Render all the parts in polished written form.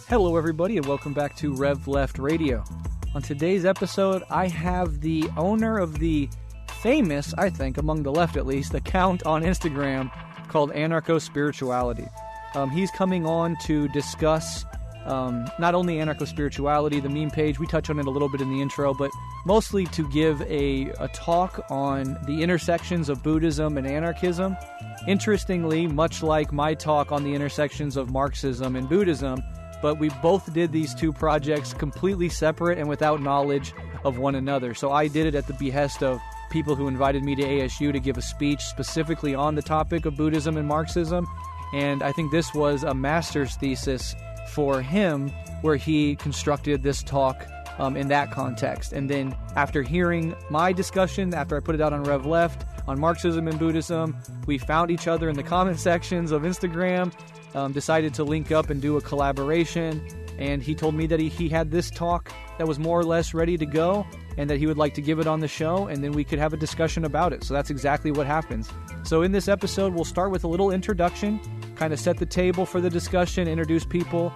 Hello everybody and welcome back to Rev Left Radio. On today's episode, I have the owner of the famous, I think, among the left at least, account on Instagram called Anarchospirituality. He's coming on to discuss not only Anarchospirituality, the meme page, we touch on it a little bit in the intro, but mostly to give a talk on the intersections of Buddhism and anarchism. Interestingly, much like my talk on the intersections of Marxism and Buddhism, but we both did these two projects completely separate and without knowledge of one another. So I did it at the behest of people who invited me to ASU to give a speech specifically on the topic of Buddhism and Marxism. And I think this was a master's thesis for him where he constructed this talk in that context. And then after hearing my discussion, after I put it out on Rev Left, on Marxism and Buddhism, we found each other in the comment sections of Instagram, decided to link up and do a collaboration, and he told me that he had this talk that was more or less ready to go and that he would like to give it on the show, and then we could have a discussion about it. So that's exactly what happens. So in this episode, we'll start with a little introduction, kind of set the table for the discussion, introduce people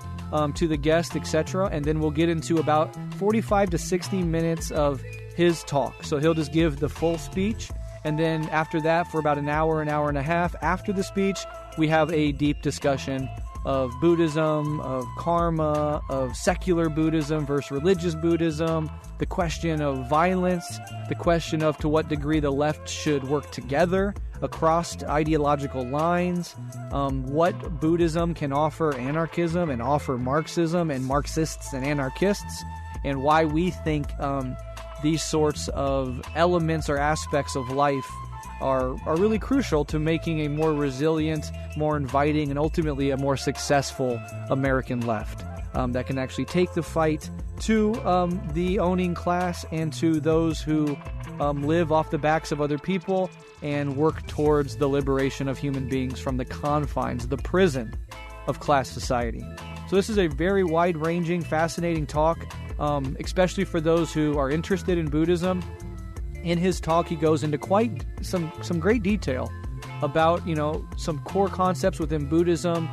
to the guest, etc., and then we'll get into about 45 to 60 minutes of his talk. So he'll just give the full speech, and then after that, for about an hour and a half after the speech, we have a deep discussion of Buddhism, of karma, of secular Buddhism versus religious Buddhism, the question of violence, the question of to what degree the left should work together across ideological lines, what Buddhism can offer anarchism and offer Marxism and Marxists and anarchists, and why we think these sorts of elements or aspects of life are really crucial to making a more resilient, more inviting, and ultimately a more successful American left that can actually take the fight to the owning class and to those who live off the backs of other people and work towards the liberation of human beings from the confines, the prison of class society. So this is a very wide-ranging, fascinating talk, especially for those who are interested in Buddhism. In his talk, he goes into quite some great detail about, some core concepts within Buddhism,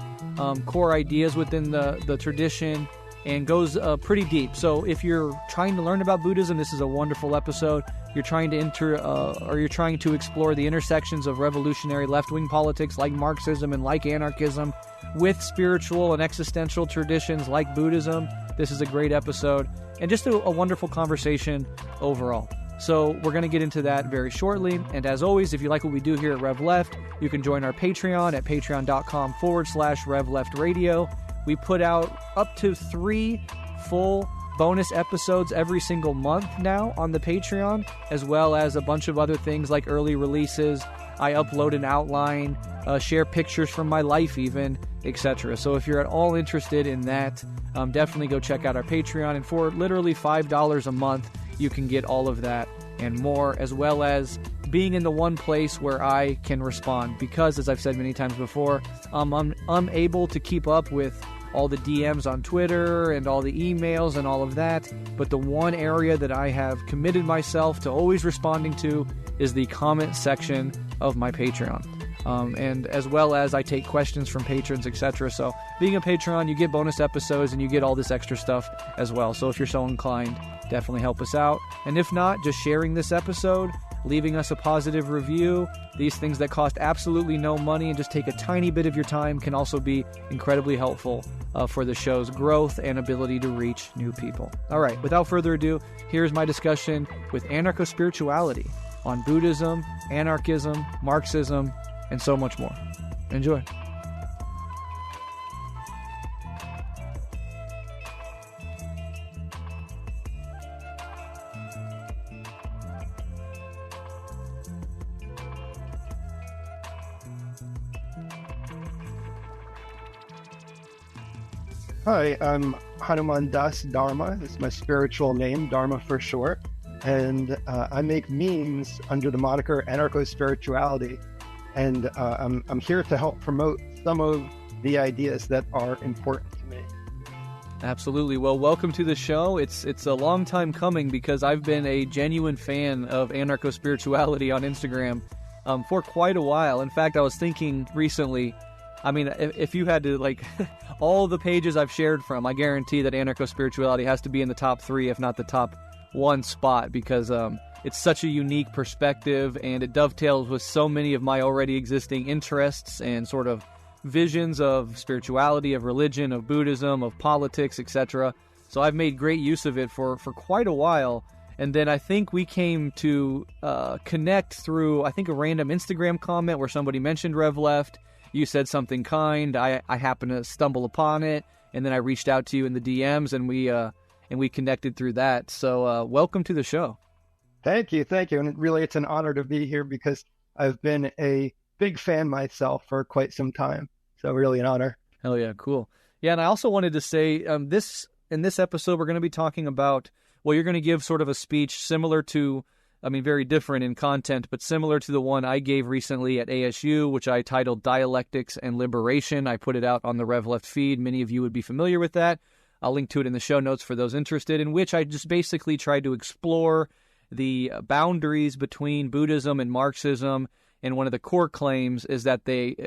core ideas within the tradition, and goes pretty deep. So if you're trying to learn about Buddhism, this is a wonderful episode. You're trying to you're trying to explore the intersections of revolutionary left-wing politics like Marxism and like anarchism with spiritual and existential traditions like Buddhism. This is a great episode and just a wonderful conversation overall. So we're going to get into that very shortly. And as always, if you like what we do here at Rev Left, you can join our Patreon at patreon.com/Rev Left Radio. We put out up to 3 full bonus episodes every single month now on the Patreon, as well as a bunch of other things like early releases. I upload an outline, share pictures from my life even, etc. So if you're at all interested in that, definitely go check out our Patreon. And for literally $5 a month, you can get all of that and more, as well as being in the one place where I can respond. Because, as I've said many times before, I'm unable to keep up with all the DMs on Twitter and all the emails and all of that. But the one area that I have committed myself to always responding to is the comment section of my Patreon. And as well as I take questions from patrons, etc. So being a Patreon, you get bonus episodes and you get all this extra stuff as well. So if you're so inclined, definitely help us out. And if not, just sharing this episode, leaving us a positive review. These things that cost absolutely no money and just take a tiny bit of your time can also be incredibly helpful for the show's growth and ability to reach new people. All right, without further ado, here's my discussion with Anarchospirituality on Buddhism, anarchism, Marxism, and so much more. Enjoy. Hi, I'm Hanuman Das Dharma. This is my spiritual name, Dharma for short. And I make memes under the moniker Anarchospirituality. And I'm here to help promote some of the ideas that are important to me. Absolutely. Well, welcome to the show. It's a long time coming because I've been a genuine fan of Anarchospirituality on Instagram for quite a while. In fact, I was thinking recently, I mean, if you had to, like, all the pages I've shared from, I guarantee that Anarchospirituality has to be in the top 3, if not the top 1 spot, because it's such a unique perspective, and it dovetails with so many of my already existing interests and sort of visions of spirituality, of religion, of Buddhism, of politics, etc. So I've made great use of it for quite a while. And then I think we came to connect through, I think, a random Instagram comment where somebody mentioned Rev Left. You said something kind. I happened to stumble upon it, and then I reached out to you in the DMs, and we connected through that. So welcome to the show. Thank you. And really, it's an honor to be here because I've been a big fan myself for quite some time. So really an honor. Hell yeah, cool. Yeah, and I also wanted to say in this episode, we're going to be talking about, well, you're going to give sort of a speech similar to, I mean, very different in content, but similar to the one I gave recently at ASU, which I titled Dialectics and Liberation. I put it out on the Rev Left feed. Many of you would be familiar with that. I'll link to it in the show notes for those interested, in which I just basically tried to explore the boundaries between Buddhism and Marxism. And one of the core claims is that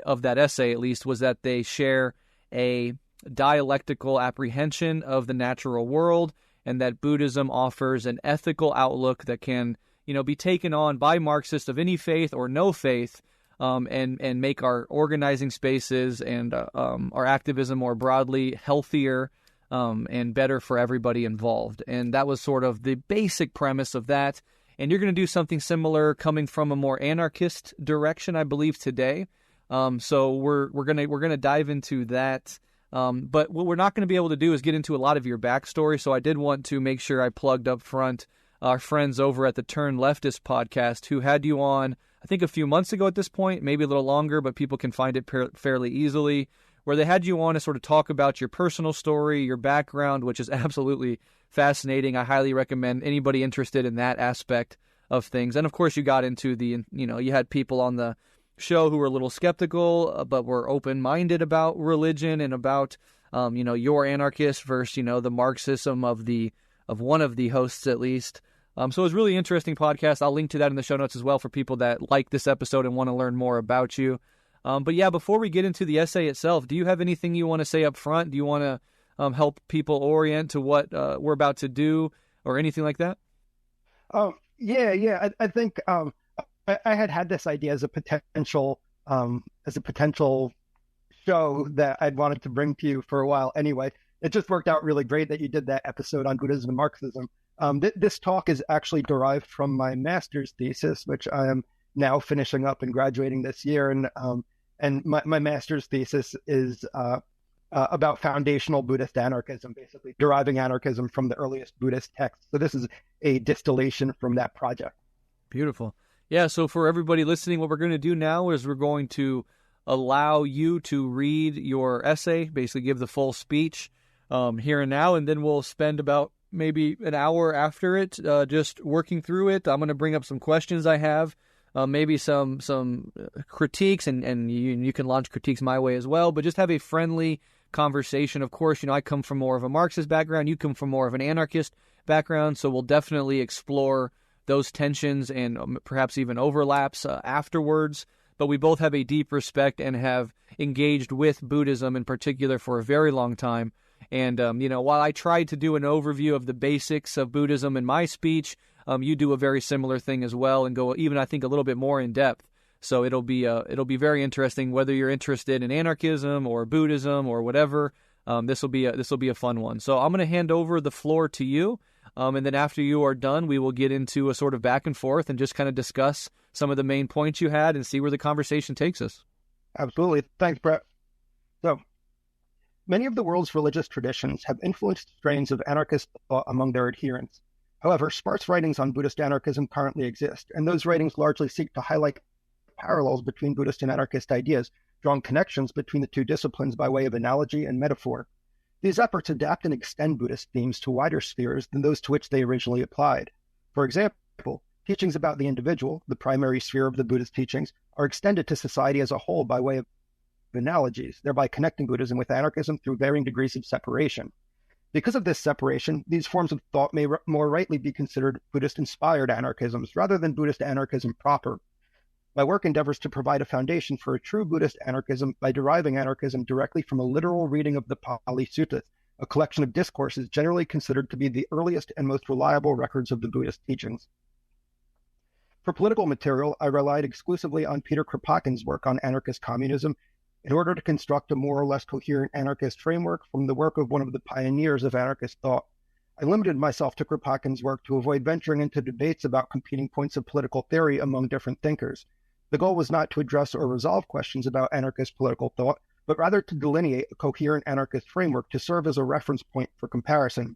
of that essay at least, was that they share a dialectical apprehension of the natural world, and that Buddhism offers an ethical outlook that can, be taken on by Marxists of any faith or no faith, and make our organizing spaces and our activism more broadly healthier and better for everybody involved. And that was sort of the basic premise of that. And you're going to do something similar coming from a more anarchist direction, I believe, today. So we're gonna dive into that. But what we're not going to be able to do is get into a lot of your backstory. So I did want to make sure I plugged up front our friends over at the Turn Leftist podcast, who had you on, I think, a few months ago at this point, maybe a little longer, but people can find it fairly easily, where they had you on to sort of talk about your personal story, your background, which is absolutely fascinating. I highly recommend anybody interested in that aspect of things. And of course, you got into you had people on the show who were a little skeptical, but were open-minded about religion and about, your anarchist versus, the Marxism of one of the hosts at least. So it was a really interesting podcast. I'll link to that in the show notes as well for people that like this episode and want to learn more about you. But yeah, before we get into the essay itself, do you have anything you want to say up front? Do you want to help people orient to what we're about to do or anything like that? Yeah. I think I had this idea as a potential show that I'd wanted to bring to you for a while anyway. It just worked out really great that you did that episode on Buddhism and Marxism. This talk is actually derived from my master's thesis, which I am now finishing up and graduating this year. And my master's thesis is about foundational Buddhist anarchism, basically deriving anarchism from the earliest Buddhist texts. So this is a distillation from that project. Beautiful. Yeah, so for everybody listening, what we're going to do now is we're going to allow you to read your essay, basically give the full speech here and now, and then we'll spend about maybe an hour after it just working through it. I'm going to bring up some questions I have, maybe some critiques, and you can launch critiques my way as well, but just have a friendly conversation. Of course, I come from more of a Marxist background, you come from more of an anarchist background, so we'll definitely explore those tensions and perhaps even overlaps afterwards. But we both have a deep respect and have engaged with Buddhism in particular for a very long time. And, while I tried to do an overview of the basics of Buddhism in my speech, you do a very similar thing as well and go even, I think, a little bit more in depth. So it'll be very interesting whether you're interested in anarchism or Buddhism or whatever. This will be a fun one. So I'm going to hand over the floor to you. And then after you are done, we will get into a sort of back and forth and just kind of discuss some of the main points you had and see where the conversation takes us. Absolutely. Thanks, Breht. So, many of the world's religious traditions have influenced strains of anarchist thought among their adherents. However, sparse writings on Buddhist anarchism currently exist, and those writings largely seek to highlight parallels between Buddhist and anarchist ideas, drawing connections between the two disciplines by way of analogy and metaphor. These efforts adapt and extend Buddhist themes to wider spheres than those to which they originally applied. For example, teachings about the individual, the primary sphere of the Buddhist teachings, are extended to society as a whole by way of analogies, thereby connecting Buddhism with anarchism through varying degrees of separation. Because of this separation, these forms of thought may more rightly be considered Buddhist-inspired anarchisms rather than Buddhist anarchism proper. My work endeavors to provide a foundation for a true Buddhist anarchism by deriving anarchism directly from a literal reading of the Pali Suttas, a collection of discourses generally considered to be the earliest and most reliable records of the Buddhist teachings. For political material, I relied exclusively on Peter Kropotkin's work on anarchist communism in order to construct a more or less coherent anarchist framework from the work of one of the pioneers of anarchist thought. I limited myself to Kropotkin's work to avoid venturing into debates about competing points of political theory among different thinkers. The goal was not to address or resolve questions about anarchist political thought, but rather to delineate a coherent anarchist framework to serve as a reference point for comparison.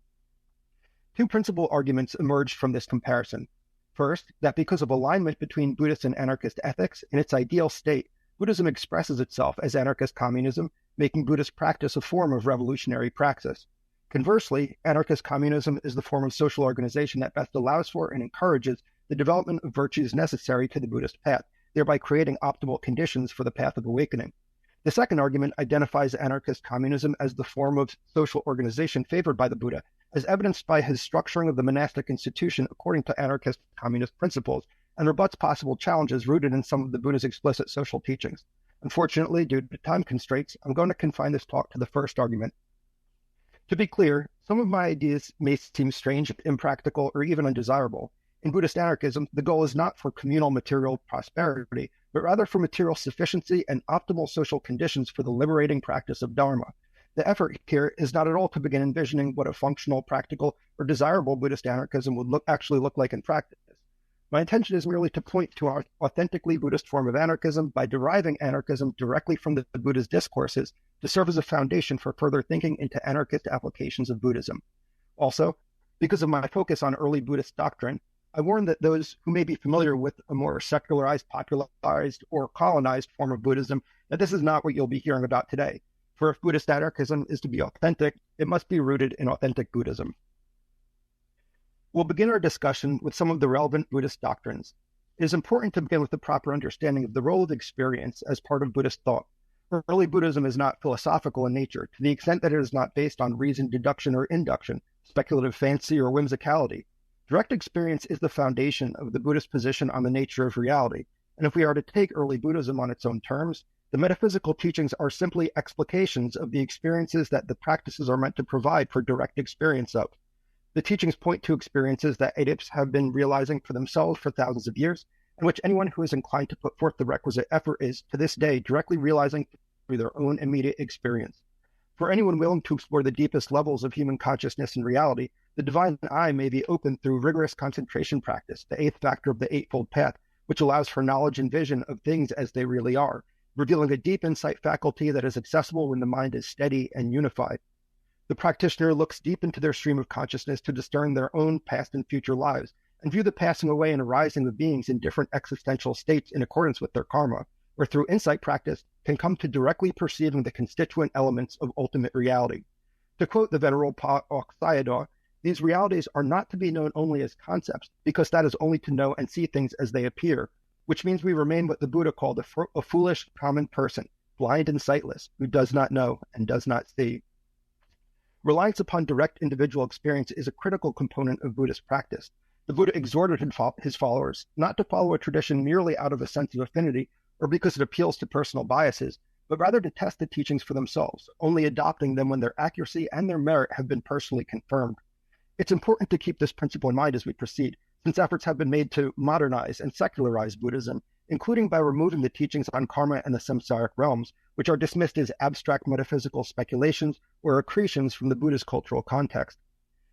Two principal arguments emerged from this comparison. First, that because of alignment between Buddhist and anarchist ethics, in its ideal state, Buddhism expresses itself as anarchist communism, making Buddhist practice a form of revolutionary praxis. Conversely, anarchist communism is the form of social organization that best allows for and encourages the development of virtues necessary to the Buddhist path, thereby creating optimal conditions for the path of awakening. The second argument identifies anarchist communism as the form of social organization favored by the Buddha, as evidenced by his structuring of the monastic institution according to anarchist communist principles, and rebuts possible challenges rooted in some of the Buddha's explicit social teachings. Unfortunately, due to time constraints, I'm going to confine this talk to the first argument. To be clear, some of my ideas may seem strange, impractical, or even undesirable. In Buddhist anarchism, the goal is not for communal material prosperity, but rather for material sufficiency and optimal social conditions for the liberating practice of Dharma. The effort here is not at all to begin envisioning what a functional, practical, or desirable Buddhist anarchism would actually look like in practice. My intention is merely to point to our authentically Buddhist form of anarchism by deriving anarchism directly from the Buddha's discourses to serve as a foundation for further thinking into anarchist applications of Buddhism. Also, because of my focus on early Buddhist doctrine, I warn that those who may be familiar with a more secularized, popularized, or colonized form of Buddhism, that this is not what you'll be hearing about today. For if Buddhist anarchism is to be authentic, it must be rooted in authentic Buddhism. We'll begin our discussion with some of the relevant Buddhist doctrines. It is important to begin with the proper understanding of the role of experience as part of Buddhist thought. Early Buddhism is not philosophical in nature, to the extent that it is not based on reasoned deduction or induction, speculative fancy or whimsicality. Direct experience is the foundation of the Buddhist position on the nature of reality, and if we are to take early Buddhism on its own terms, the metaphysical teachings are simply explications of the experiences that the practices are meant to provide for direct experience of. The teachings point to experiences that adepts have been realizing for themselves for thousands of years, and which anyone who is inclined to put forth the requisite effort is, to this day, directly realizing through their own immediate experience. For anyone willing to explore the deepest levels of human consciousness and reality, the divine eye may be opened through rigorous concentration practice, the eighth factor of the Eightfold Path, which allows for knowledge and vision of things as they really are, revealing a deep insight faculty that is accessible when the mind is steady and unified. The practitioner looks deep into their stream of consciousness to discern their own past and future lives, and view the passing away and arising of beings in different existential states in accordance with their karma, or through insight practice can come to directly perceiving the constituent elements of ultimate reality. To quote the Venerable Pa Auk Sayadaw, these realities are not to be known only as concepts, because that is only to know and see things as they appear, which means we remain what the Buddha called a foolish common person, blind and sightless, who does not know and does not see. Reliance upon direct individual experience is a critical component of Buddhist practice. The Buddha exhorted his followers not to follow a tradition merely out of a sense of affinity or because it appeals to personal biases, but rather to test the teachings for themselves, only adopting them when their accuracy and their merit have been personally confirmed. It's important to keep this principle in mind as we proceed, since efforts have been made to modernize and secularize Buddhism, including by removing the teachings on karma and the samsaric realms, which are dismissed as abstract metaphysical speculations or accretions from the Buddha's cultural context.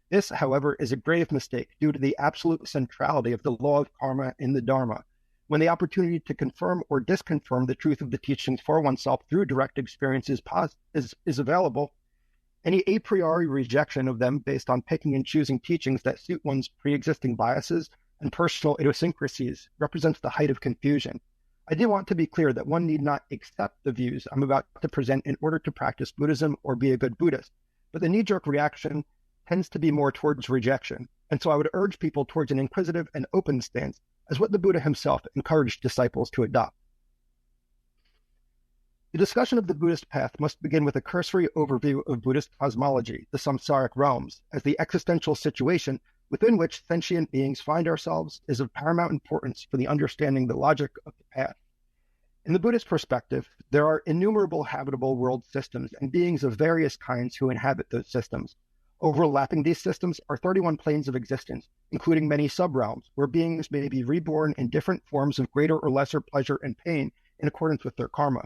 This, however, is a grave mistake due to the absolute centrality of the law of karma in the Dharma. When the opportunity to confirm or disconfirm the truth of the teachings for oneself through direct experience is available, any a priori rejection of them based on picking and choosing teachings that suit one's pre-existing biases and personal idiosyncrasies represents the height of confusion. I do want to be clear that one need not accept the views I'm about to present in order to practice Buddhism or be a good Buddhist, but the knee-jerk reaction tends to be more towards rejection, and so I would urge people towards an inquisitive and open stance, as what the Buddha himself encouraged disciples to adopt. The discussion of the Buddhist path must begin with a cursory overview of Buddhist cosmology, the samsaric realms, as the existential situation within which sentient beings find ourselves is of paramount importance for the understanding the logic of the path. In the Buddhist perspective, there are innumerable habitable world systems and beings of various kinds who inhabit those systems. Overlapping these systems are 31 planes of existence, including many sub-realms, where beings may be reborn in different forms of greater or lesser pleasure and pain in accordance with their karma.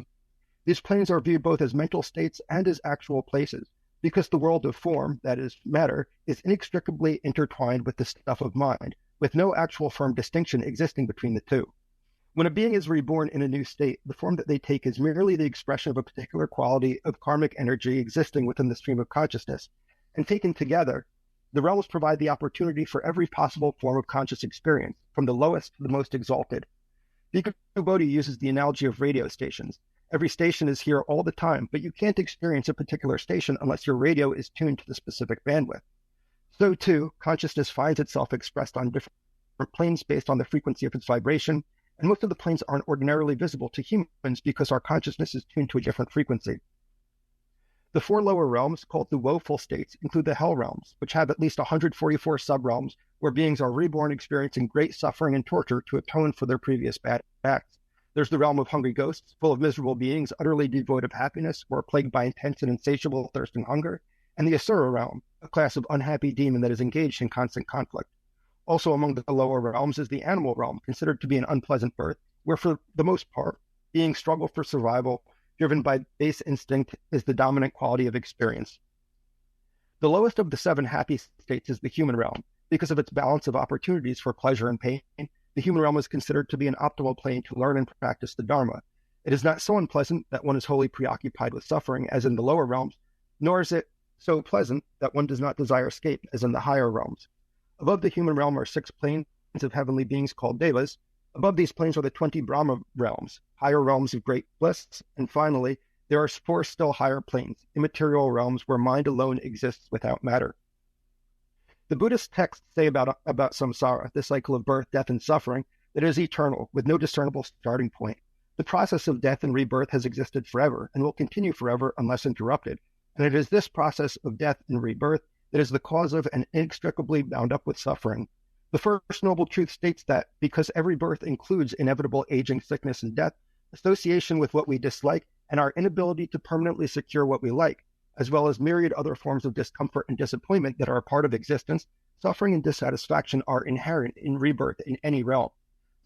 These planes are viewed both as mental states and as actual places, because the world of form, that is, matter, is inextricably intertwined with the stuff of mind, with no actual firm distinction existing between the two. When a being is reborn in a new state, the form that they take is merely the expression of a particular quality of karmic energy existing within the stream of consciousness, and taken together, the realms provide the opportunity for every possible form of conscious experience, from the lowest to the most exalted. Bhikkhu Bodhi uses the analogy of radio stations. Every station is here all the time, but you can't experience a particular station unless your radio is tuned to the specific bandwidth. So too, consciousness finds itself expressed on different planes based on the frequency of its vibration, and most of the planes aren't ordinarily visible to humans because our consciousness is tuned to a different frequency. The 4 lower realms, called the woeful states, include the hell realms, which have at least 144 sub-realms where beings are reborn experiencing great suffering and torture to atone for their previous bad acts. There's the realm of hungry ghosts, full of miserable beings utterly devoid of happiness, who are plagued by intense and insatiable thirst and hunger, and the Asura realm, a class of unhappy demon that is engaged in constant conflict. Also among the lower realms is the animal realm, considered to be an unpleasant birth, where for the most part, beings struggle for survival, driven by base instinct is the dominant quality of experience. The lowest of the 7 happy states is the human realm. Because of its balance of opportunities for pleasure and pain, the human realm is considered to be an optimal plane to learn and practice the Dharma. It is not so unpleasant that one is wholly preoccupied with suffering as in the lower realms, nor is it so pleasant that one does not desire escape as in the higher realms. Above the human realm are 6 planes of heavenly beings called devas. Above these planes are the 20 Brahma realms, higher realms of great bliss, and finally, there are 4 still higher planes, immaterial realms where mind alone exists without matter. The Buddhist texts say about samsara, the cycle of birth, death, and suffering, that it is eternal, with no discernible starting point. The process of death and rebirth has existed forever, and will continue forever unless interrupted, and it is this process of death and rebirth that is the cause of and inextricably bound up with suffering. The First Noble Truth states that, because every birth includes inevitable aging, sickness, and death, association with what we dislike, and our inability to permanently secure what we like, as well as myriad other forms of discomfort and disappointment that are a part of existence, suffering and dissatisfaction are inherent in rebirth in any realm.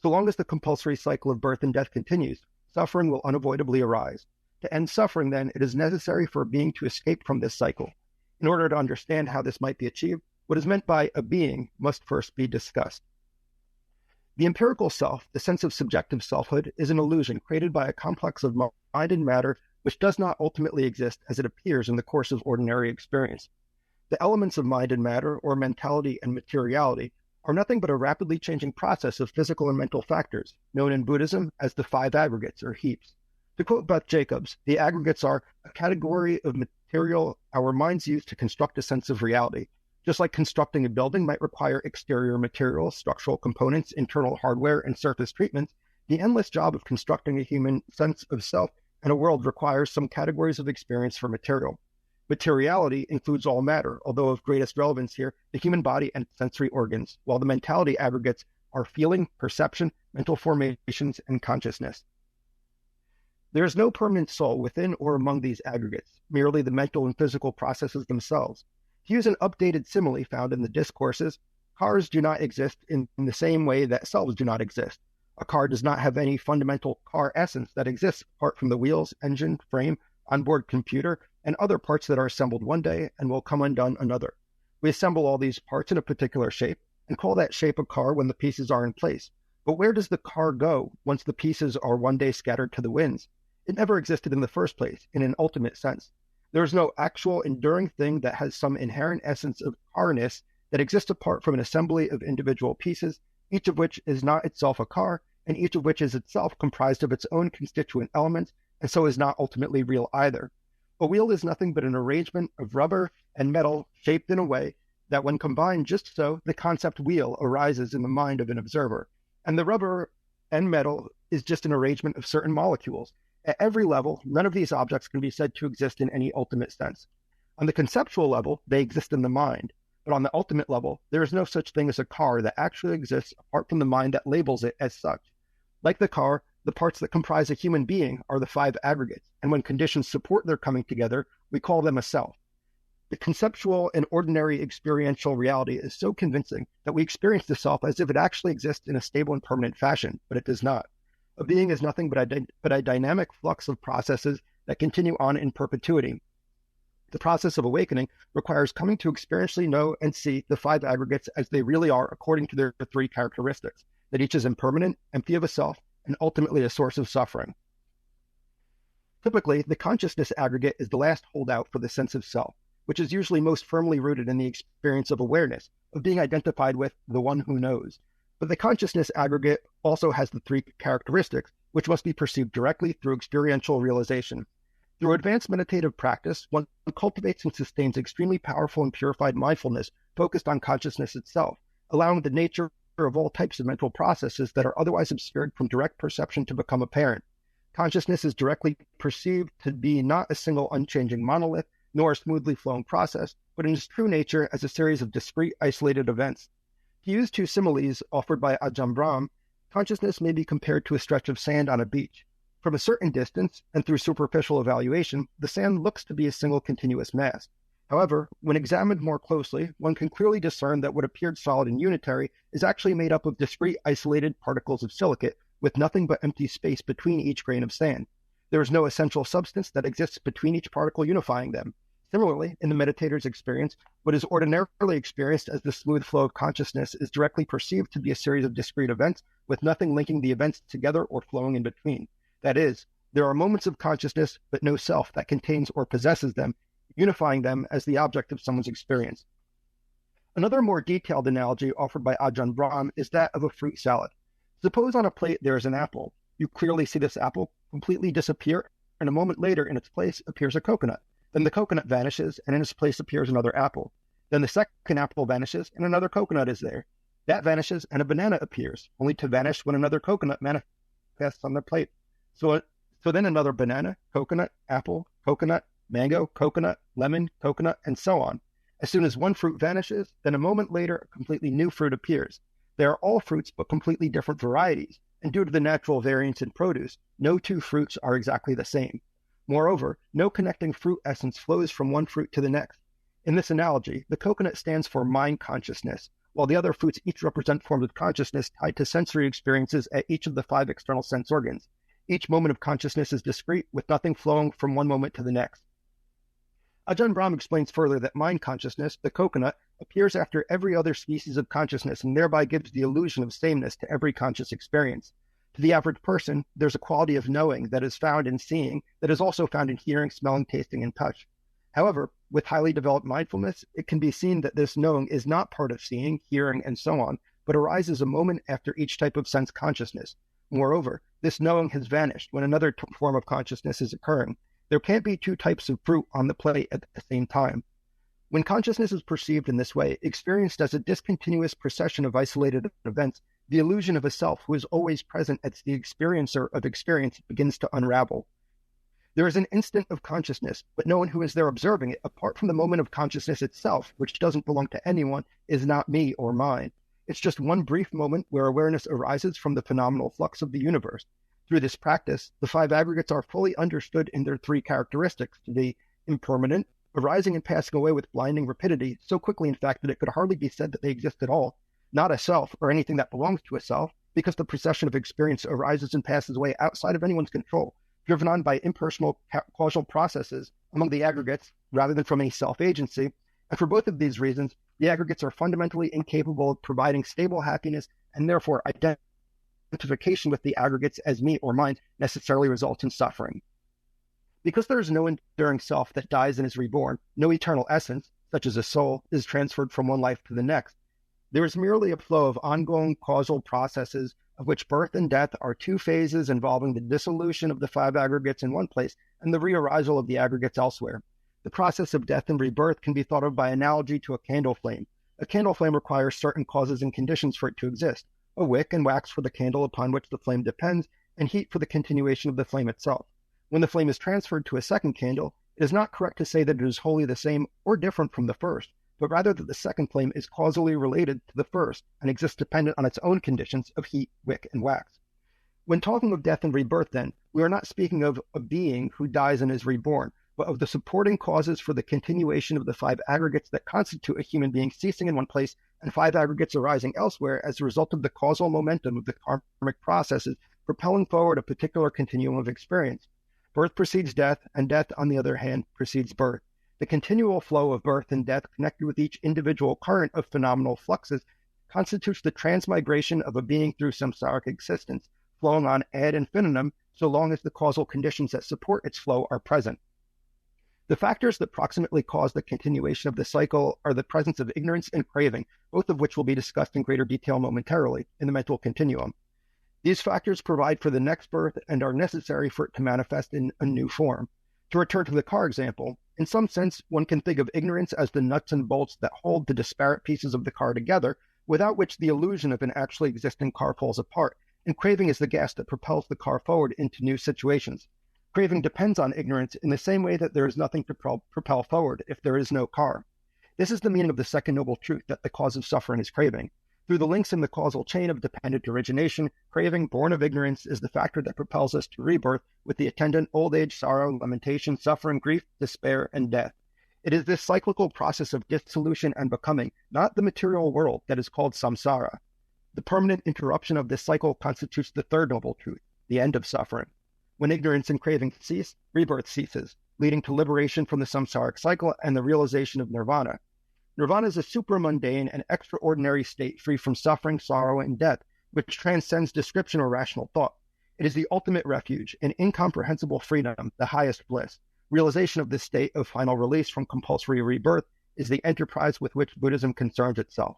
So long as the compulsory cycle of birth and death continues, suffering will unavoidably arise. To end suffering, then, it is necessary for a being to escape from this cycle. In order to understand how this might be achieved, what is meant by a being must first be discussed. The empirical self, the sense of subjective selfhood, is an illusion created by a complex of mind and matter which does not ultimately exist as it appears in the course of ordinary experience. The elements of mind and matter, or mentality and materiality, are nothing but a rapidly changing process of physical and mental factors, known in Buddhism as the 5 aggregates, or heaps. To quote Beth Jacobs, the aggregates are a category of material our minds use to construct a sense of reality. Just like constructing a building might require exterior materials, structural components, internal hardware, and surface treatments, the endless job of constructing a human sense of self and a world requires some categories of experience for material. Materiality includes all matter, although of greatest relevance here, the human body and sensory organs, while the mentality aggregates are feeling, perception, mental formations, and consciousness. There is no permanent soul within or among these aggregates, merely the mental and physical processes themselves. To use an updated simile found in the discourses, cars do not exist in the same way that selves do not exist. A car does not have any fundamental car essence that exists apart from the wheels, engine, frame, onboard computer, and other parts that are assembled one day and will come undone another. We assemble all these parts in a particular shape and call that shape a car when the pieces are in place. But where does the car go once the pieces are one day scattered to the winds? It never existed in the first place, in an ultimate sense. There is no actual enduring thing that has some inherent essence of carness that exists apart from an assembly of individual pieces, each of which is not itself a car, and each of which is itself comprised of its own constituent elements, and so is not ultimately real either. A wheel is nothing but an arrangement of rubber and metal shaped in a way that when combined just so, the concept wheel arises in the mind of an observer. And the rubber and metal is just an arrangement of certain molecules, At every level, none of these objects can be said to exist in any ultimate sense. On the conceptual level, they exist in the mind, but on the ultimate level, there is no such thing as a car that actually exists apart from the mind that labels it as such. Like the car, the parts that comprise a human being are the five aggregates, and when conditions support their coming together, we call them a self. The conceptual and ordinary experiential reality is so convincing that we experience the self as if it actually exists in a stable and permanent fashion, but it does not. A being is nothing but a dynamic flux of processes that continue on in perpetuity. The process of awakening requires coming to experientially know and see the five aggregates as they really are according to their three characteristics, that each is impermanent, empty of a self, and ultimately a source of suffering. Typically, the consciousness aggregate is the last holdout for the sense of self, which is usually most firmly rooted in the experience of awareness, of being identified with the one who knows. But the consciousness aggregate also has the three characteristics, which must be perceived directly through experiential realization. Through advanced meditative practice, one cultivates and sustains extremely powerful and purified mindfulness focused on consciousness itself, allowing the nature of all types of mental processes that are otherwise obscured from direct perception to become apparent. Consciousness is directly perceived to be not a single unchanging monolith, nor a smoothly flowing process, but in its true nature as a series of discrete, isolated events. To use two similes offered by Ajahn Brahm, consciousness may be compared to a stretch of sand on a beach. From a certain distance, and through superficial evaluation, the sand looks to be a single continuous mass. However, when examined more closely, one can clearly discern that what appeared solid and unitary is actually made up of discrete, isolated particles of silicate, with nothing but empty space between each grain of sand. There is no essential substance that exists between each particle unifying them. Similarly, in the meditator's experience, what is ordinarily experienced as the smooth flow of consciousness is directly perceived to be a series of discrete events, with nothing linking the events together or flowing in between. That is, there are moments of consciousness, but no self that contains or possesses them, unifying them as the object of someone's experience. Another more detailed analogy offered by Ajahn Brahm is that of a fruit salad. Suppose on a plate there is an apple. You clearly see this apple completely disappear, and a moment later in its place appears a coconut. Then the coconut vanishes, and in its place appears another apple. Then the second apple vanishes, and another coconut is there. That vanishes, and a banana appears, only to vanish when another coconut manifests on the plate. So then another banana, coconut, apple, coconut, mango, coconut, lemon, coconut, and so on. As soon as one fruit vanishes, then a moment later a completely new fruit appears. They are all fruits, but completely different varieties, and due to the natural variance in produce, no two fruits are exactly the same. Moreover, no connecting fruit essence flows from one fruit to the next. In this analogy, the coconut stands for mind consciousness, while the other fruits each represent forms of consciousness tied to sensory experiences at each of the five external sense organs. Each moment of consciousness is discrete, with nothing flowing from one moment to the next. Ajahn Brahm explains further that mind consciousness, the coconut, appears after every other species of consciousness and thereby gives the illusion of sameness to every conscious experience. To the average person, there's a quality of knowing that is found in seeing that is also found in hearing, smelling, tasting, and touch. However, with highly developed mindfulness, it can be seen that this knowing is not part of seeing, hearing, and so on, but arises a moment after each type of sense consciousness. Moreover, this knowing has vanished when another form of consciousness is occurring. There can't be two types of fruit on the plate at the same time. When consciousness is perceived in this way, experienced as a discontinuous procession of isolated events, the illusion of a self who is always present as the experiencer of experience begins to unravel. There is an instant of consciousness, but no one who is there observing it, apart from the moment of consciousness itself, which doesn't belong to anyone, is not me or mine. It's just one brief moment where awareness arises from the phenomenal flux of the universe. Through this practice, the five aggregates are fully understood in their three characteristics to be impermanent, arising and passing away with blinding rapidity, so quickly in fact that it could hardly be said that they exist at all, not a self or anything that belongs to a self, because the procession of experience arises and passes away outside of anyone's control, driven on by impersonal causal processes among the aggregates rather than from any self-agency. And for both of these reasons, the aggregates are fundamentally incapable of providing stable happiness, and therefore identification with the aggregates as me or mine necessarily results in suffering. Because there is no enduring self that dies and is reborn, no eternal essence, such as a soul, is transferred from one life to the next. There is merely a flow of ongoing causal processes, of which birth and death are two phases involving the dissolution of the five aggregates in one place and the re-arisal of the aggregates elsewhere. The process of death and rebirth can be thought of by analogy to a candle flame. A candle flame requires certain causes and conditions for it to exist: a wick and wax for the candle upon which the flame depends, and heat for the continuation of the flame itself. When the flame is transferred to a second candle, it is not correct to say that it is wholly the same or different from the first, but rather that the second flame is causally related to the first and exists dependent on its own conditions of heat, wick, and wax. When talking of death and rebirth, then, we are not speaking of a being who dies and is reborn, but of the supporting causes for the continuation of the 5 aggregates that constitute a human being ceasing in one place and 5 aggregates arising elsewhere as a result of the causal momentum of the karmic processes propelling forward a particular continuum of experience. Birth precedes death, and death, on the other hand, precedes birth. The continual flow of birth and death connected with each individual current of phenomenal fluxes constitutes the transmigration of a being through samsaric existence, flowing on ad infinitum so long as the causal conditions that support its flow are present. The factors that proximately cause the continuation of the cycle are the presence of ignorance and craving, both of which will be discussed in greater detail momentarily in the mental continuum. These factors provide for the next birth and are necessary for it to manifest in a new form. To return to the car example, in some sense, one can think of ignorance as the nuts and bolts that hold the disparate pieces of the car together, without which the illusion of an actually existing car falls apart, and craving is the gas that propels the car forward into new situations. Craving depends on ignorance in the same way that there is nothing to propel forward if there is no car. This is the meaning of the second noble truth, that the cause of suffering is craving. Through the links in the causal chain of dependent origination, craving, born of ignorance, is the factor that propels us to rebirth with the attendant old age, sorrow, lamentation, suffering, grief, despair, and death. It is this cyclical process of dissolution and becoming, not the material world, that is called samsara. The permanent interruption of this cycle constitutes the third noble truth, the end of suffering. When ignorance and craving cease, rebirth ceases, leading to liberation from the samsaric cycle and the realization of nirvana. Nirvana is a supramundane and extraordinary state free from suffering, sorrow, and death, which transcends description or rational thought. It is the ultimate refuge, an incomprehensible freedom, the highest bliss. Realization of this state of final release from compulsory rebirth is the enterprise with which Buddhism concerns itself.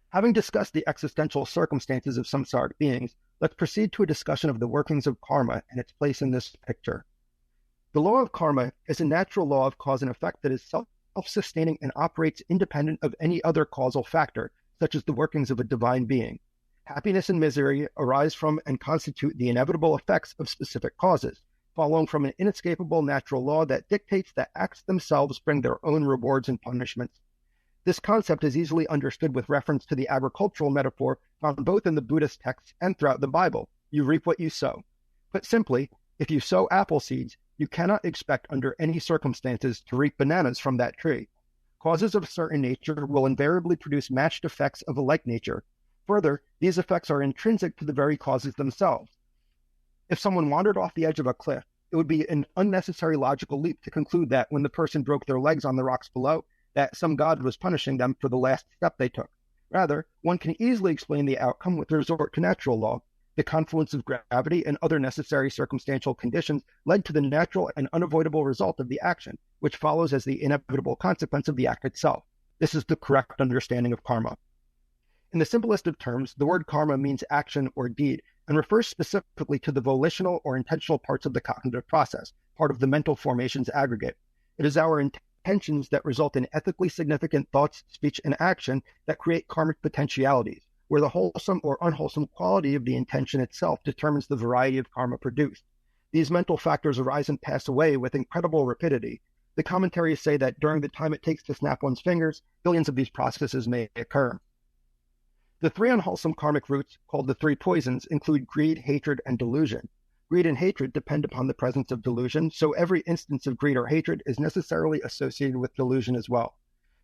Having discussed the existential circumstances of samsaric beings, let's proceed to a discussion of the workings of karma and its place in this picture. The law of karma is a natural law of cause and effect that is self-sustaining and operates independent of any other causal factor, such as the workings of a divine being. Happiness and misery arise from and constitute the inevitable effects of specific causes, following from an inescapable natural law that dictates that acts themselves bring their own rewards and punishments. This concept is easily understood with reference to the agricultural metaphor found both in the Buddhist texts and throughout the Bible. You reap what you sow. Put simply, if you sow apple seeds, you cannot expect under any circumstances to reap bananas from that tree. Causes of a certain nature will invariably produce matched effects of a like nature. Further, these effects are intrinsic to the very causes themselves. If someone wandered off the edge of a cliff, it would be an unnecessary logical leap to conclude that when the person broke their legs on the rocks below, that some god was punishing them for the last step they took. Rather, one can easily explain the outcome with resort to natural law. The confluence of gravity and other necessary circumstantial conditions led to the natural and unavoidable result of the action, which follows as the inevitable consequence of the act itself. This is the correct understanding of karma. In the simplest of terms, the word karma means action or deed, and refers specifically to the volitional or intentional parts of the cognitive process, part of the mental formations aggregate. It is our intentions that result in ethically significant thoughts, speech, and action that create karmic potentialities, where the wholesome or unwholesome quality of the intention itself determines the variety of karma produced. These mental factors arise and pass away with incredible rapidity. The commentaries say that during the time it takes to snap one's fingers, billions of these processes may occur. The 3 unwholesome karmic roots, called the 3 poisons, include greed, hatred, and delusion. Greed and hatred depend upon the presence of delusion, so every instance of greed or hatred is necessarily associated with delusion as well.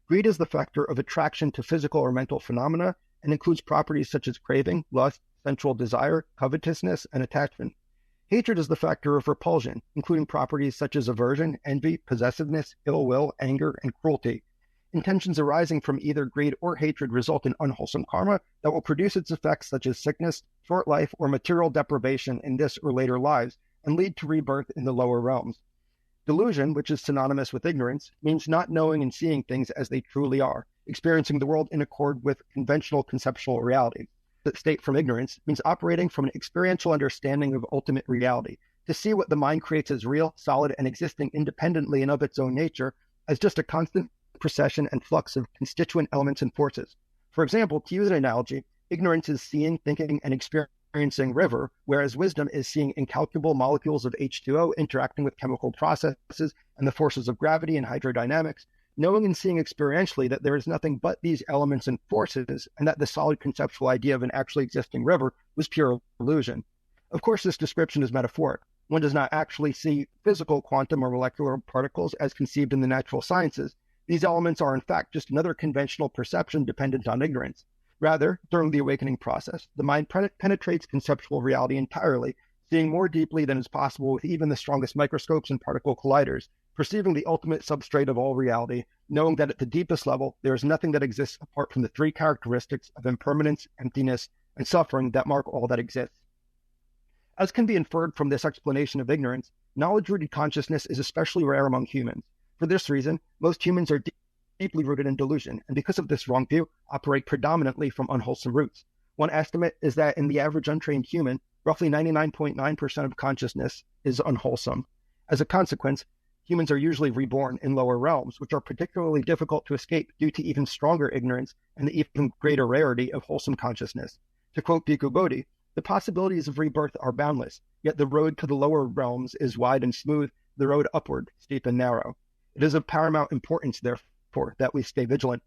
Greed is the factor of attraction to physical or mental phenomena and includes properties such as craving, lust, sensual desire, covetousness, and attachment. Hatred is the factor of repulsion, including properties such as aversion, envy, possessiveness, ill will, anger, and cruelty. Intentions arising from either greed or hatred result in unwholesome karma that will produce its effects such as sickness, short life, or material deprivation in this or later lives, and lead to rebirth in the lower realms. Delusion, which is synonymous with ignorance, means not knowing and seeing things as they truly are, experiencing the world in accord with conventional conceptual reality. The state from ignorance means operating from an experiential understanding of ultimate reality, to see what the mind creates as real, solid, and existing independently and of its own nature, as just a constant procession and flux of constituent elements and forces. For example, to use an analogy, ignorance is seeing, thinking, and experiencing experiencing river, whereas wisdom is seeing incalculable molecules of H2O interacting with chemical processes and the forces of gravity and hydrodynamics, knowing and seeing experientially that there is nothing but these elements and forces, and that the solid conceptual idea of an actually existing river was pure illusion. Of course, this description is metaphoric. One does not actually see physical quantum or molecular particles as conceived in the natural sciences. These elements are in fact just another conventional perception dependent on ignorance. Rather, during the awakening process, the mind penetrates conceptual reality entirely, seeing more deeply than is possible with even the strongest microscopes and particle colliders, perceiving the ultimate substrate of all reality, knowing that at the deepest level, there is nothing that exists apart from the three characteristics of impermanence, emptiness, and suffering that mark all that exists. As can be inferred from this explanation of ignorance, knowledge-rooted consciousness is especially rare among humans. For this reason, most humans are deeply rooted in delusion, and because of this wrong view, operate predominantly from unwholesome roots. One estimate is that in the average untrained human, roughly 99.9% of consciousness is unwholesome. As a consequence, humans are usually reborn in lower realms, which are particularly difficult to escape due to even stronger ignorance and the even greater rarity of wholesome consciousness. To quote Bhikkhu Bodhi, the possibilities of rebirth are boundless, yet the road to the lower realms is wide and smooth, the road upward steep and narrow. It is of paramount importance, therefore, that we stay vigilant.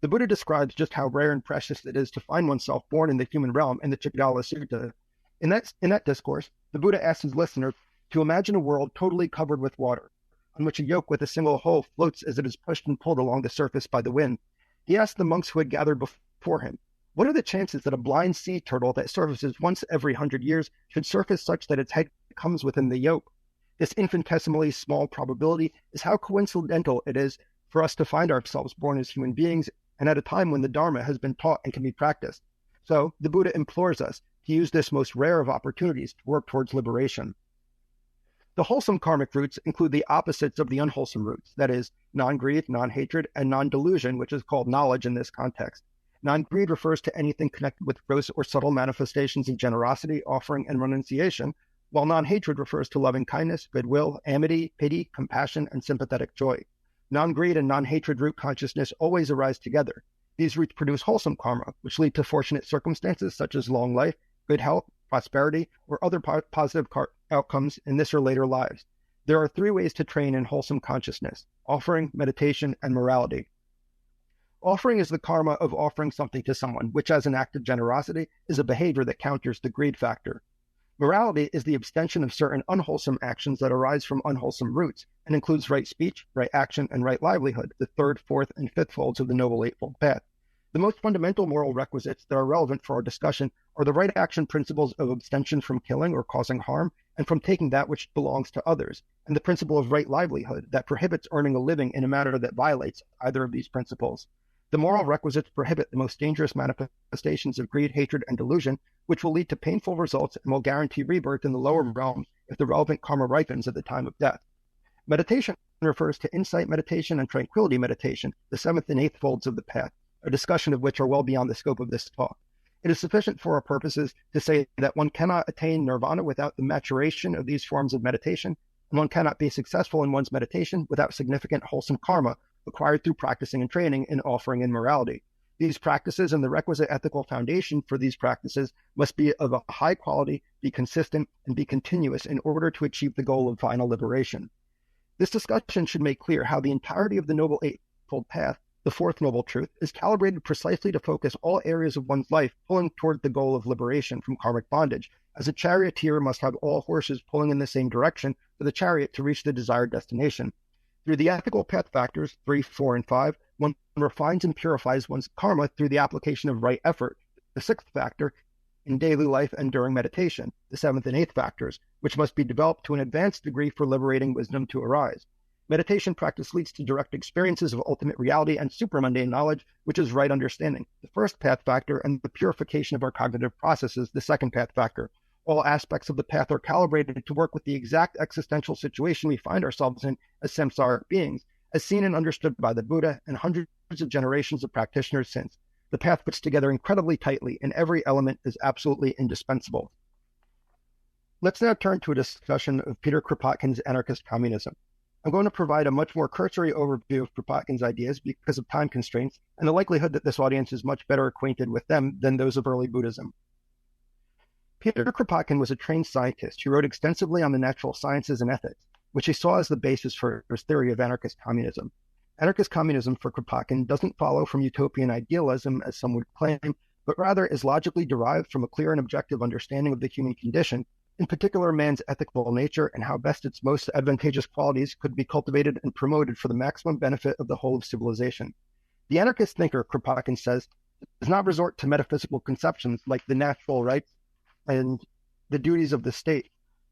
The Buddha describes just how rare and precious it is to find oneself born in the human realm in the Chigadala Sutta. In that discourse, the Buddha asks his listener to imagine a world totally covered with water, on which a yoke with a single hole floats as it is pushed and pulled along the surface by the wind. He asked the monks who had gathered before him, what are the chances that a blind sea turtle that surfaces once every 100 years should surface such that its head comes within the yoke? This infinitesimally small probability is how coincidental it is for us to find ourselves born as human beings and at a time when the Dharma has been taught and can be practiced. So the Buddha implores us to use this most rare of opportunities to work towards liberation. The wholesome karmic roots include the opposites of the unwholesome roots, that is, non-greed, non-hatred, and non-delusion, which is called knowledge in this context. Non-greed refers to anything connected with gross or subtle manifestations of generosity, offering, and renunciation, while non-hatred refers to loving kindness, goodwill, amity, pity, compassion, and sympathetic joy. Non-greed and non-hatred root consciousness always arise together. These roots produce wholesome karma, which lead to fortunate circumstances such as long life, good health, prosperity, or other positive outcomes in this or later lives. There are three ways to train in wholesome consciousness: offering, meditation, and morality. Offering is the karma of offering something to someone, which as an act of generosity is a behavior that counters the greed factor. Morality is the abstention of certain unwholesome actions that arise from unwholesome roots and includes right speech, right action, and right livelihood, the third, fourth, and fifth folds of the Noble Eightfold Path. The most fundamental moral requisites that are relevant for our discussion are the right action principles of abstention from killing or causing harm and from taking that which belongs to others, and the principle of right livelihood that prohibits earning a living in a manner that violates either of these principles. The moral requisites prohibit the most dangerous manifestations of greed, hatred, and delusion, which will lead to painful results and will guarantee rebirth in the lower realms if the relevant karma ripens at the time of death. Meditation refers to insight meditation and tranquility meditation, the seventh and eighth folds of the path, a discussion of which are well beyond the scope of this talk. It is sufficient for our purposes to say that one cannot attain nirvana without the maturation of these forms of meditation, and one cannot be successful in one's meditation without significant wholesome karma acquired through practicing and training in offering and morality. These practices and the requisite ethical foundation for these practices must be of a high quality, be consistent, and be continuous in order to achieve the goal of final liberation. This discussion should make clear how the entirety of the Noble Eightfold Path, the fourth noble truth, is calibrated precisely to focus all areas of one's life pulling toward the goal of liberation from karmic bondage, as a charioteer must have all horses pulling in the same direction for the chariot to reach the desired destination. Through the ethical path factors 3, 4, and 5, one refines and purifies one's karma through the application of right effort, the sixth factor, in daily life and during meditation, the seventh and eighth factors, which must be developed to an advanced degree for liberating wisdom to arise. Meditation practice leads to direct experiences of ultimate reality and supramundane knowledge, which is right understanding, the first path factor, and the purification of our cognitive processes, the second path factor. All aspects of the path are calibrated to work with the exact existential situation we find ourselves in as samsaric beings, as seen and understood by the Buddha and hundreds of generations of practitioners since. The path fits together incredibly tightly, and every element is absolutely indispensable. Let's now turn to a discussion of Peter Kropotkin's anarchist communism. I'm going to provide a much more cursory overview of Kropotkin's ideas because of time constraints and the likelihood that this audience is much better acquainted with them than those of early Buddhism. Peter Kropotkin was a trained scientist who wrote extensively on the natural sciences and ethics, which he saw as the basis for his theory of anarchist communism. Anarchist communism for Kropotkin doesn't follow from utopian idealism, as some would claim, but rather is logically derived from a clear and objective understanding of the human condition, in particular man's ethical nature and how best its most advantageous qualities could be cultivated and promoted for the maximum benefit of the whole of civilization. The anarchist thinker, Kropotkin says, does not resort to metaphysical conceptions like the natural rights and the duties of the state.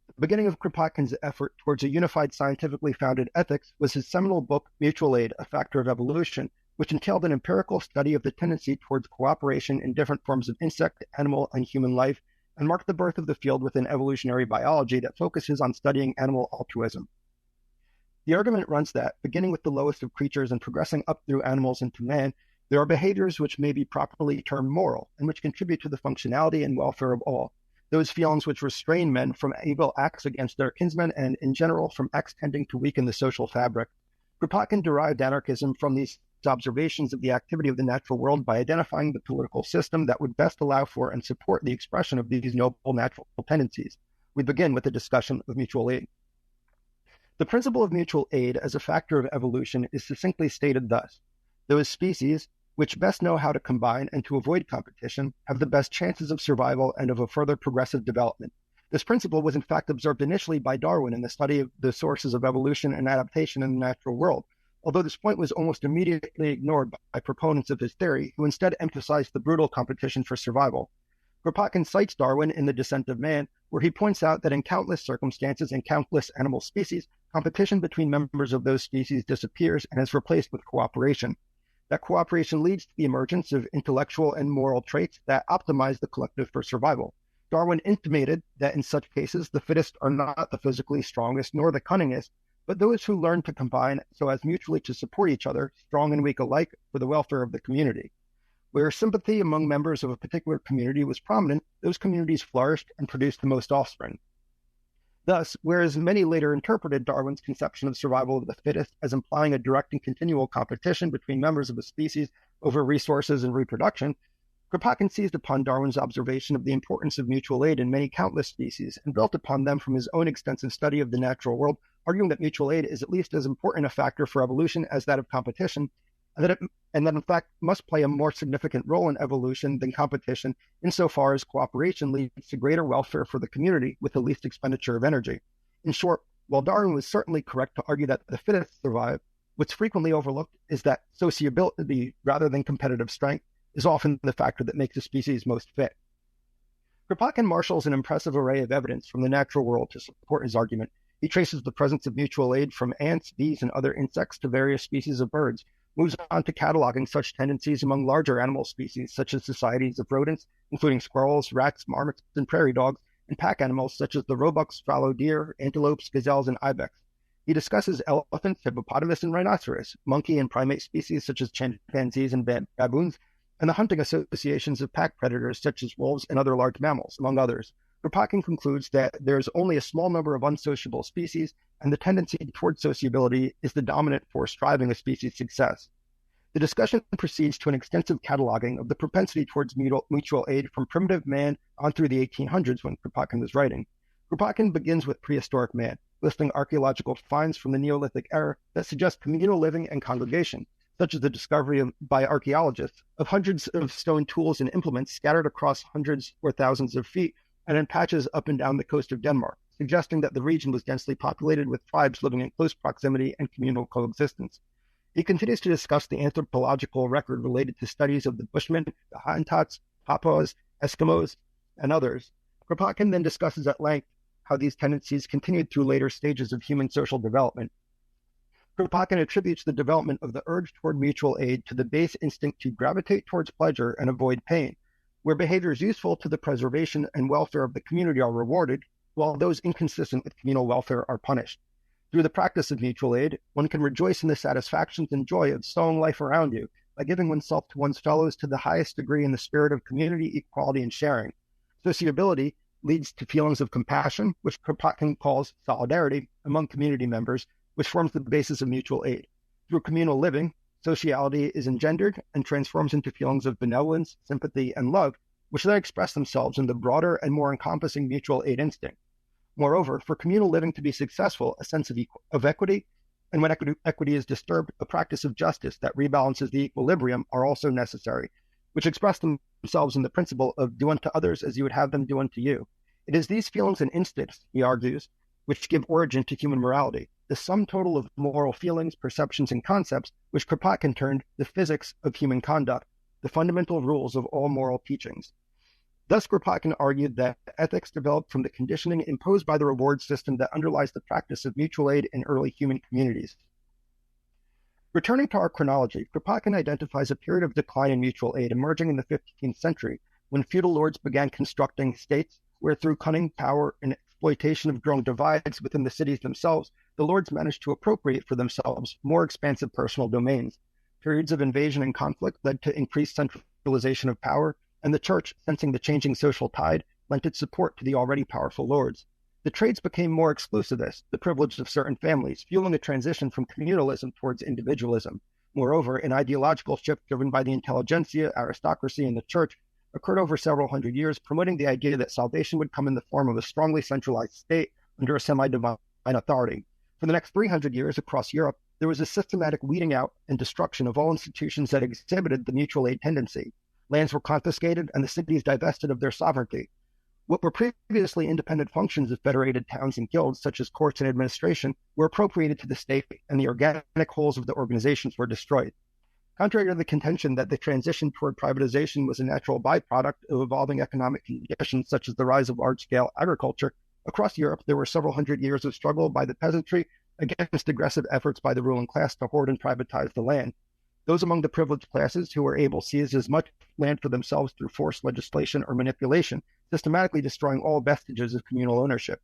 The beginning of Kropotkin's effort towards a unified scientifically founded ethics was his seminal book, Mutual Aid, A Factor of Evolution, which entailed an empirical study of the tendency towards cooperation in different forms of insect, animal, and human life, and marked the birth of the field within evolutionary biology that focuses on studying animal altruism. The argument runs that, beginning with the lowest of creatures and progressing up through animals into man, there are behaviors which may be properly termed moral, and which contribute to the functionality and welfare of all. Those feelings which restrain men from evil acts against their kinsmen and, in general, from acts tending to weaken the social fabric. Kropotkin derived anarchism from these observations of the activity of the natural world by identifying the political system that would best allow for and support the expression of these noble natural tendencies. We begin with a discussion of mutual aid. The principle of mutual aid as a factor of evolution is succinctly stated thus: those species which best know how to combine and to avoid competition have the best chances of survival and of a further progressive development. This principle was in fact observed initially by Darwin in the study of the sources of evolution and adaptation in the natural world, although this point was almost immediately ignored by proponents of his theory, who instead emphasized the brutal competition for survival. Kropotkin cites Darwin in The Descent of Man, where he points out that in countless circumstances and countless animal species, competition between members of those species disappears and is replaced with cooperation. That cooperation leads to the emergence of intellectual and moral traits that optimize the collective for survival. Darwin intimated that in such cases, the fittest are not the physically strongest nor the cunningest, but those who learn to combine so as mutually to support each other, strong and weak alike, for the welfare of the community. Where sympathy among members of a particular community was prominent, those communities flourished and produced the most offspring. Thus, whereas many later interpreted Darwin's conception of survival of the fittest as implying a direct and continual competition between members of a species over resources and reproduction, Kropotkin seized upon Darwin's observation of the importance of mutual aid in many countless species and built upon them from his own extensive study of the natural world, arguing that mutual aid is at least as important a factor for evolution as that of competition, and that in fact must play a more significant role in evolution than competition insofar as cooperation leads to greater welfare for the community with the least expenditure of energy. In short, while Darwin was certainly correct to argue that the fittest survive, what's frequently overlooked is that sociability rather than competitive strength is often the factor that makes a species most fit. Kropotkin marshals an impressive array of evidence from the natural world to support his argument. He traces the presence of mutual aid from ants, bees, and other insects to various species of birds, moves on to cataloging such tendencies among larger animal species, such as societies of rodents, including squirrels, rats, marmots, and prairie dogs, and pack animals such as the roebucks, fallow deer, antelopes, gazelles, and ibex. He discusses elephants, hippopotamus, and rhinoceros, monkey and primate species such as chimpanzees and baboons, and the hunting associations of pack predators such as wolves and other large mammals, among others. Kropotkin concludes that there is only a small number of unsociable species, and the tendency towards sociability is the dominant force driving a species' success. The discussion proceeds to an extensive cataloging of the propensity towards mutual aid from primitive man on through the 1800s when Kropotkin was writing. Kropotkin begins with prehistoric man, listing archaeological finds from the Neolithic era that suggest communal living and congregation, such as the discovery by archaeologists of hundreds of stone tools and implements scattered across hundreds or thousands of feet and in patches up and down the coast of Denmark, suggesting that the region was densely populated with tribes living in close proximity and communal coexistence. He continues to discuss the anthropological record related to studies of the Bushmen, the Hottentots, Papuas, Eskimos, and others. Kropotkin then discusses at length how these tendencies continued through later stages of human social development. Kropotkin attributes the development of the urge toward mutual aid to the base instinct to gravitate towards pleasure and avoid pain, where behaviors useful to the preservation and welfare of the community are rewarded, while those inconsistent with communal welfare are punished. Through the practice of mutual aid, one can rejoice in the satisfactions and joy of sowing life around you by giving oneself to one's fellows to the highest degree in the spirit of community, equality, and sharing. Sociability leads to feelings of compassion, which Kropotkin calls solidarity among community members, which forms the basis of mutual aid. Through communal living, sociality is engendered and transforms into feelings of benevolence, sympathy, and love, which then express themselves in the broader and more encompassing mutual aid instinct. Moreover, for communal living to be successful, a sense of equity, and when equity is disturbed, a practice of justice that rebalances the equilibrium are also necessary, which express themselves in the principle of do unto others as you would have them do unto you. It is these feelings and instincts, he argues, which give origin to human morality, the sum total of moral feelings, perceptions, and concepts, which Kropotkin termed the physics of human conduct, the fundamental rules of all moral teachings. Thus, Kropotkin argued that ethics developed from the conditioning imposed by the reward system that underlies the practice of mutual aid in early human communities. Returning to our chronology, Kropotkin identifies a period of decline in mutual aid emerging in the 15th century, when feudal lords began constructing states where, through cunning, power, and exploitation of growing divides within the cities themselves, the lords managed to appropriate for themselves more expansive personal domains. Periods of invasion and conflict led to increased centralization of power, and the church, sensing the changing social tide, lent its support to the already powerful lords. The trades became more exclusivist, the privilege of certain families, fueling a transition from communalism towards individualism. Moreover, an ideological shift driven by the intelligentsia, aristocracy, and the church occurred over several hundred years, promoting the idea that salvation would come in the form of a strongly centralized state under a semi-divine authority. For the next 300 years across Europe, there was a systematic weeding out and destruction of all institutions that exhibited the mutual aid tendency. Lands were confiscated and the cities divested of their sovereignty. What were previously independent functions of federated towns and guilds, such as courts and administration, were appropriated to the state, and the organic wholes of the organizations were destroyed. Contrary to the contention that the transition toward privatization was a natural byproduct of evolving economic conditions, such as the rise of large-scale agriculture, across Europe there were several hundred years of struggle by the peasantry against aggressive efforts by the ruling class to hoard and privatize the land. Those among the privileged classes who were able seized as much land for themselves through forced legislation or manipulation, systematically destroying all vestiges of communal ownership.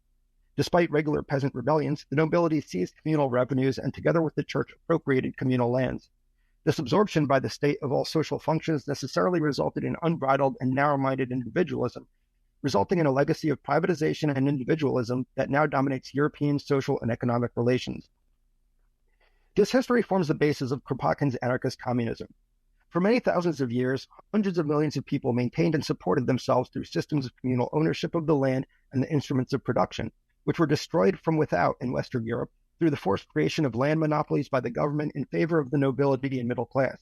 Despite regular peasant rebellions, the nobility seized communal revenues and, together with the church, appropriated communal lands. This absorption by the state of all social functions necessarily resulted in unbridled and narrow-minded individualism, resulting in a legacy of privatization and individualism that now dominates European social and economic relations. This history forms the basis of Kropotkin's anarchist communism. For many thousands of years, hundreds of millions of people maintained and supported themselves through systems of communal ownership of the land and the instruments of production, which were destroyed from without in Western Europe through the forced creation of land monopolies by the government in favor of the nobility and middle class.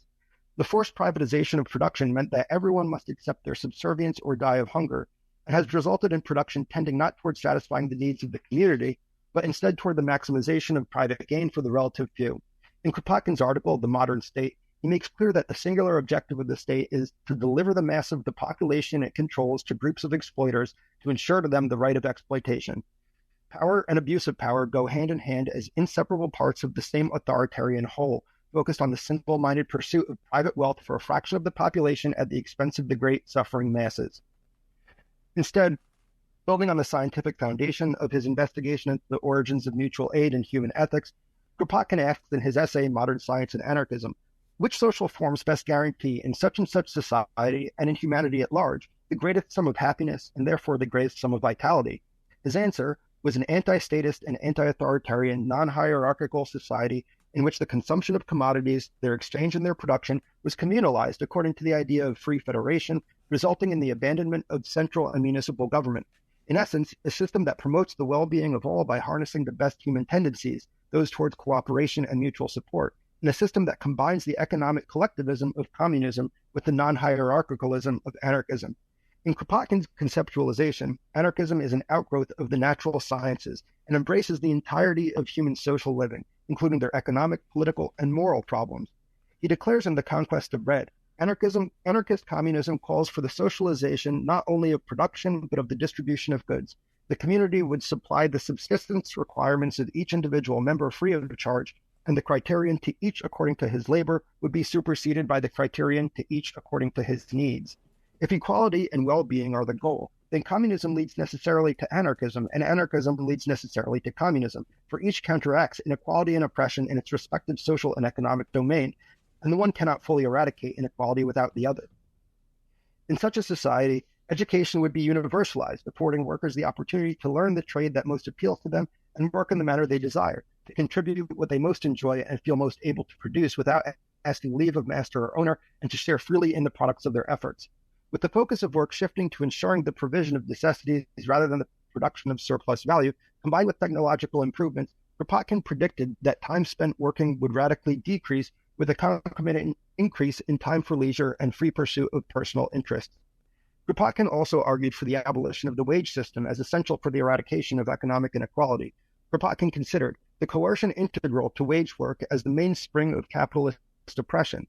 The forced privatization of production meant that everyone must accept their subservience or die of hunger, and has resulted in production tending not towards satisfying the needs of the community, but instead toward the maximization of private gain for the relative few. In Kropotkin's article, The Modern State, he makes clear that the singular objective of the state is to deliver the mass of the population it controls to groups of exploiters to ensure to them the right of exploitation. Power and abuse of power go hand in hand as inseparable parts of the same authoritarian whole, focused on the single-minded pursuit of private wealth for a fraction of the population at the expense of the great suffering masses. Instead, building on the scientific foundation of his investigation into the origins of mutual aid and human ethics, Kropotkin asks in his essay Modern Science and Anarchism, which social forms best guarantee in such and such society and in humanity at large the greatest sum of happiness and therefore the greatest sum of vitality? His answer was an anti-statist and anti-authoritarian, non-hierarchical society in which the consumption of commodities, their exchange and their production was communalized according to the idea of free federation, resulting in the abandonment of central and municipal government. In essence, a system that promotes the well-being of all by harnessing the best human tendencies, those towards cooperation and mutual support, and a system that combines the economic collectivism of communism with the non-hierarchicalism of anarchism. In Kropotkin's conceptualization, anarchism is an outgrowth of the natural sciences and embraces the entirety of human social living, including their economic, political, and moral problems. He declares in the Conquest of Breht, anarchist communism calls for the socialization not only of production, but of the distribution of goods. The community would supply the subsistence requirements of each individual member free of charge, and the criterion to each according to his labor would be superseded by the criterion to each according to his needs. If equality and well-being are the goal, then communism leads necessarily to anarchism, and anarchism leads necessarily to communism, for each counteracts inequality and oppression in its respective social and economic domain, and the one cannot fully eradicate inequality without the other. In such a society, education would be universalized, affording workers the opportunity to learn the trade that most appeals to them and work in the manner they desire, to contribute what they most enjoy and feel most able to produce without asking leave of master or owner, and to share freely in the products of their efforts. with the focus of work shifting to ensuring the provision of necessities rather than the production of surplus value, combined with technological improvements. Kropotkin predicted that time spent working would radically decrease with a concomitant increase in time for leisure and free pursuit of personal interests. Kropotkin also argued for the abolition of the wage system as essential for the eradication of economic inequality. Kropotkin considered the coercion integral to wage work as the mainspring of capitalist oppression.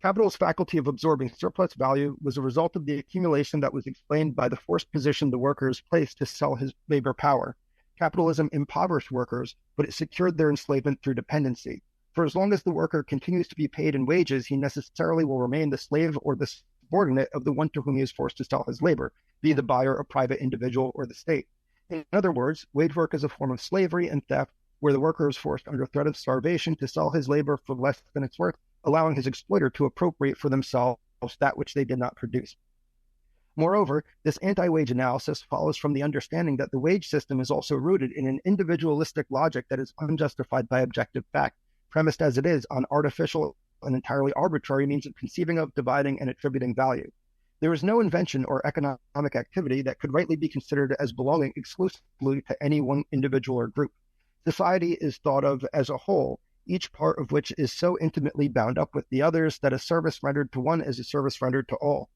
Capital's faculty of absorbing surplus value was a result of the accumulation that was explained by the forced position the workers placed to sell his labor power. Capitalism impoverished workers, but it secured their enslavement through dependency. For as long as the worker continues to be paid in wages, he necessarily will remain the slave or the subordinate of the one to whom he is forced to sell his labor, be the buyer a private individual or the state. In other words, wage work is a form of slavery and theft where the worker is forced under threat of starvation to sell his labor for less than its worth, allowing his exploiter to appropriate for themselves that which they did not produce. Moreover, this anti-wage analysis follows from the understanding that the wage system is also rooted in an individualistic logic that is unjustified by objective fact, premised as it is on artificial and entirely arbitrary means of conceiving of, dividing, and attributing value. There is no invention or economic activity that could rightly be considered as belonging exclusively to any one individual or group. Society is thought of as a whole, each part of which is so intimately bound up with the others that a service rendered to one is a service rendered to all.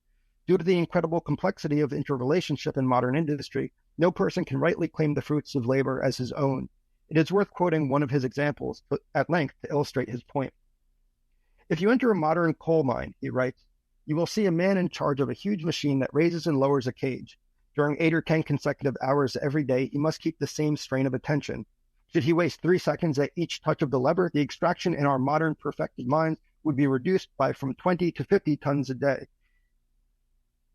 Due to the incredible complexity of interrelationship in modern industry, no person can rightly claim the fruits of labor as his own. It is worth quoting one of his examples at length to illustrate his point. If you enter a modern coal mine, he writes, you will see a man in charge of a huge machine that raises and lowers a cage. During 8 or 10 consecutive hours every day, he must keep the same strain of attention. Should he waste 3 seconds at each touch of the lever, the extraction in our modern perfected mines would be reduced by from 20 to 50 tons a day.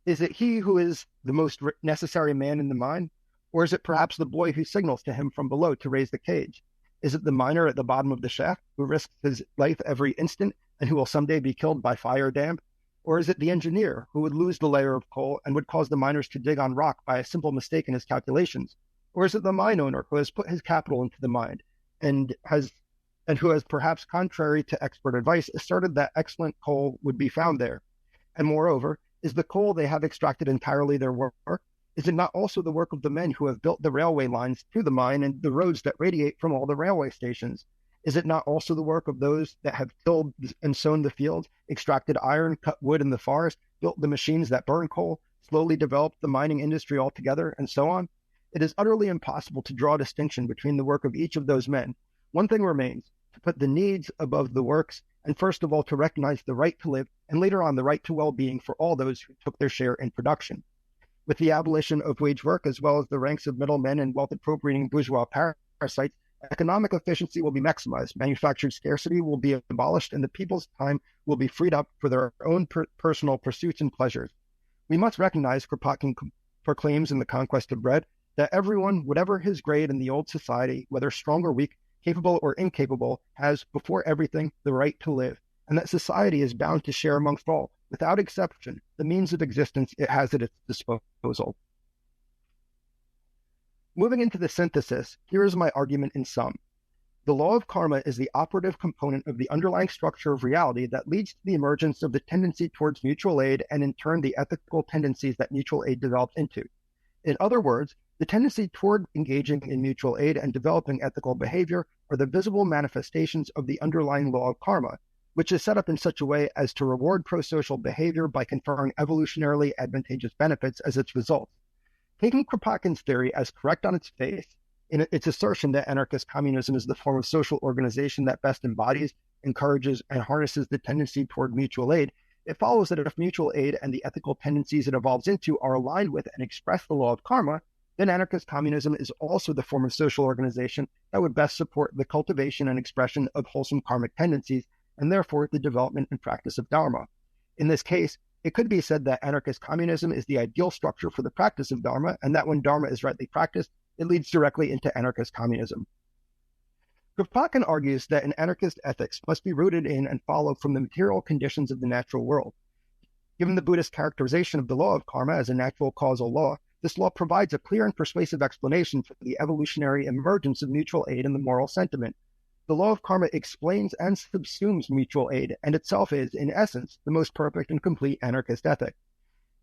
Is it he who is the most necessary man in the mine? Or is it perhaps the boy who signals to him from below to raise the cage? Is it the miner at the bottom of the shaft who risks his life every instant and who will someday be killed by fire or damp? Or is it the engineer who would lose the layer of coal and would cause the miners to dig on rock by a simple mistake in his calculations? Or is it the mine owner who has put his capital into the mine and who has perhaps, contrary to expert advice, asserted that excellent coal would be found there? And moreover, is the coal they have extracted entirely their work? Is it not also the work of the men who have built the railway lines to the mine and the roads that radiate from all the railway stations? Is it not also the work of those that have tilled and sown the fields, extracted iron, cut wood in the forest, built the machines that burn coal, slowly developed the mining industry altogether, and so on? It is utterly impossible to draw a distinction between the work of each of those men. One thing remains, to put the needs above the works, and first of all to recognize the right to live, and later on the right to well-being for all those who took their share in production. With the abolition of wage work, as well as the ranks of middlemen and wealth-appropriating bourgeois parasites, economic efficiency will be maximized, manufactured scarcity will be abolished, and the people's time will be freed up for their own personal pursuits and pleasures. We must recognize, Kropotkin proclaims in the Conquest of Breht, that everyone, whatever his grade in the old society, whether strong or weak, capable or incapable, has, before everything, the right to live, and that society is bound to share amongst all, without exception, the means of existence it has at its disposal. Moving into the synthesis, here is my argument in sum. The law of karma is the operative component of the underlying structure of reality that leads to the emergence of the tendency towards mutual aid and in turn the ethical tendencies that mutual aid develops into. In other words, the tendency toward engaging in mutual aid and developing ethical behavior are the visible manifestations of the underlying law of karma, which is set up in such a way as to reward pro-social behavior by conferring evolutionarily advantageous benefits as its result. Taking Kropotkin's theory as correct on its face, in its assertion that anarchist communism is the form of social organization that best embodies, encourages, and harnesses the tendency toward mutual aid, it follows that if mutual aid and the ethical tendencies it evolves into are aligned with and express the law of karma, then anarchist communism is also the form of social organization that would best support the cultivation and expression of wholesome karmic tendencies, and therefore the development and practice of Dharma. In this case, it could be said that anarchist communism is the ideal structure for the practice of Dharma, and that when Dharma is rightly practiced, it leads directly into anarchist communism. Kropotkin argues that an anarchist ethics must be rooted in and follow from the material conditions of the natural world. Given the Buddhist characterization of the law of karma as a natural causal law, this law provides a clear and persuasive explanation for the evolutionary emergence of mutual aid in the moral sentiment. The law of karma explains and subsumes mutual aid, and itself is, in essence, the most perfect and complete anarchist ethic.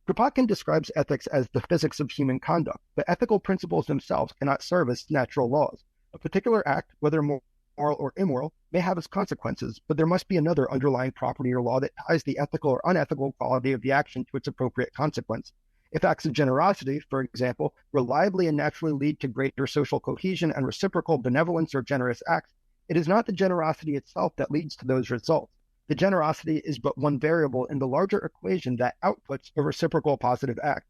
Kropotkin describes ethics as the physics of human conduct, but ethical principles themselves cannot serve as natural laws. A particular act, whether moral or immoral, may have its consequences, but there must be another underlying property or law that ties the ethical or unethical quality of the action to its appropriate consequence. If acts of generosity, for example, reliably and naturally lead to greater social cohesion and reciprocal benevolence or generous acts, it is not the generosity itself that leads to those results. The generosity is but one variable in the larger equation that outputs a reciprocal positive act.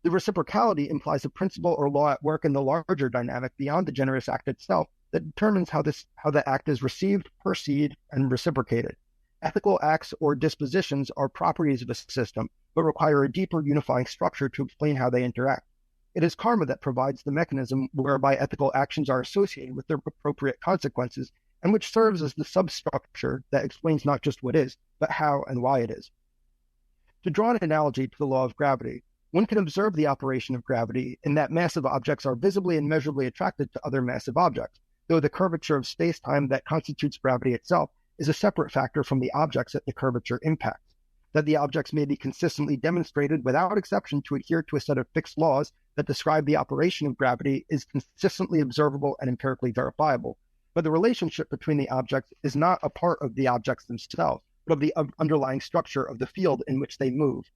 The reciprocality implies a principle or law at work in the larger dynamic beyond the generous act itself that determines how the act is received, perceived, and reciprocated. Ethical acts or dispositions are properties of a system, but require a deeper unifying structure to explain how they interact. It is karma that provides the mechanism whereby ethical actions are associated with their appropriate consequences, and which serves as the substructure that explains not just what is, but how and why it is. To draw an analogy to the law of gravity, one can observe the operation of gravity in that massive objects are visibly and measurably attracted to other massive objects, though the curvature of space-time that constitutes gravity itself is a separate factor from the objects that the curvature impacts. That the objects may be consistently demonstrated without exception to adhere to a set of fixed laws that describe the operation of gravity is consistently observable and empirically verifiable, but the relationship between the objects is not a part of the objects themselves, but of the underlying structure of the field in which they move.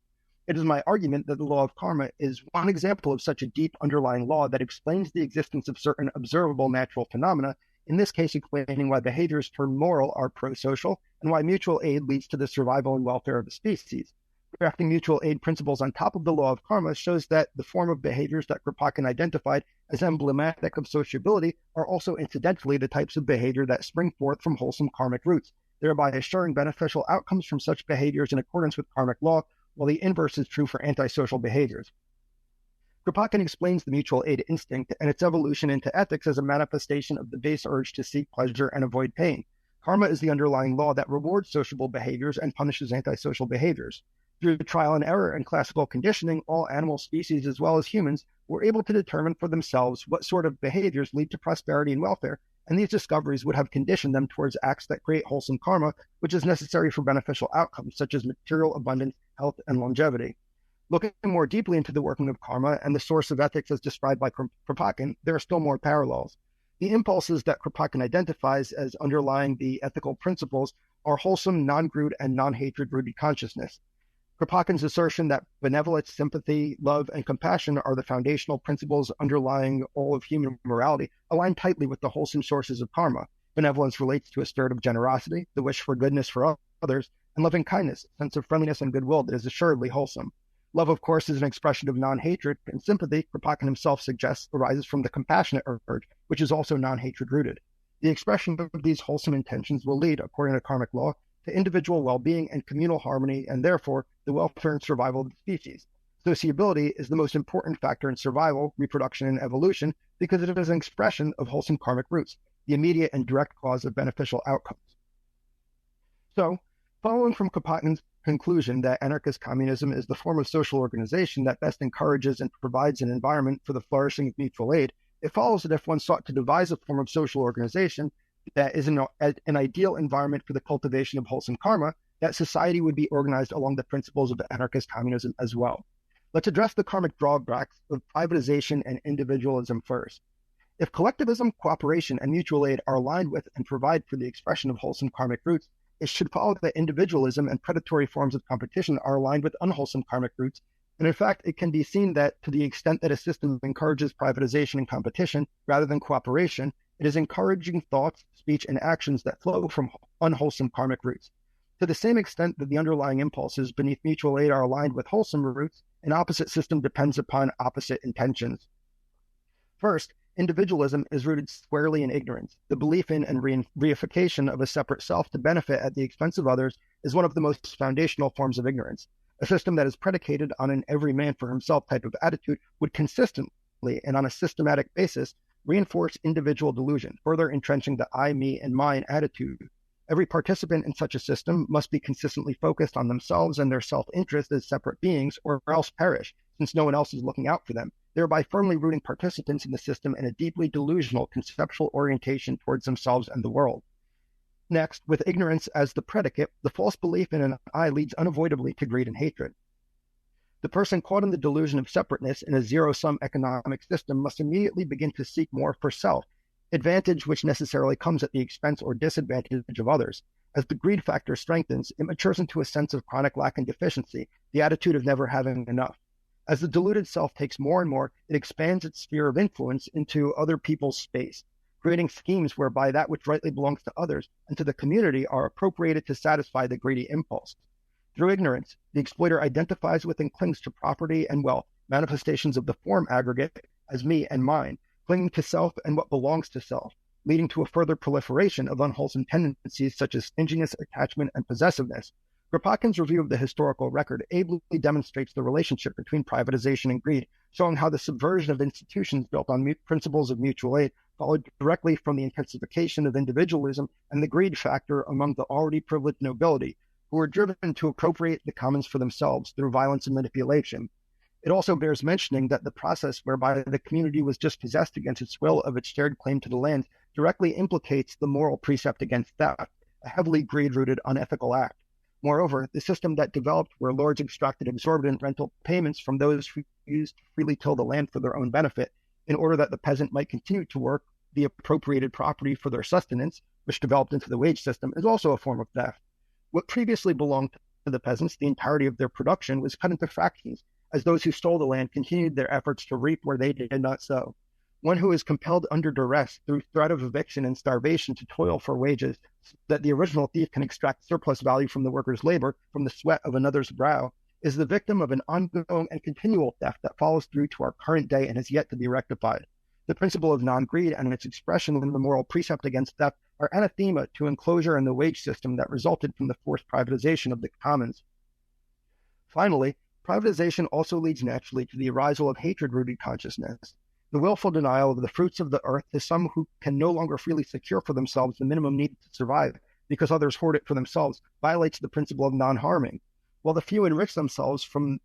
It is my argument that the law of karma is one example of such a deep underlying law that explains the existence of certain observable natural phenomena, in this case explaining why behaviors termed moral are pro-social and why mutual aid leads to the survival and welfare of the species. Grafting mutual aid principles on top of the law of karma shows that the form of behaviors that Kropotkin identified as emblematic of sociability are also incidentally the types of behavior that spring forth from wholesome karmic roots, thereby assuring beneficial outcomes from such behaviors in accordance with karmic law, while the inverse is true for antisocial behaviors. Kropotkin explains the mutual aid instinct and its evolution into ethics as a manifestation of the base urge to seek pleasure and avoid pain. Karma is the underlying law that rewards sociable behaviors and punishes antisocial behaviors. Through trial and error and classical conditioning, all animal species as well as humans were able to determine for themselves what sort of behaviors lead to prosperity and welfare, and these discoveries would have conditioned them towards acts that create wholesome karma, which is necessary for beneficial outcomes such as material abundance, health, and longevity. Looking more deeply into the working of karma and the source of ethics as described by Kropotkin, there are still more parallels. The impulses that Kropotkin identifies as underlying the ethical principles are wholesome, non-greed, and non-hatred rooted consciousness. Kropotkin's assertion that benevolence, sympathy, love, and compassion are the foundational principles underlying all of human morality align tightly with the wholesome sources of karma. Benevolence relates to a spirit of generosity, the wish for goodness for others, and loving kindness, a sense of friendliness and goodwill that is assuredly wholesome. Love, of course, is an expression of non-hatred, and sympathy, Kropotkin himself suggests, arises from the compassionate urge, which is also non-hatred rooted. The expression of these wholesome intentions will lead, according to karmic law, to individual well-being and communal harmony, and therefore the welfare and survival of the species. Sociability is the most important factor in survival, reproduction, and evolution because it is an expression of wholesome karmic roots, the immediate and direct cause of beneficial outcomes. So, following from Kropotkin's conclusion that anarchist communism is the form of social organization that best encourages and provides an environment for the flourishing of mutual aid, it follows that if one sought to devise a form of social organization that is an ideal environment for the cultivation of wholesome karma, that society would be organized along the principles of anarchist communism as well. Let's address the karmic drawbacks of privatization and individualism first. If collectivism, cooperation, and mutual aid are aligned with and provide for the expression of wholesome karmic roots, it should follow that individualism and predatory forms of competition are aligned with unwholesome karmic roots, and in fact, it can be seen that to the extent that a system encourages privatization and competition rather than cooperation, it is encouraging thoughts, speech, and actions that flow from unwholesome karmic roots. To the same extent that the underlying impulses beneath mutual aid are aligned with wholesome roots, an opposite system depends upon opposite intentions. First, individualism is rooted squarely in ignorance. The belief in and reification of a separate self to benefit at the expense of others is one of the most foundational forms of ignorance. A system that is predicated on an every man for himself type of attitude would consistently and on a systematic basis reinforce individual delusion, further entrenching the I, me, and mine attitude. Every participant in such a system must be consistently focused on themselves and their self-interest as separate beings, or else perish, since no one else is looking out for them, thereby firmly rooting participants in the system in a deeply delusional conceptual orientation towards themselves and the world. Next, with ignorance as the predicate, the false belief in an I leads unavoidably to greed and hatred. The person caught in the delusion of separateness in a zero-sum economic system must immediately begin to seek more for self, advantage which necessarily comes at the expense or disadvantage of others. As the greed factor strengthens, it matures into a sense of chronic lack and deficiency, the attitude of never having enough. As the deluded self takes more and more, it expands its sphere of influence into other people's space, creating schemes whereby that which rightly belongs to others and to the community are appropriated to satisfy the greedy impulse. Through ignorance, the exploiter identifies with and clings to property and wealth, manifestations of the form aggregate, as me and mine, clinging to self and what belongs to self, leading to a further proliferation of unwholesome tendencies such as stinginess, attachment, and possessiveness. Kropotkin's review of the historical record ably demonstrates the relationship between privatization and greed, showing how the subversion of institutions built on principles of mutual aid followed directly from the intensification of individualism and the greed factor among the already privileged nobility, who were driven to appropriate the commons for themselves through violence and manipulation. It also bears mentioning that the process whereby the community was dispossessed against its will of its shared claim to the land directly implicates the moral precept against theft, a heavily greed-rooted unethical act. Moreover, the system that developed where lords extracted exorbitant rental payments from those who used to freely till the land for their own benefit, in order that the peasant might continue to work the appropriated property for their sustenance, which developed into the wage system, is also a form of theft. What previously belonged to the peasants, the entirety of their production, was cut into fractions, as those who stole the land continued their efforts to reap where they did not sow. One who is compelled under duress through threat of eviction and starvation to toil for wages, so that the original thief can extract surplus value from the worker's labor, from the sweat of another's brow, is the victim of an ongoing and continual theft that follows through to our current day and has yet to be rectified. The principle of non-greed and its expression in the moral precept against theft are anathema to enclosure in the wage system that resulted from the forced privatization of the commons. Finally, privatization also leads naturally to the arisal of hatred-rooted consciousness, the willful denial of the fruits of the earth to some who can no longer freely secure for themselves the minimum needed to survive because others hoard it for themselves violates the principle of non-harming. While the few enrich themselves from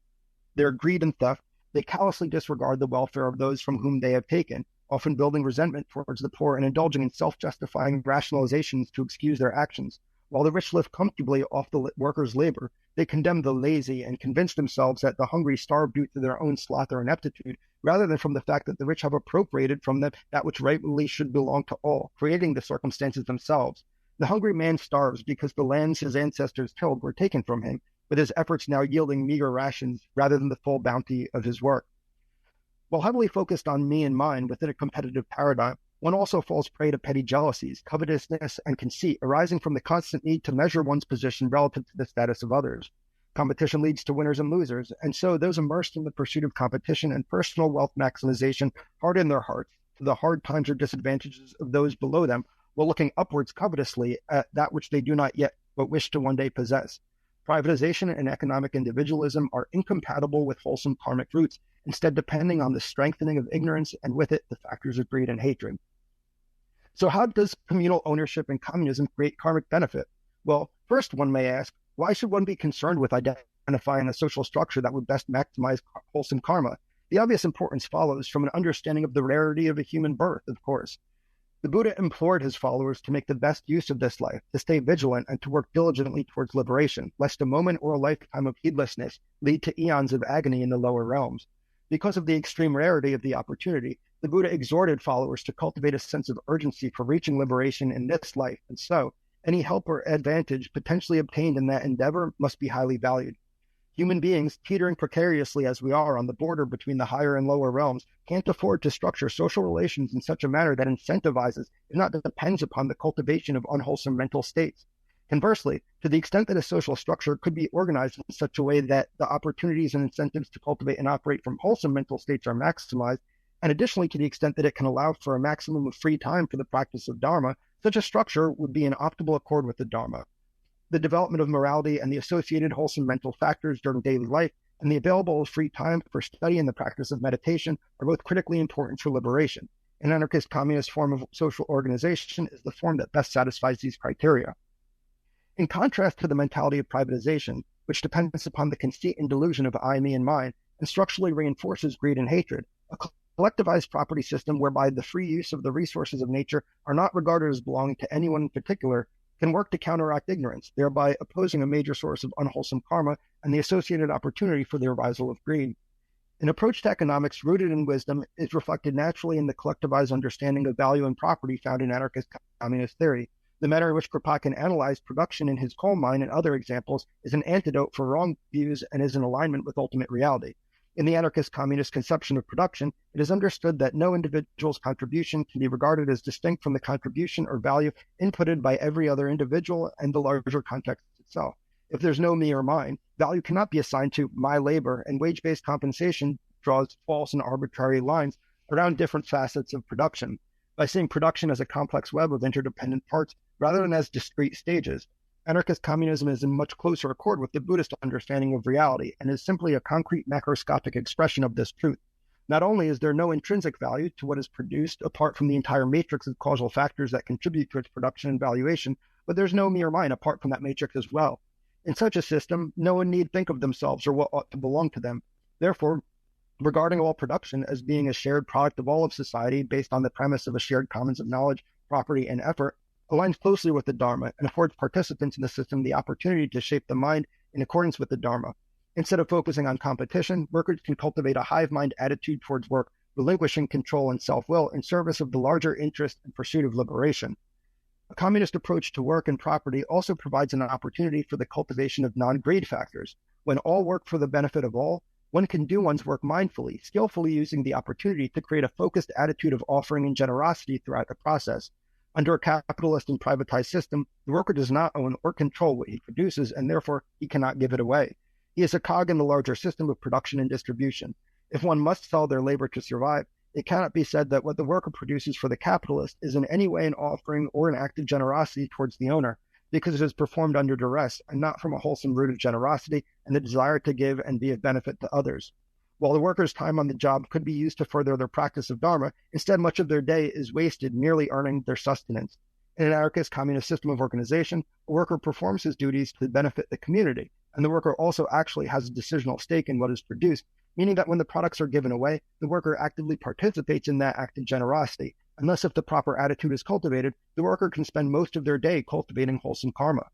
their greed and theft, they callously disregard the welfare of those from whom they have taken, often building resentment towards the poor and indulging in self-justifying rationalizations to excuse their actions. While the rich live comfortably off the workers' labor, they condemn the lazy and convince themselves that the hungry starve due to their own sloth or ineptitude, rather than from the fact that the rich have appropriated from them that which rightfully should belong to all, creating the circumstances themselves. The hungry man starves because the lands his ancestors tilled were taken from him, with his efforts now yielding meager rations rather than the full bounty of his work. While heavily focused on me and mine within a competitive paradigm, one also falls prey to petty jealousies, covetousness, and conceit arising from the constant need to measure one's position relative to the status of others. Competition leads to winners and losers, and so those immersed in the pursuit of competition and personal wealth maximization harden their hearts to the hard times or disadvantages of those below them, while looking upwards covetously at that which they do not yet but wish to one day possess. Privatization and economic individualism are incompatible with wholesome karmic roots, instead depending on the strengthening of ignorance and with it the factors of greed and hatred. So how does communal ownership and communism create karmic benefit? Well, first one may ask, why should one be concerned with identifying a social structure that would best maximize wholesome karma? The obvious importance follows from an understanding of the rarity of a human birth, of course. The Buddha implored his followers to make the best use of this life, to stay vigilant, and to work diligently towards liberation, lest a moment or a lifetime of heedlessness lead to eons of agony in the lower realms. Because of the extreme rarity of the opportunity, the Buddha exhorted followers to cultivate a sense of urgency for reaching liberation in this life, and so, any help or advantage potentially obtained in that endeavor must be highly valued. Human beings, teetering precariously as we are on the border between the higher and lower realms, can't afford to structure social relations in such a manner that incentivizes, if not depends upon, the cultivation of unwholesome mental states. Conversely, to the extent that a social structure could be organized in such a way that the opportunities and incentives to cultivate and operate from wholesome mental states are maximized, and additionally to the extent that it can allow for a maximum of free time for the practice of Dharma, such a structure would be in optimal accord with the Dharma. The development of morality and the associated wholesome mental factors during daily life and the available free time for study and the practice of meditation are both critically important for liberation. An anarchist communist form of social organization is the form that best satisfies these criteria. In contrast to the mentality of privatization, which depends upon the conceit and delusion of I, me, and mine, and structurally reinforces greed and hatred, a collectivized property system whereby the free use of the resources of nature are not regarded as belonging to anyone in particular, can work to counteract ignorance, thereby opposing a major source of unwholesome karma and the associated opportunity for the arisal of greed. An approach to economics rooted in wisdom is reflected naturally in the collectivized understanding of value and property found in anarchist communist theory. The manner in which Kropotkin analyzed production in his coal mine and other examples is an antidote for wrong views and is in alignment with ultimate reality. In the anarchist communist conception of production, it is understood that no individual's contribution can be regarded as distinct from the contribution or value inputted by every other individual and the larger context itself. If there's no me or mine, value cannot be assigned to my labor, and wage-based compensation draws false and arbitrary lines around different facets of production. By seeing production as a complex web of interdependent parts rather than as discrete stages, anarchist communism is in much closer accord with the Buddhist understanding of reality and is simply a concrete macroscopic expression of this truth. Not only is there no intrinsic value to what is produced apart from the entire matrix of causal factors that contribute to its production and valuation, but there's no me or mine apart from that matrix as well. In such a system, no one need think of themselves or what ought to belong to them. Therefore, regarding all production as being a shared product of all of society based on the premise of a shared commons of knowledge, property, and effort, aligns closely with the Dharma and affords participants in the system the opportunity to shape the mind in accordance with the Dharma. Instead of focusing on competition, workers can cultivate a hive mind attitude towards work, relinquishing control and self-will in service of the larger interest and pursuit of liberation. A communist approach to work and property also provides an opportunity for the cultivation of non-greed factors. When all work for the benefit of all, one can do one's work mindfully, skillfully using the opportunity to create a focused attitude of offering and generosity throughout the process. Under a capitalist and privatized system, the worker does not own or control what he produces, and therefore he cannot give it away. He is a cog in the larger system of production and distribution. If one must sell their labor to survive, it cannot be said that what the worker produces for the capitalist is in any way an offering or an act of generosity towards the owner, because it is performed under duress and not from a wholesome root of generosity and the desire to give and be of benefit to others. While the worker's time on the job could be used to further their practice of Dharma, instead much of their day is wasted merely earning their sustenance. In an anarchist communist system of organization, a worker performs his duties to benefit the community, and the worker also actually has a decisional stake in what is produced, meaning that when the products are given away, the worker actively participates in that act of generosity. Unless if the proper attitude is cultivated, the worker can spend most of their day cultivating wholesome karma.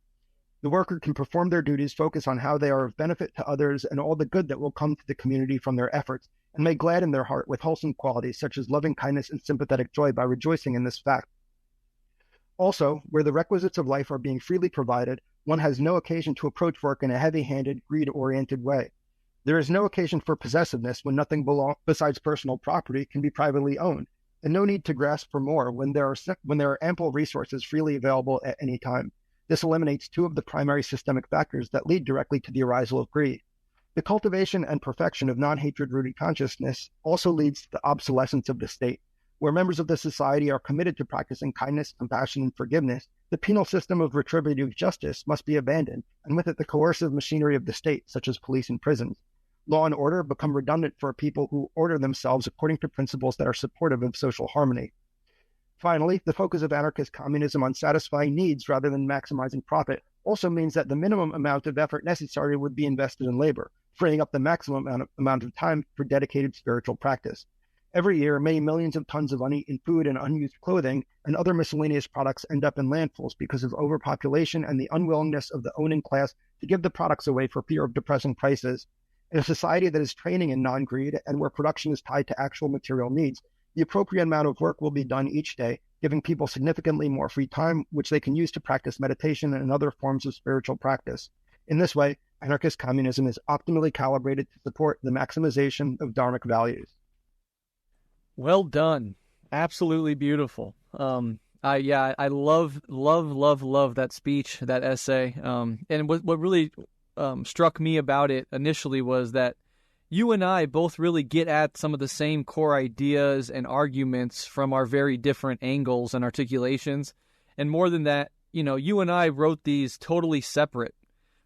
The worker can perform their duties, focus on how they are of benefit to others and all the good that will come to the community from their efforts, and may gladden their heart with wholesome qualities such as loving kindness and sympathetic joy by rejoicing in this fact. Also, where the requisites of life are being freely provided, one has no occasion to approach work in a heavy-handed, greed-oriented way. There is no occasion for possessiveness when nothing besides personal property can be privately owned, and no need to grasp for more when there are ample resources freely available at any time. This eliminates two of the primary systemic factors that lead directly to the arisal of greed. The cultivation and perfection of non-hatred rooted consciousness also leads to the obsolescence of the state. Where members of the society are committed to practicing kindness, compassion, and forgiveness, the penal system of retributive justice must be abandoned, and with it the coercive machinery of the state, such as police and prisons. Law and order become redundant for people who order themselves according to principles that are supportive of social harmony. Finally, the focus of anarchist communism on satisfying needs rather than maximizing profit also means that the minimum amount of effort necessary would be invested in labor, freeing up the maximum amount of time for dedicated spiritual practice. Every year, many millions of tons of uneaten food and unused clothing and other miscellaneous products end up in landfills because of overpopulation and the unwillingness of the owning class to give the products away for fear of depressing prices. In a society that is training in non-greed and where production is tied to actual material needs, the appropriate amount of work will be done each day, giving people significantly more free time, which they can use to practice meditation and other forms of spiritual practice. In this way, anarchist communism is optimally calibrated to support the maximization of dharmic values. Well done. Absolutely beautiful. I love that speech, that essay. And what really struck me about it initially was that you and I both really get at some of the same core ideas and arguments from our very different angles and articulations. And more than that, you and I wrote these totally separate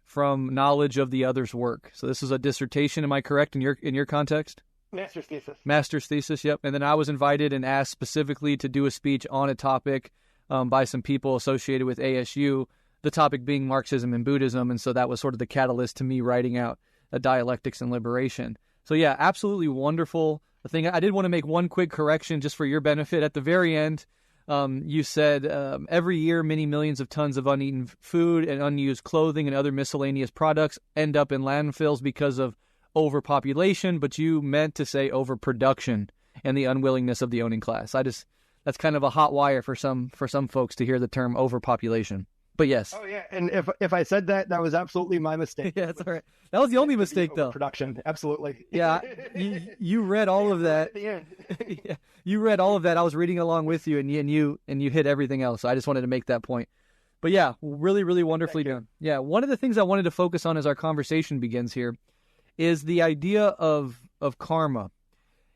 from knowledge of the other's work. So this is a dissertation, am I correct in your context? Master's thesis. Master's thesis, yep. And then I was invited and asked specifically to do a speech on a topic by some people associated with ASU, the topic being Marxism and Buddhism. And so that was sort of the catalyst to me writing out a Dialectics and Liberation. So yeah, absolutely wonderful thing. I did want to make one quick correction just for your benefit. At the very end, You said every year many millions of tons of uneaten food and unused clothing and other miscellaneous products end up in landfills because of overpopulation, but you meant to say overproduction and the unwillingness of the owning class. That's kind of a hot wire for some folks to hear the term overpopulation. But yes. Oh yeah, and if I said that was absolutely my mistake. Yeah, that's all right. That was the only mistake though. Production, absolutely. Yeah, you read all of that. At the end. Yeah, you read all of that. I was reading along with you, and you hit everything else. So I just wanted to make that point. But yeah, really, really wonderfully done. Yeah, one of the things I wanted to focus on as our conversation begins here is the idea of karma.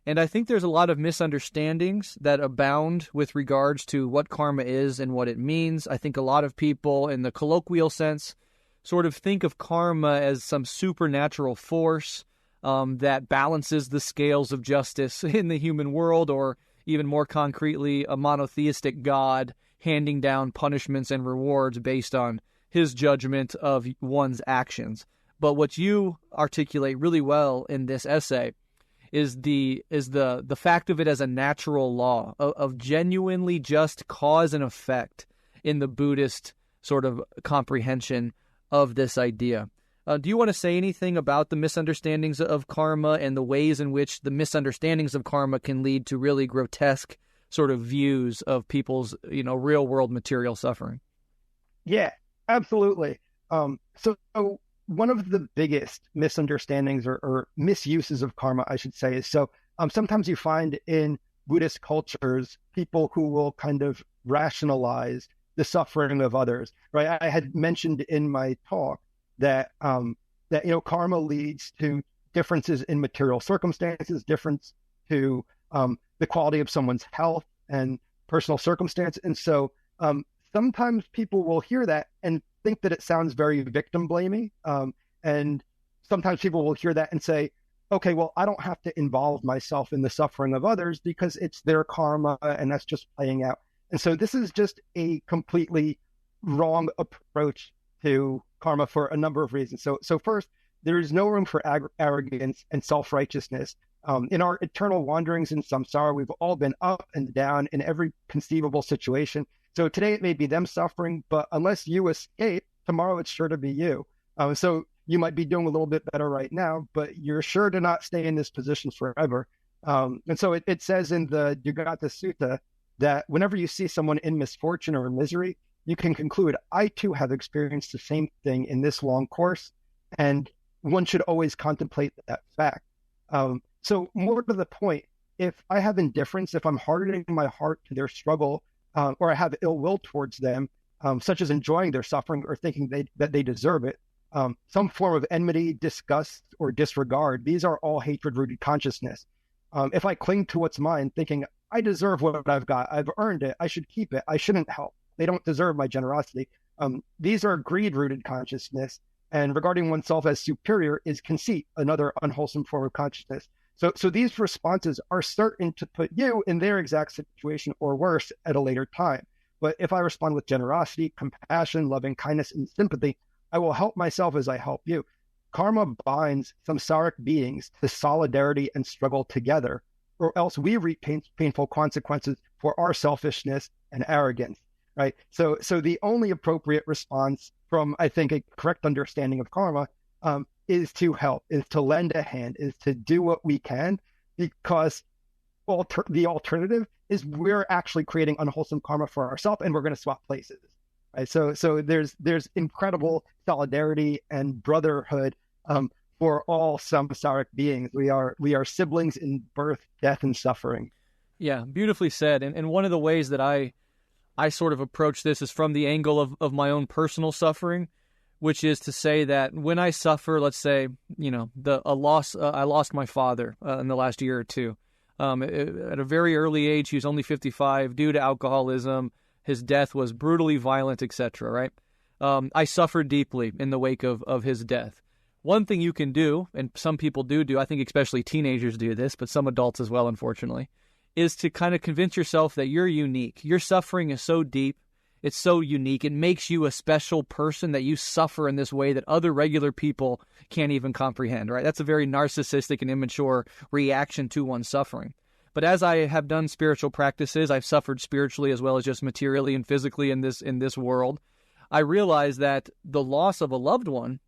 And I think there's a lot of misunderstandings that abound with regards to what karma is and what it means. I think a lot of people, in the colloquial sense, sort of think of karma as some supernatural force that balances the scales of justice in the human world, or even more concretely, a monotheistic God handing down punishments and rewards based on his judgment of one's actions. But what you articulate really well in this essay is the fact of it as a natural law of genuinely just cause and effect in the Buddhist sort of comprehension of this idea. Do you want to say anything about the misunderstandings of karma and the ways in which the misunderstandings of karma can lead to really grotesque sort of views of people's, real world material suffering? Yeah, absolutely. So one of the biggest misunderstandings or misuses of karma, I should say, is sometimes you find in Buddhist cultures people who will kind of rationalize the suffering of others, right? I had mentioned in my talk that karma leads to differences in material circumstances, difference to the quality of someone's health and personal circumstance. And so sometimes people will hear that and think that it sounds very victim blaming. And sometimes people will hear that and say, okay, well, I don't have to involve myself in the suffering of others because it's their karma and that's just playing out. And so this is just a completely wrong approach to karma for a number of reasons. So first, there is no room for arrogance and self-righteousness. In our eternal wanderings in samsara, we've all been up and down in every conceivable situation. So today it may be them suffering, but unless you escape, tomorrow it's sure to be you. So you might be doing a little bit better right now, but you're sure to not stay in this position forever. And so it says in the Dugata Sutta that whenever you see someone in misfortune or misery, you can conclude, I too have experienced the same thing in this long course, and one should always contemplate that fact. So more to the point, if I have indifference, if I'm hardening my heart to their struggle, or I have ill will towards them, such as enjoying their suffering or thinking that they deserve it, some form of enmity, disgust, or disregard, these are all hatred-rooted consciousness. If I cling to what's mine, thinking, I deserve what I've got, I've earned it, I should keep it, I shouldn't help, they don't deserve my generosity, these are greed-rooted consciousness. And regarding oneself as superior is conceit, another unwholesome form of consciousness. So these responses are certain to put you in their exact situation or worse at a later time. But if I respond with generosity, compassion, loving kindness, and sympathy, I will help myself as I help you. Karma binds samsaric beings to solidarity and struggle together, or else we reap painful consequences for our selfishness and arrogance, right? So the only appropriate response from, I think, a correct understanding of karma is to help, is to lend a hand, is to do what we can, because the alternative is we're actually creating unwholesome karma for ourselves, and we're going to swap places. Right? So there's incredible solidarity and brotherhood for all samsaric beings. We are siblings in birth, death, and suffering. Yeah, beautifully said. And one of the ways that I sort of approach this is from the angle of my own personal suffering, which is to say that when I suffer, let's say, I lost my father in the last year or two. At a very early age, he was only 55 due to alcoholism. His death was brutally violent, etc. Right? I suffered deeply in the wake of his death. One thing you can do, and some people do, I think especially teenagers do this, but some adults as well, unfortunately, is to kind of convince yourself that you're unique. Your suffering is so deep. It's so unique. It makes you a special person that you suffer in this way that other regular people can't even comprehend, right? That's a very narcissistic and immature reaction to one's suffering. But as I have done spiritual practices, I've suffered spiritually as well as just materially and physically in this world. I realize that the loss of a loved one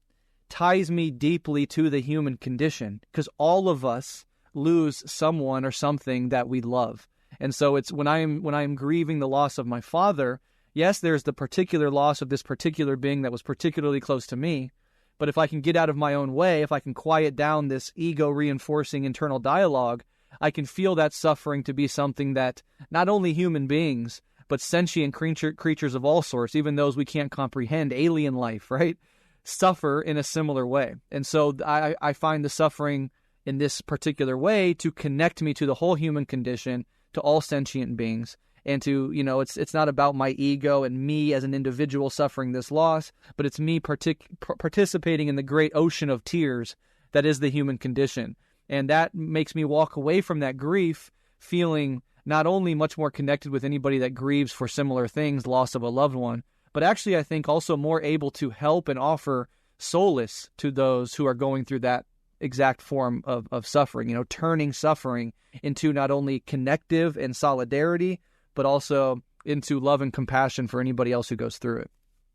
ties me deeply to the human condition, because all of us lose someone or something that we love. And so it's when I'm grieving the loss of my father, yes, there's the particular loss of this particular being that was particularly close to me. But if I can get out of my own way, if I can quiet down this ego-reinforcing internal dialogue, I can feel that suffering to be something that not only human beings, but sentient creatures of all sorts, even those we can't comprehend, alien life, right, suffer in a similar way. And so I find the suffering in this particular way to connect me to the whole human condition, to all sentient beings. And to, it's not about my ego and me as an individual suffering this loss, but it's me participating in the great ocean of tears that is the human condition. And that makes me walk away from that grief feeling not only much more connected with anybody that grieves for similar things, loss of a loved one, but actually I think also more able to help and offer solace to those who are going through that exact form of suffering, turning suffering into not only connective and solidarity, but also into love and compassion for anybody else who goes through it.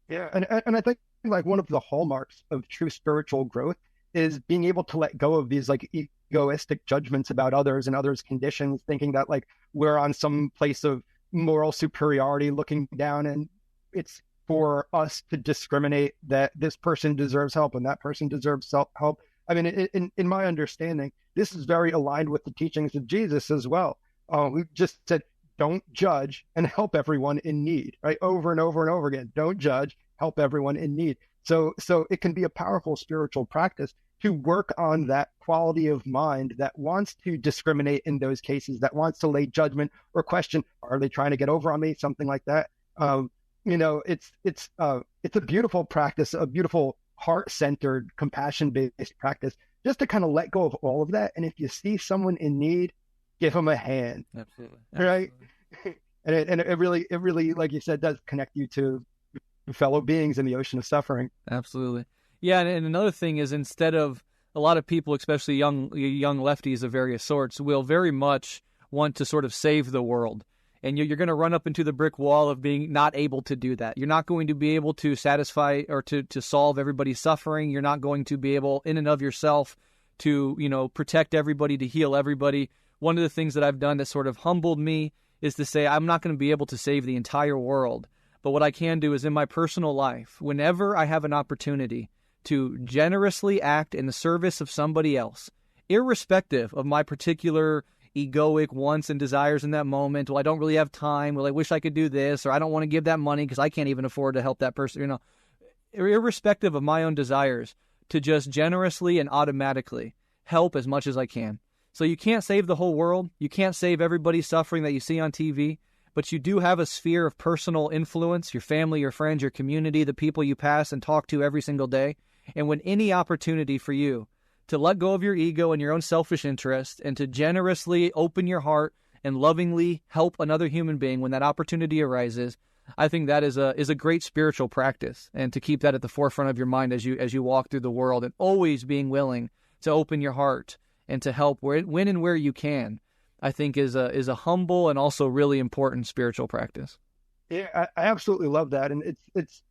Yeah, and I think like one of the hallmarks of true spiritual growth is being able to let go of these like egoistic judgments about others and others' conditions, thinking that like we're on some place of moral superiority looking down, and it's for us to discriminate that this person deserves help and that person deserves help. I mean, in my understanding, this is very aligned with the teachings of Jesus as well. We just said, don't judge and help everyone in need, right? Over and over and over again. Don't judge, help everyone in need. So it can be a powerful spiritual practice to work on that quality of mind that wants to discriminate in those cases, that wants to lay judgment or question, are they trying to get over on me? Something like that. It's a beautiful practice, a beautiful heart-centered, compassion-based practice, just to kind of let go of all of that. And if you see someone in need, give them a hand. Absolutely. Right? And it really, like you said, does connect you to fellow beings in the ocean of suffering. Absolutely. Yeah, and another thing is, instead of a lot of people, especially young lefties of various sorts, will very much want to sort of save the world. And you're going to run up into the brick wall of being not able to do that. You're not going to be able to satisfy or to solve everybody's suffering. You're not going to be able, in and of yourself, to, protect everybody, to heal everybody. One of the things that I've done that sort of humbled me is to say, I'm not going to be able to save the entire world. But what I can do is in my personal life, whenever I have an opportunity to generously act in the service of somebody else, irrespective of my particular egoic wants and desires in that moment. Well, I don't really have time. Well, I wish I could do this, or I don't want to give that money because I can't even afford to help that person. Irrespective of my own desires, to just generously and automatically help as much as I can. So you can't save the whole world. You can't save everybody's suffering that you see on TV, but you do have a sphere of personal influence, your family, your friends, your community, the people you pass and talk to every single day. And when any opportunity for you to let go of your ego and your own selfish interest and to generously open your heart and lovingly help another human being when that opportunity arises, I think that is a great spiritual practice. And to keep that at the forefront of your mind as you walk through the world, and always being willing to open your heart and to help when and where you can, I think is a humble and also really important spiritual practice. Yeah, I absolutely love that. And it's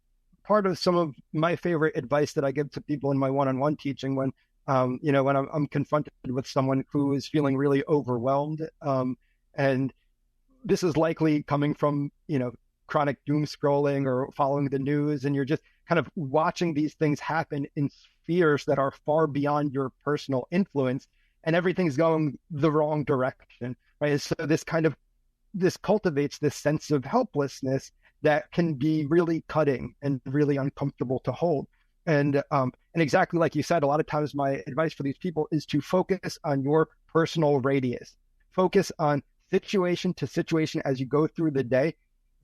part of some of my favorite advice that I give to people in my one-on-one teaching when when I'm confronted with someone who is feeling really overwhelmed. And this is likely coming from, chronic doom scrolling or following the news, and you're just kind of watching these things happen in spheres that are far beyond your personal influence, and everything's going the wrong direction, right? So this cultivates this sense of helplessness that can be really cutting and really uncomfortable to hold. And exactly like you said, a lot of times my advice for these people is to focus on your personal radius. Focus on situation to situation as you go through the day,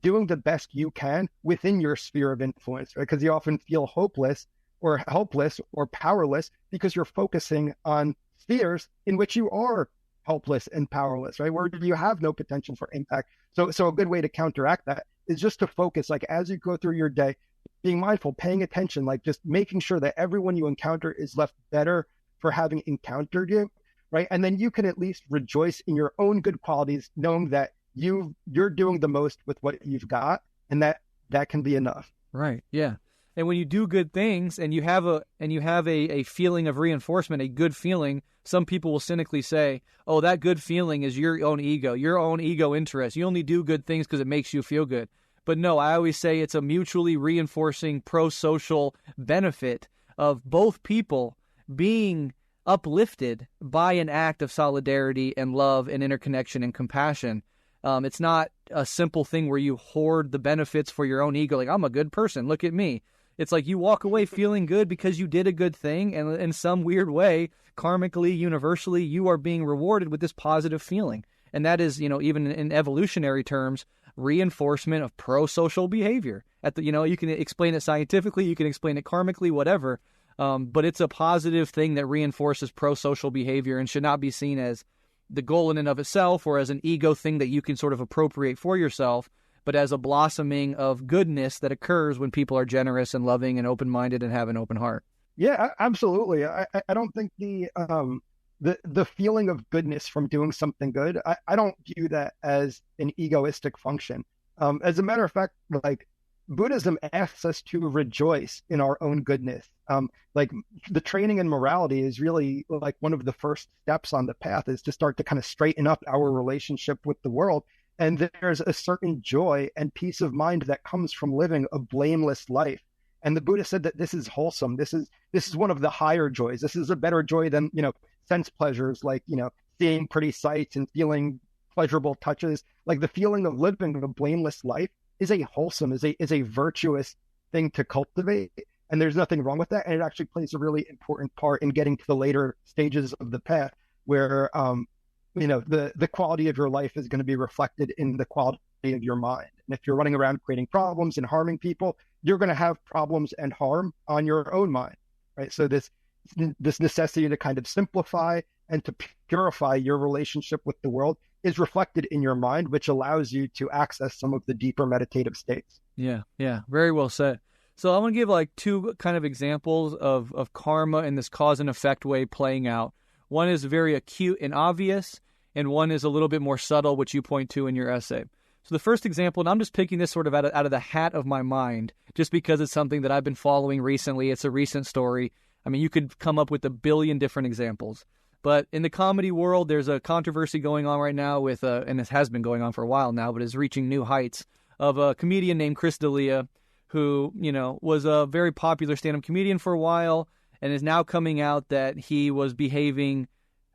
doing the best you can within your sphere of influence, right? Because you often feel hopeless or helpless or powerless because you're focusing on spheres in which you are helpless and powerless, right? Where you have no potential for impact. So a good way to counteract that is just to focus, like as you go through your day, being mindful, paying attention, like just making sure that everyone you encounter is left better for having encountered you. right? And then you can at least rejoice in your own good qualities, knowing that you're doing the most with what you've got, and that can be enough. Right. Yeah. And when you do good things and you have a feeling of reinforcement, a good feeling, some people will cynically say, oh, that good feeling is your own ego interest. You only do good things because it makes you feel good. But no, I always say it's a mutually reinforcing pro-social benefit of both people being uplifted by an act of solidarity and love and interconnection and compassion. It's not a simple thing where you hoard the benefits for your own ego, like, I'm a good person, look at me. It's like you walk away feeling good because you did a good thing, and in some weird way, karmically, universally, you are being rewarded with this positive feeling. And that is, even in evolutionary terms, reinforcement of pro-social behavior. You can explain it scientifically, you can explain it karmically, whatever, but it's a positive thing that reinforces pro-social behavior and should not be seen as the goal in and of itself or as an ego thing that you can sort of appropriate for yourself, but as a blossoming of goodness that occurs when people are generous and loving and open-minded and have an open heart. Yeah, absolutely. I don't think the feeling of goodness from doing something good, I don't view that as an egoistic function. As a matter of fact, like, Buddhism asks us to rejoice in our own goodness. Like, the training in morality is really like one of the first steps on the path, is to start to kind of straighten up our relationship with the world. And there's a certain joy and peace of mind that comes from living a blameless life. And the Buddha said that this is wholesome. This is one of the higher joys. This is a better joy than, sense pleasures, like, seeing pretty sights and feeling pleasurable touches. Like, the feeling of living a blameless life is a wholesome, is a virtuous thing to cultivate. And there's nothing wrong with that. And it actually plays a really important part in getting to the later stages of the path where, the quality of your life is going to be reflected in the quality of your mind. And if you're running around creating problems and harming people, you're going to have problems and harm on your own mind, right? So this necessity to kind of simplify and to purify your relationship with the world is reflected in your mind, which allows you to access some of the deeper meditative states. Yeah, very well said. So I want to give like two kind of examples of karma in this cause and effect way playing out. One is very acute and obvious, and one is a little bit more subtle, which you point to in your essay. So the first example, and I'm just picking this sort of out of the hat of my mind, just because it's something that I've been following recently. It's a recent story. I mean, you could come up with a billion different examples. But in the comedy world, there's a controversy going on right now with, and this has been going on for a while now, but is reaching new heights, of a comedian named Chris D'Elia, who, was a very popular stand-up comedian for a while, and is now coming out that he was behaving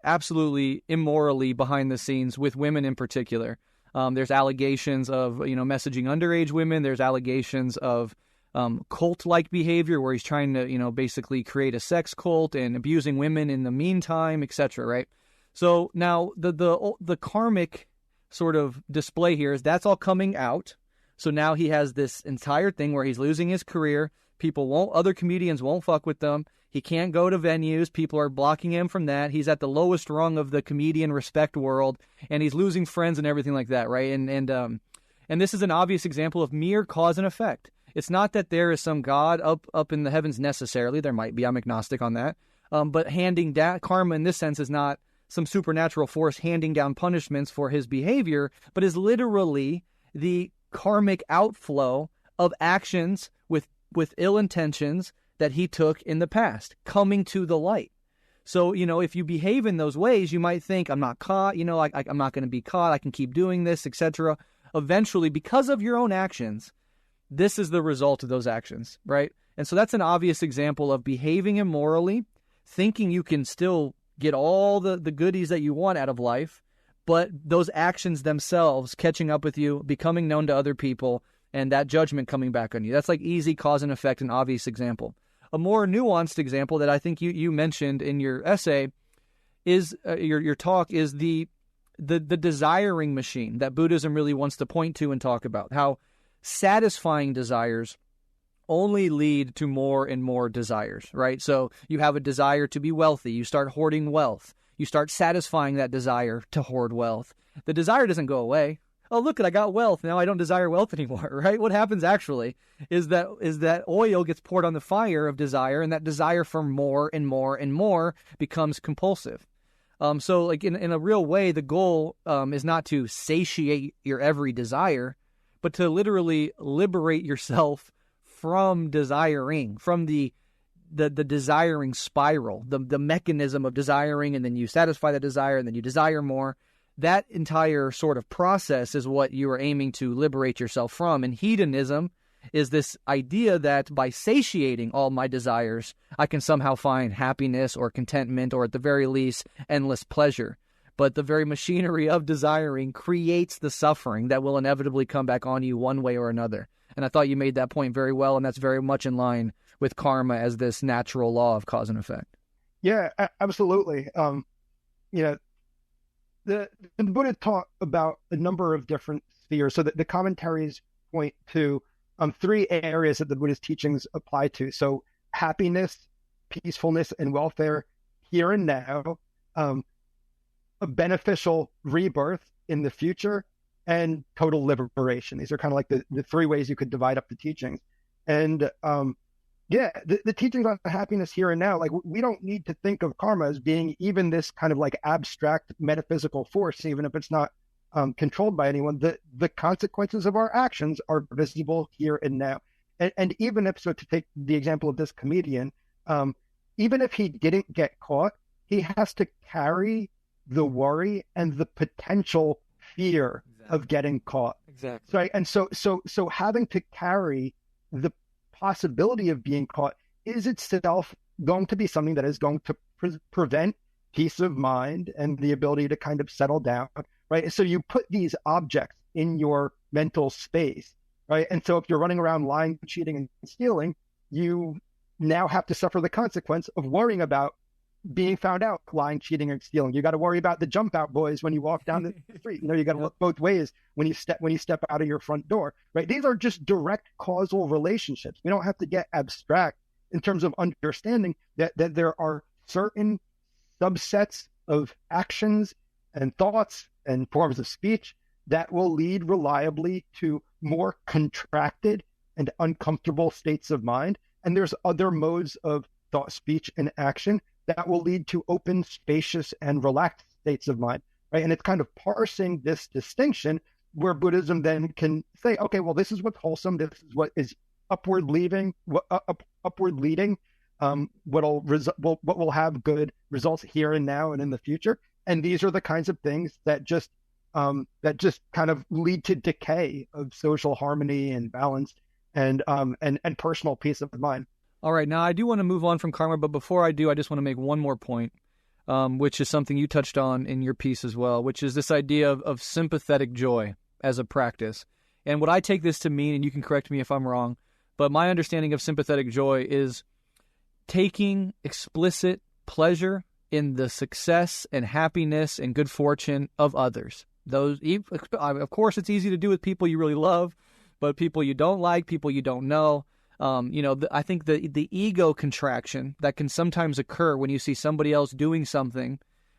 absolutely immorally behind the scenes with women in particular. There's allegations of, messaging underage women. There's allegations of cult-like behavior where he's trying to, basically create a sex cult and abusing women in the meantime, etc., right? So now the karmic sort of display here is that's all coming out. So now he has this entire thing where he's losing his career. Other comedians won't fuck with them. He can't go to venues. People are blocking him from that. He's at the lowest rung of the comedian respect world, and he's losing friends and everything like that, right? And this is an obvious example of mere cause and effect. It's not that there is some God up in the heavens necessarily. There might be. I'm agnostic on that. But handing down karma in this sense is not some supernatural force handing down punishments for his behavior, but is literally the karmic outflow of actions with ill intentions that he took in the past, coming to the light. So, if you behave in those ways, you might think, I'm not caught, I'm not going to be caught, I can keep doing this, etc. Eventually, because of your own actions, this is the result of those actions, right? And so that's an obvious example of behaving immorally, thinking you can still get all the goodies that you want out of life, but those actions themselves catching up with you, becoming known to other people, and that judgment coming back on you. That's like easy cause and effect, an obvious example. A more nuanced example that I think you mentioned in your essay is your talk is the desiring machine that Buddhism really wants to point to and talk about. How satisfying desires only lead to more and more desires, right? So you have a desire to be wealthy. You start hoarding wealth. You start satisfying that desire to hoard wealth. The desire doesn't go away. Oh, look, I got wealth. Now I don't desire wealth anymore, right? What happens actually is that oil gets poured on the fire of desire, and that desire for more and more and more becomes compulsive. So like in a real way, the goal is not to satiate your every desire, but to literally liberate yourself from desiring, from the desiring spiral, the mechanism of desiring, and then you satisfy the desire, and then you desire more. That entire sort of process is what you are aiming to liberate yourself from. And hedonism is this idea that by satiating all my desires, I can somehow find happiness or contentment, or at the very least, endless pleasure. But the very machinery of desiring creates the suffering that will inevitably come back on you one way or another. And I thought you made that point very well, and that's very much in line with karma as this natural law of cause and effect. Yeah, absolutely. The Buddha taught about a number of different spheres. So the commentaries point to three areas that the Buddhist teachings apply to. So happiness, peacefulness, and welfare here and now, a beneficial rebirth in the future, and total liberation. These are kind of like the three ways you could divide up the teachings. And the teachings on happiness here and now, like we don't need to think of karma as being even this kind of like abstract metaphysical force, even if it's not controlled by anyone. The consequences of our actions are visible here and now. And even if, so to take the example of this comedian, even if he didn't get caught, he has to carry the worry and the potential fear of getting caught. Exactly. Right. And so having to carry the possibility of being caught is itself going to be something that is going to prevent peace of mind and the ability to kind of settle down. Right. So you put these objects in your mental space. Right. And so if you're running around lying, cheating, and stealing, you now have to suffer the consequence of worrying about being found out lying, cheating, or stealing. You got to worry about the jump out boys when you walk down the street. You got to look both ways when you step out of your front door. Right. These are just direct causal relationships. We don't have to get abstract in terms of understanding that there are certain subsets of actions and thoughts and forms of speech that will lead reliably to more contracted and uncomfortable states of mind. And there's other modes of thought, speech, and action that will lead to open, spacious, and relaxed states of mind, right? And it's kind of parsing this distinction where Buddhism then can say, okay, well, this is what's wholesome, this is what is upward leading, what will have good results here and now and in the future, and these are the kinds of things that just kind of lead to decay of social harmony and balance and personal peace of mind. All right, now I do want to move on from karma, but before I do, I just want to make one more point, which is something you touched on in your piece as well, which is this idea of sympathetic joy as a practice. And what I take this to mean, and you can correct me if I'm wrong, but my understanding of sympathetic joy is taking explicit pleasure in the success and happiness and good fortune of others. Those, of course, it's easy to do with people you really love, but people you don't like, people you don't know. I think the ego contraction that can sometimes occur when you see somebody else doing something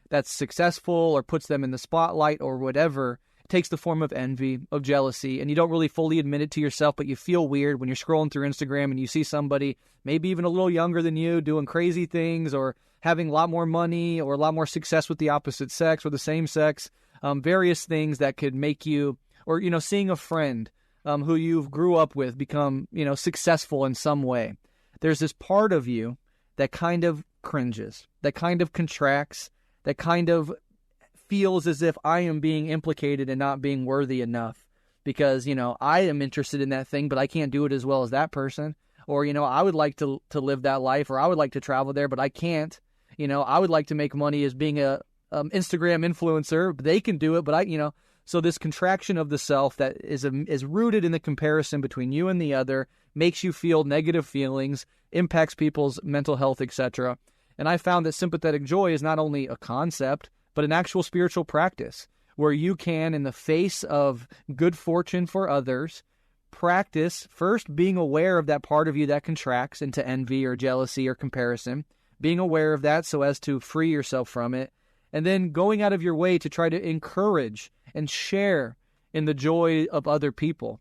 that's successful or puts them in the spotlight or whatever, takes the form of envy, of jealousy, and you don't really fully admit it to yourself, but you feel weird when you're scrolling through Instagram and you see somebody maybe even a little younger than you doing crazy things or having a lot more money or a lot more success with the opposite sex or the same sex, various things that could make you, or, seeing a friend who you grew up with become, successful in some way. There's this part of you that kind of cringes, that kind of contracts, that kind of feels as if I am being implicated and not being worthy enough because, I am interested in that thing, but I can't do it as well as that person. Or, I would like to live that life, or I would like to travel there, but I can't. I would like to make money as being a Instagram influencer, but they can do it, but So this contraction of the self that is rooted in the comparison between you and the other makes you feel negative feelings, impacts people's mental health, etc. And I found that sympathetic joy is not only a concept, but an actual spiritual practice where you can, in the face of good fortune for others, practice first being aware of that part of you that contracts into envy or jealousy or comparison, being aware of that so as to free yourself from it, and then going out of your way to try to encourage and share in the joy of other people.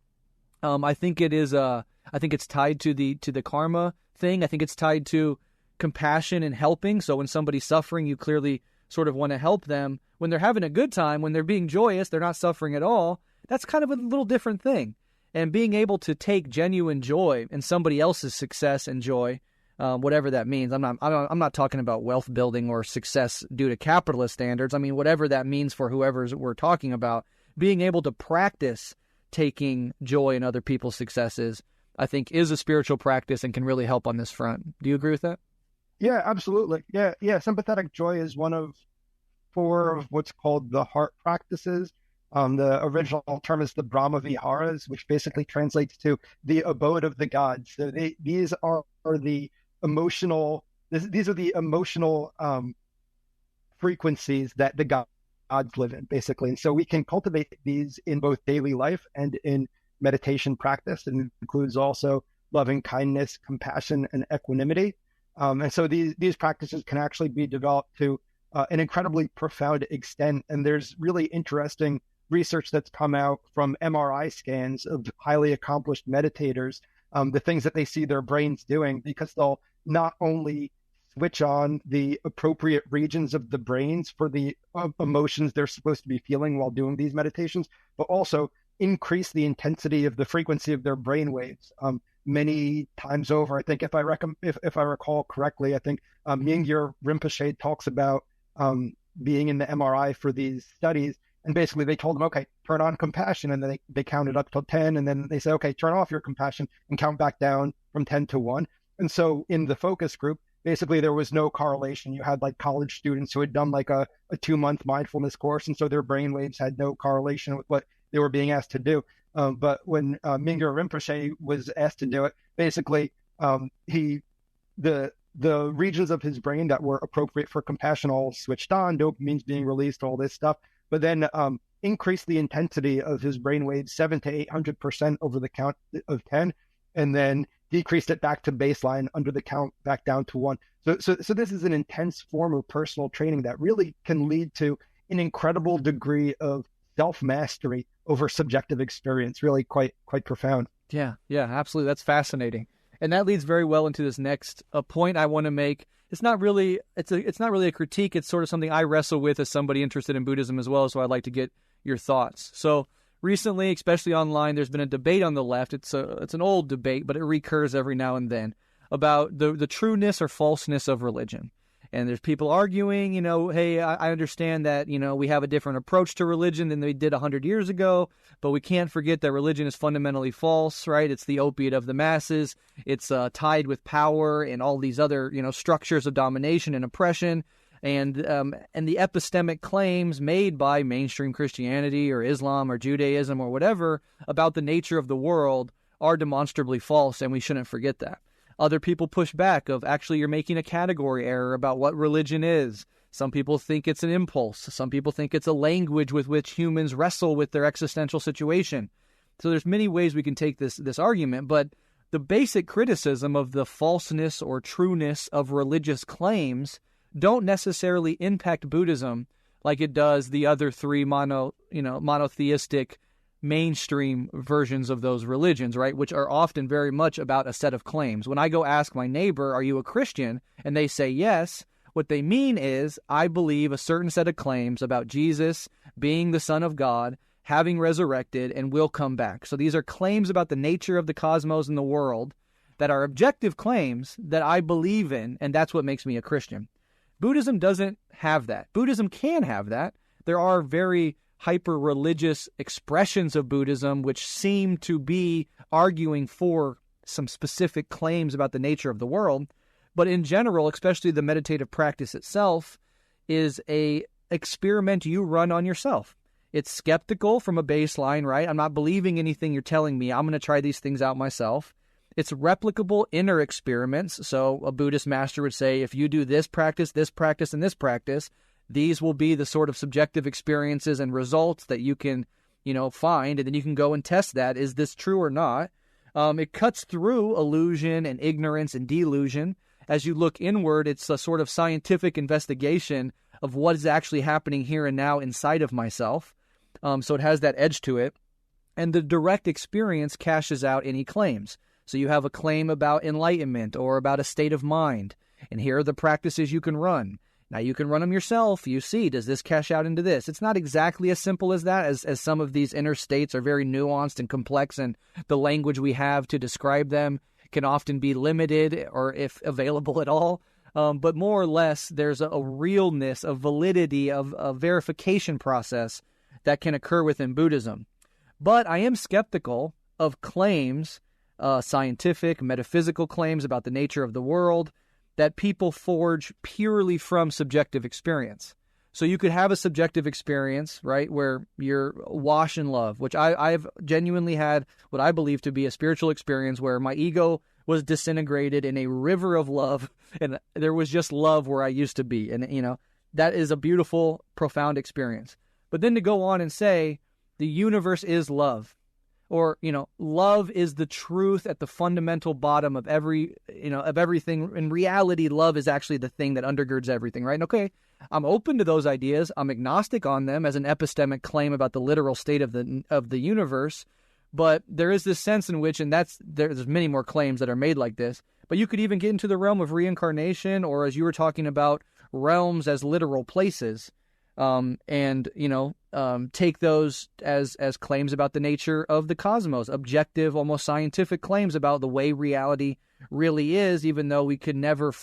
I think it is. I think it's tied to the karma thing. I think it's tied to compassion and helping. So when somebody's suffering, you clearly sort of want to help them when they're having a good time, when they're being joyous, they're not suffering at all. That's kind of a little different thing. And being able to take genuine joy in somebody else's success and joy, whatever that means. I'm not talking about wealth building or success due to capitalist standards. I mean, whatever that means for whoever we're talking about, being able to practice taking joy in other people's successes, I think, is a spiritual practice and can really help on this front. Do you agree with that? Yeah, absolutely. Yeah. Sympathetic joy is one of 4 of what's called the heart practices. The original term is the Brahma Viharas, which basically translates to the abode of the gods. So these are the emotional. These are the emotional frequencies that the gods live in, basically. And so we can cultivate these in both daily life and in meditation practice. And it includes also loving kindness, compassion, and equanimity. And so these practices can actually be developed to an incredibly profound extent. And there's really interesting research that's come out from MRI scans of highly accomplished meditators, the things that they see their brains doing, because they'll not only switch on the appropriate regions of the brains for the emotions they're supposed to be feeling while doing these meditations, but also increase the intensity of the frequency of their brain waves. Many times over, I think, if I recall correctly, I think Mingyur Rinpoche talks about being in the MRI for these studies. And basically they told them, okay, turn on compassion. And then they counted up till 10. And then they said, okay, turn off your compassion and count back down from 10 to 1. And so in the focus group, basically there was no correlation. You had like college students who had done like a 2-month mindfulness course. And so their brain waves had no correlation with what they were being asked to do. But when Mingyur Rinpoche was asked to do it, basically the regions of his brain that were appropriate for compassion all switched on, dopamine's being released, all this stuff. But then increase the intensity of his brainwaves 700 to 800% over the count of 10, and then decreased it back to baseline under the count back down to 1. So this is an intense form of personal training that really can lead to an incredible degree of self-mastery over subjective experience. Really quite profound. Yeah, absolutely. That's fascinating. And that leads very well into this next point I want to make. It's not really a critique. It's sort of something I wrestle with as somebody interested in Buddhism as well. So I'd like to get your thoughts. So recently, especially online, there's been a debate on the left. It's an old debate, but it recurs every now and then about the trueness or falseness of religion. And there's people arguing, hey, I understand that, we have a different approach to religion than they did 100 years ago, but we can't forget that religion is fundamentally false, right? It's the opiate of the masses. It's tied with power and all these other, structures of domination and oppression. And the epistemic claims made by mainstream Christianity or Islam or Judaism or whatever about the nature of the world are demonstrably false, and we shouldn't forget that. Other people push back of, actually, you're making a category error about what religion is. Some people think it's an impulse. Some people think it's a language with which humans wrestle with their existential situation. So there's many ways we can take this argument, but the basic criticism of the falseness or trueness of religious claims don't necessarily impact Buddhism like it does the other 3 monotheistic mainstream versions of those religions, right, which are often very much about a set of claims. When I go ask my neighbor, are you a Christian? And they say yes, what they mean is, I believe a certain set of claims about Jesus being the Son of God, having resurrected, and will come back. So these are claims about the nature of the cosmos and the world that are objective claims that I believe in, and that's what makes me a Christian. Buddhism doesn't have that. Buddhism can have that. There are very hyper-religious expressions of Buddhism which seem to be arguing for some specific claims about the nature of the world. But in general, especially the meditative practice itself, is a experiment you run on yourself. It's skeptical from a baseline, right? I'm not believing anything you're telling me. I'm going to try these things out myself. It's replicable inner experiments. So a Buddhist master would say, if you do this practice, and this practice, these will be the sort of subjective experiences and results that you can, find, and then you can go and test that. Is this true or not? It cuts through illusion and ignorance and delusion. As you look inward, it's a sort of scientific investigation of what is actually happening here and now inside of myself. So it has that edge to it. And the direct experience cashes out any claims. So you have a claim about enlightenment or about a state of mind, and here are the practices you can run. Now you can run them yourself. You see, does this cash out into this? It's not exactly as simple as that, as some of these inner states are very nuanced and complex, and the language we have to describe them can often be limited, or if available at all. But more or less, there's a realness, a validity, of a verification process that can occur within Buddhism. But I am skeptical of claims, scientific, metaphysical claims about the nature of the world, that people forge purely from subjective experience. So you could have a subjective experience, right, where you're awash in love, which I've genuinely had what I believe to be a spiritual experience where my ego was disintegrated in a river of love, and there was just love where I used to be. And, that is a beautiful, profound experience. But then to go on and say the universe is love, or, love is the truth at the fundamental bottom of every, of everything. In reality, love is actually the thing that undergirds everything, right? And okay, I'm open to those ideas. I'm agnostic on them as an epistemic claim about the literal state of the universe. But there is this sense in which, and there's many more claims that are made like this, but you could even get into the realm of reincarnation, or as you were talking about, realms as literal places. Take those as claims about the nature of the cosmos, objective, almost scientific claims about the way reality really is, even though we could never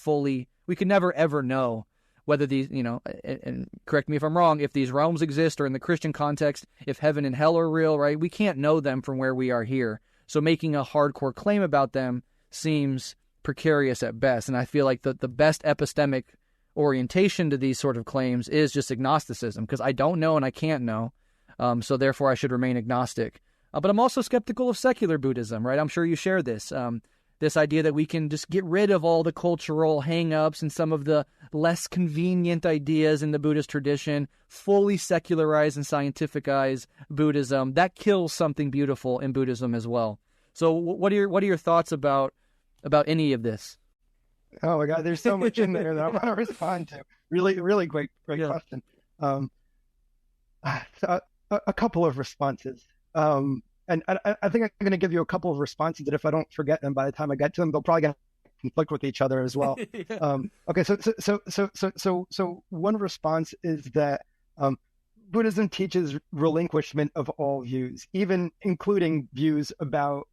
ever know whether these, and correct me if I'm wrong, if these realms exist, or in the Christian context, if heaven and hell are real, right? We can't know them from where we are here. So making a hardcore claim about them seems precarious at best. And I feel like the best epistemic orientation to these sort of claims is just agnosticism, because I don't know and I can't know, so therefore I should remain agnostic. But I'm also skeptical of secular Buddhism, right? I'm sure you share this this idea that we can just get rid of all the cultural hang-ups and some of the less convenient ideas in the Buddhist tradition, fully secularize and scientificize Buddhism. That kills something beautiful in Buddhism as well. So what are your thoughts about any of this? Oh my God, there's so much in there that I want to respond to. Really, really great question. So a couple of responses. And I think I'm going to give you a couple of responses that if I don't forget them by the time I get to them, they'll probably conflict with each other as well. Okay, so one response is that Buddhism teaches relinquishment of all views, even including views about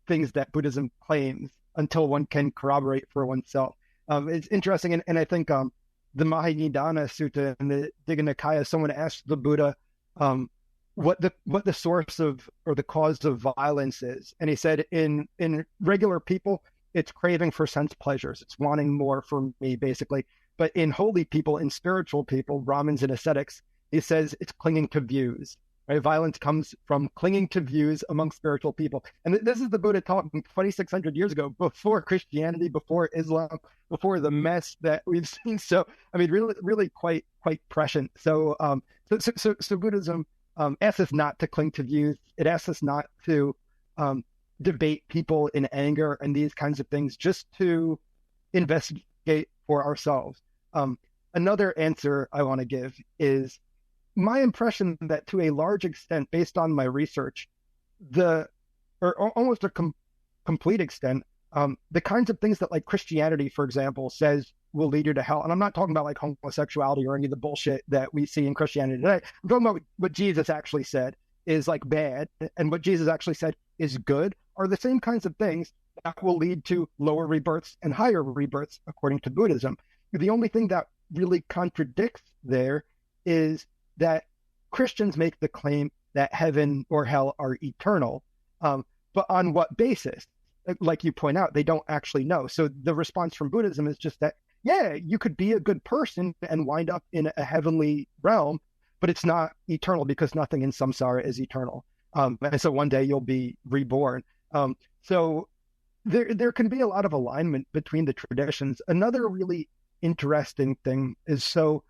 things that Buddhism claims, until one can corroborate for oneself. It's interesting, and I think the Mahayana Sutta in the Digha Nikaya, someone asked the Buddha what the source of or the cause of violence is, and he said, in regular people, it's craving for sense pleasures, it's wanting more from me, basically. But in holy people, in spiritual people, Brahmins and ascetics, he says it's clinging to views. Right? Violence comes from clinging to views among spiritual people. And this is the Buddha talking 2,600 years ago, before Christianity, before Islam, before the mess that we've seen. So, I mean, really, really quite prescient. So Buddhism asks us not to cling to views. It asks us not to debate people in anger and these kinds of things, just to investigate for ourselves. Another answer I want to give is my impression that, to a large extent, based on my research, almost a complete extent, the kinds of things that, like, Christianity, for example, says will lead you to hell. And I'm not talking about like homosexuality or any of the bullshit that we see in Christianity today. I'm talking about what Jesus actually said is like bad, and what Jesus actually said is good, are the same kinds of things that will lead to lower rebirths and higher rebirths, according to Buddhism. The only thing that really contradicts there is that Christians make the claim that heaven or hell are eternal, but on what basis? Like you point out, they don't actually know. So the response from Buddhism is just that, yeah, you could be a good person and wind up in a heavenly realm, but it's not eternal, because nothing in samsara is eternal. And so one day you'll be reborn. So there can be a lot of alignment between the traditions. Another really interesting thing is, so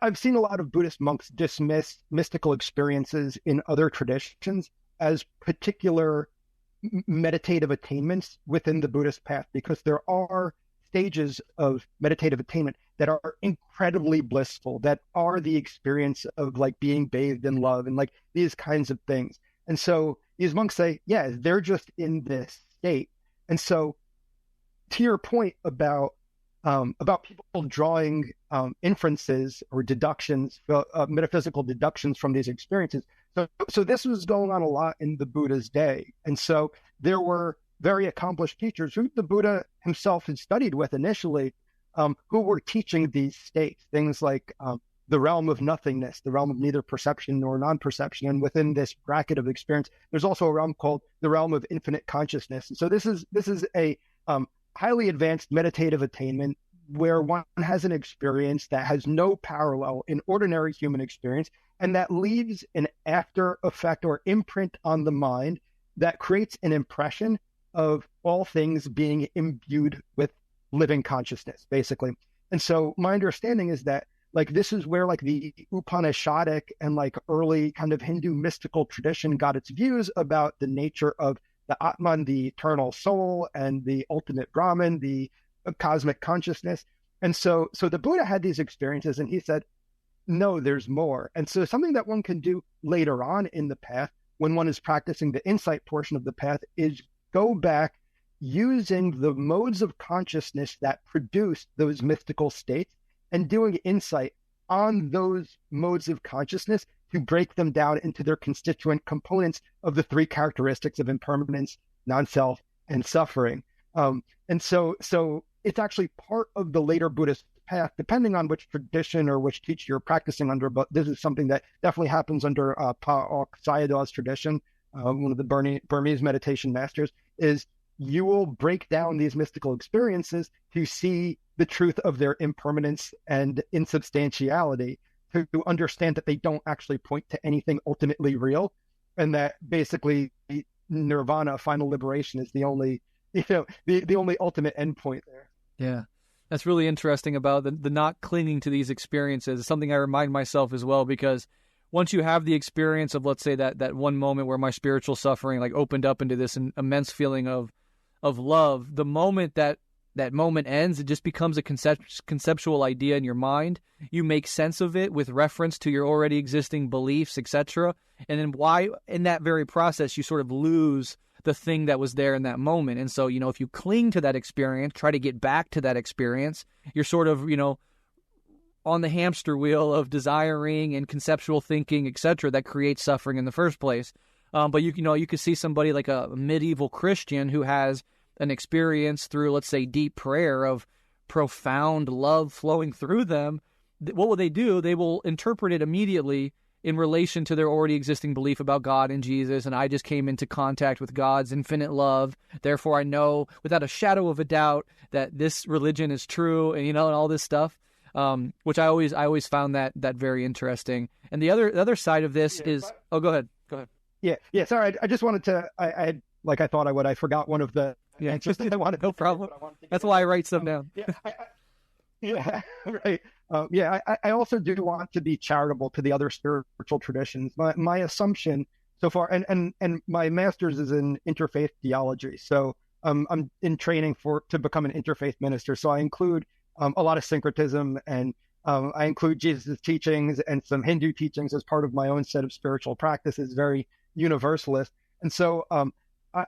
I've seen a lot of Buddhist monks dismiss mystical experiences in other traditions as particular meditative attainments within the Buddhist path, because there are stages of meditative attainment that are incredibly blissful, that are the experience of like being bathed in love and like these kinds of things. And so these monks say, yeah, they're just in this state. And so, to your point about about people drawing inferences or deductions, metaphysical deductions from these experiences. So this was going on a lot in the Buddha's day. And so there were very accomplished teachers who the Buddha himself had studied with initially, who were teaching these states, things like the realm of nothingness, the realm of neither perception nor non-perception. And within this bracket of experience, there's also a realm called the realm of infinite consciousness. And so this is a highly advanced meditative attainment where one has an experience that has no parallel in ordinary human experience, and that leaves an after effect or imprint on the mind that creates an impression of all things being imbued with living consciousness, basically. And so my understanding is that like this is where like the Upanishadic and like early kind of Hindu mystical tradition got its views about the nature of the Atman, the eternal soul, and the ultimate Brahman, the cosmic consciousness. And so the Buddha had these experiences, and he said, no, there's more. And so something that one can do later on in the path, when one is practicing the insight portion of the path, is go back using the modes of consciousness that produce those mystical states and doing insight on those modes of consciousness to break them down into their constituent components of the three characteristics of impermanence, non-self, and suffering. And so it's actually part of the later Buddhist path, depending on which tradition or which teacher you're practicing under. But this is something that definitely happens under Pa Auk Sayadaw's tradition, one of the Burmese meditation masters, is you will break down these mystical experiences to see the truth of their impermanence and insubstantiality, to understand that they don't actually point to anything ultimately real, and that basically nirvana, final liberation, is the only, the only ultimate endpoint there. Yeah, that's really interesting about the not clinging to these experiences. It's something I remind myself as well, because once you have the experience of, let's say, that one moment where my spiritual suffering like opened up into this immense feeling of love, the moment that moment ends, it just becomes a conceptual idea in your mind. You make sense of it with reference to your already existing beliefs, etc. And then why, in that very process, you sort of lose the thing that was there in that moment. And so, if you cling to that experience, try to get back to that experience, you're sort of, on the hamster wheel of desiring and conceptual thinking, etc., that creates suffering in the first place. But you could see somebody like a medieval Christian who has an experience through, let's say, deep prayer of profound love flowing through them. What will they do? They will interpret it immediately in relation to their already existing belief about God and Jesus, and I just came into contact with God's infinite love. Therefore, I know without a shadow of a doubt that this religion is true, and and all this stuff. Which I always found that very interesting. And the other side of this is, go ahead. Yeah. Sorry, I just wanted to. I thought I would. I forgot one of the answers that I wanted. No problem. That's why I write stuff down. Right. I also do want to be charitable to the other spiritual traditions. My assumption so far, and my master's is in interfaith theology. So I'm in training to become an interfaith minister. So I include a lot of syncretism, and I include Jesus' teachings and some Hindu teachings as part of my own set of spiritual practices, very universalist. And so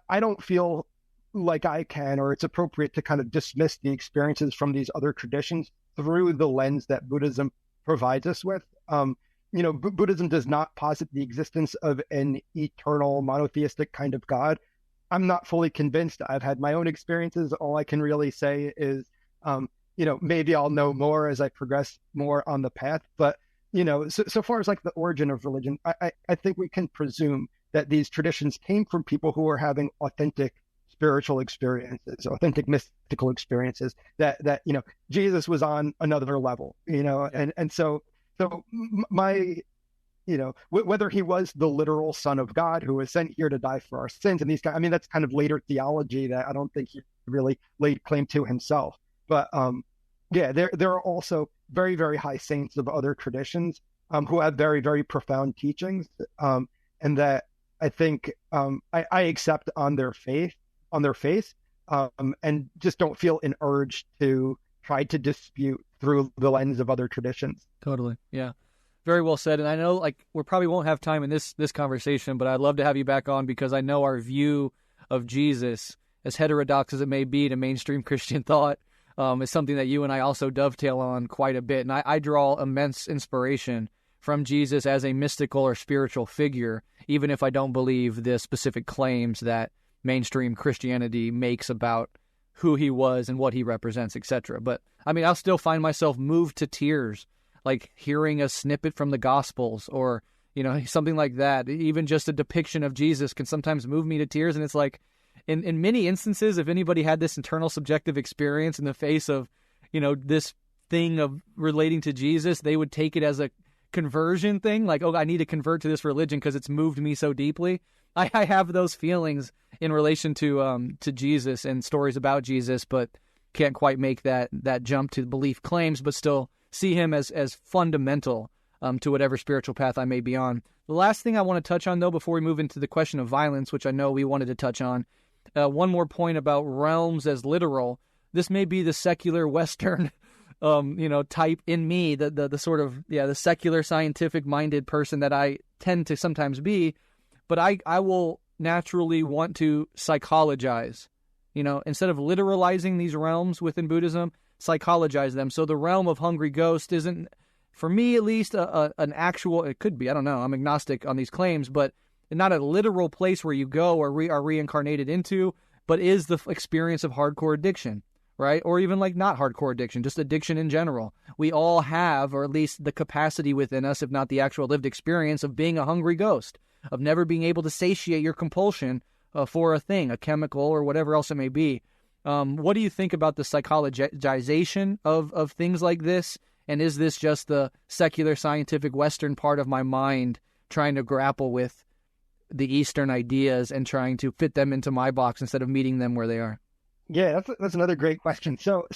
I don't feel like I can, or it's appropriate to kind of dismiss the experiences from these other traditions through the lens that Buddhism provides us with. Buddhism does not posit the existence of an eternal monotheistic kind of God. I'm not fully convinced. I've had my own experiences. All I can really say is, maybe I'll know more as I progress more on the path. But, so far as like the origin of religion, I think we can presume that these traditions came from people who were having authentic spiritual experiences, authentic mystical experiences, that Jesus was on another level, and so my, whether he was the literal Son of God who was sent here to die for our sins, and these guys, that's kind of later theology that I don't think he really laid claim to himself. But there are also very, very high saints of other traditions who have very, very profound teachings, and that I think I accept on their face, and just don't feel an urge to try to dispute through the lens of other traditions. Totally, yeah. Very well said. And I know we probably won't have time in this conversation, but I'd love to have you back on, because I know our view of Jesus, as heterodox as it may be to mainstream Christian thought, is something that you and I also dovetail on quite a bit. And I draw immense inspiration from Jesus as a mystical or spiritual figure, even if I don't believe the specific claims that mainstream Christianity makes about who he was and what he represents, etc. But I mean, I'll still find myself moved to tears, like hearing a snippet from the Gospels or, something like that. Even just a depiction of Jesus can sometimes move me to tears. And it's like, in many instances, if anybody had this internal subjective experience in the face of, this thing of relating to Jesus, they would take it as a conversion thing. Like, oh, I need to convert to this religion because it's moved me so deeply. I have those feelings in relation to Jesus and stories about Jesus, but can't quite make that jump to belief claims, but still see him as fundamental to whatever spiritual path I may be on. The last thing I want to touch on, though, before we move into the question of violence, which I know we wanted to touch on, one more point about realms as literal. This may be the secular Western, type in me, the sort of, the secular scientific-minded person that I tend to sometimes be, but I will naturally want to psychologize, instead of literalizing these realms within Buddhism, psychologize them. So the realm of hungry ghost isn't, for me at least, an actual, it could be, I don't know, I'm agnostic on these claims, but not a literal place where you go or are reincarnated into, but is the experience of hardcore addiction, right? Or even like not hardcore addiction, just addiction in general. We all have, or at least the capacity within us, if not the actual lived experience of being a hungry ghost, of never being able to satiate your compulsion for a thing, a chemical or whatever else it may be. What do you think about the psychologization of things like this? And is this just the secular scientific Western part of my mind trying to grapple with the Eastern ideas and trying to fit them into my box instead of meeting them where they are? Yeah, that's another great question. So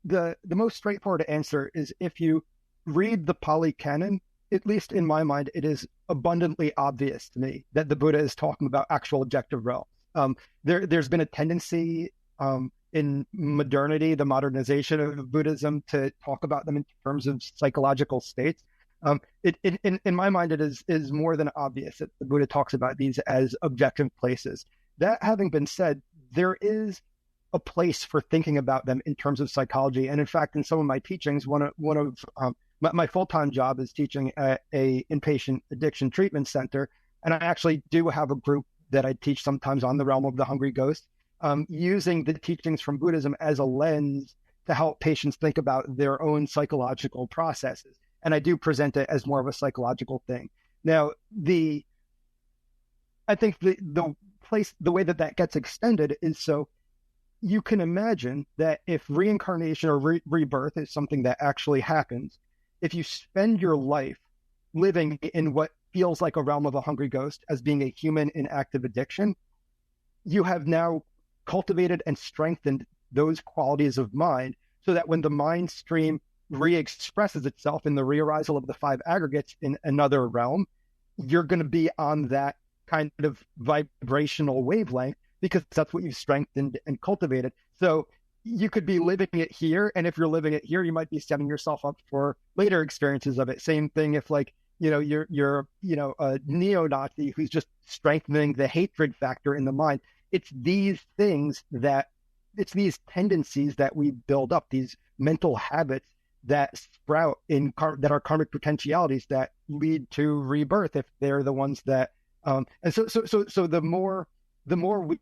the most straightforward answer is if you read the Pali Canon, at least in my mind, it is abundantly obvious to me that the Buddha is talking about actual objective realms. There's been a tendency in modernity, the modernization of Buddhism, to talk about them in terms of psychological states. In my mind, it is more than obvious that the Buddha talks about these as objective places. That having been said, there is a place for thinking about them in terms of psychology. And in fact, in some of my teachings, one of my full-time job is teaching at a inpatient addiction treatment center. And I actually do have a group that I teach sometimes on the realm of the hungry ghost, using the teachings from Buddhism as a lens to help patients think about their own psychological processes. And I do present it as more of a psychological thing. Now, I think the way that gets extended is so you can imagine that if reincarnation or rebirth is something that actually happens, if you spend your life living in what feels like a realm of a hungry ghost as being a human in active addiction, you have now cultivated and strengthened those qualities of mind so that when the mind stream re-expresses itself in the rearisal of the five aggregates in another realm, you're going to be on that kind of vibrational wavelength because that's what you've strengthened and cultivated. So you could be living it here, and if you're living it here, you might be setting yourself up for later experiences of it. Same thing if, like, you're a neo-Nazi who's just strengthening the hatred factor in the mind. It's these tendencies that we build up, these mental habits that sprout that are karmic potentialities that lead to rebirth if they're the ones that and so the more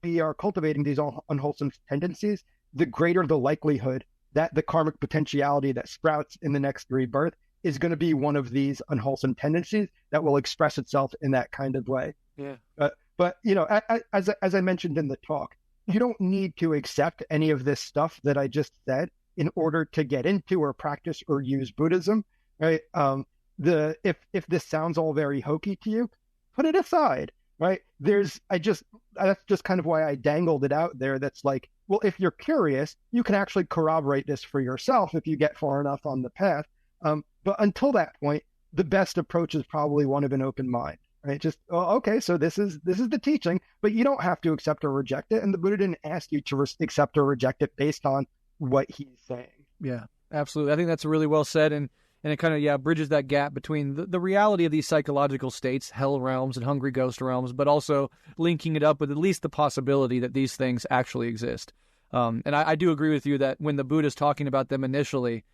we are cultivating these unwholesome tendencies, the greater the likelihood that the karmic potentiality that sprouts in the next rebirth is going to be one of these unwholesome tendencies that will express itself in that kind of way. Yeah. But as I mentioned in the talk, you don't need to accept any of this stuff that I just said in order to get into or practice or use Buddhism, right? If this sounds all very hokey to you, put it aside, right? That's just kind of why I dangled it out there. That's like, well, if you're curious, you can actually corroborate this for yourself if you get far enough on the path. But until that point, the best approach is probably one of an open mind, right? Just, okay, so this is the teaching, but you don't have to accept or reject it. And the Buddha didn't ask you to accept or reject it based on what he's saying. Yeah, absolutely. I think that's really well said. And it kind of, bridges that gap between the reality of these psychological states, hell realms and hungry ghost realms, but also linking it up with at least the possibility that these things actually exist. And I do agree with you that when the Buddha is talking about them initially,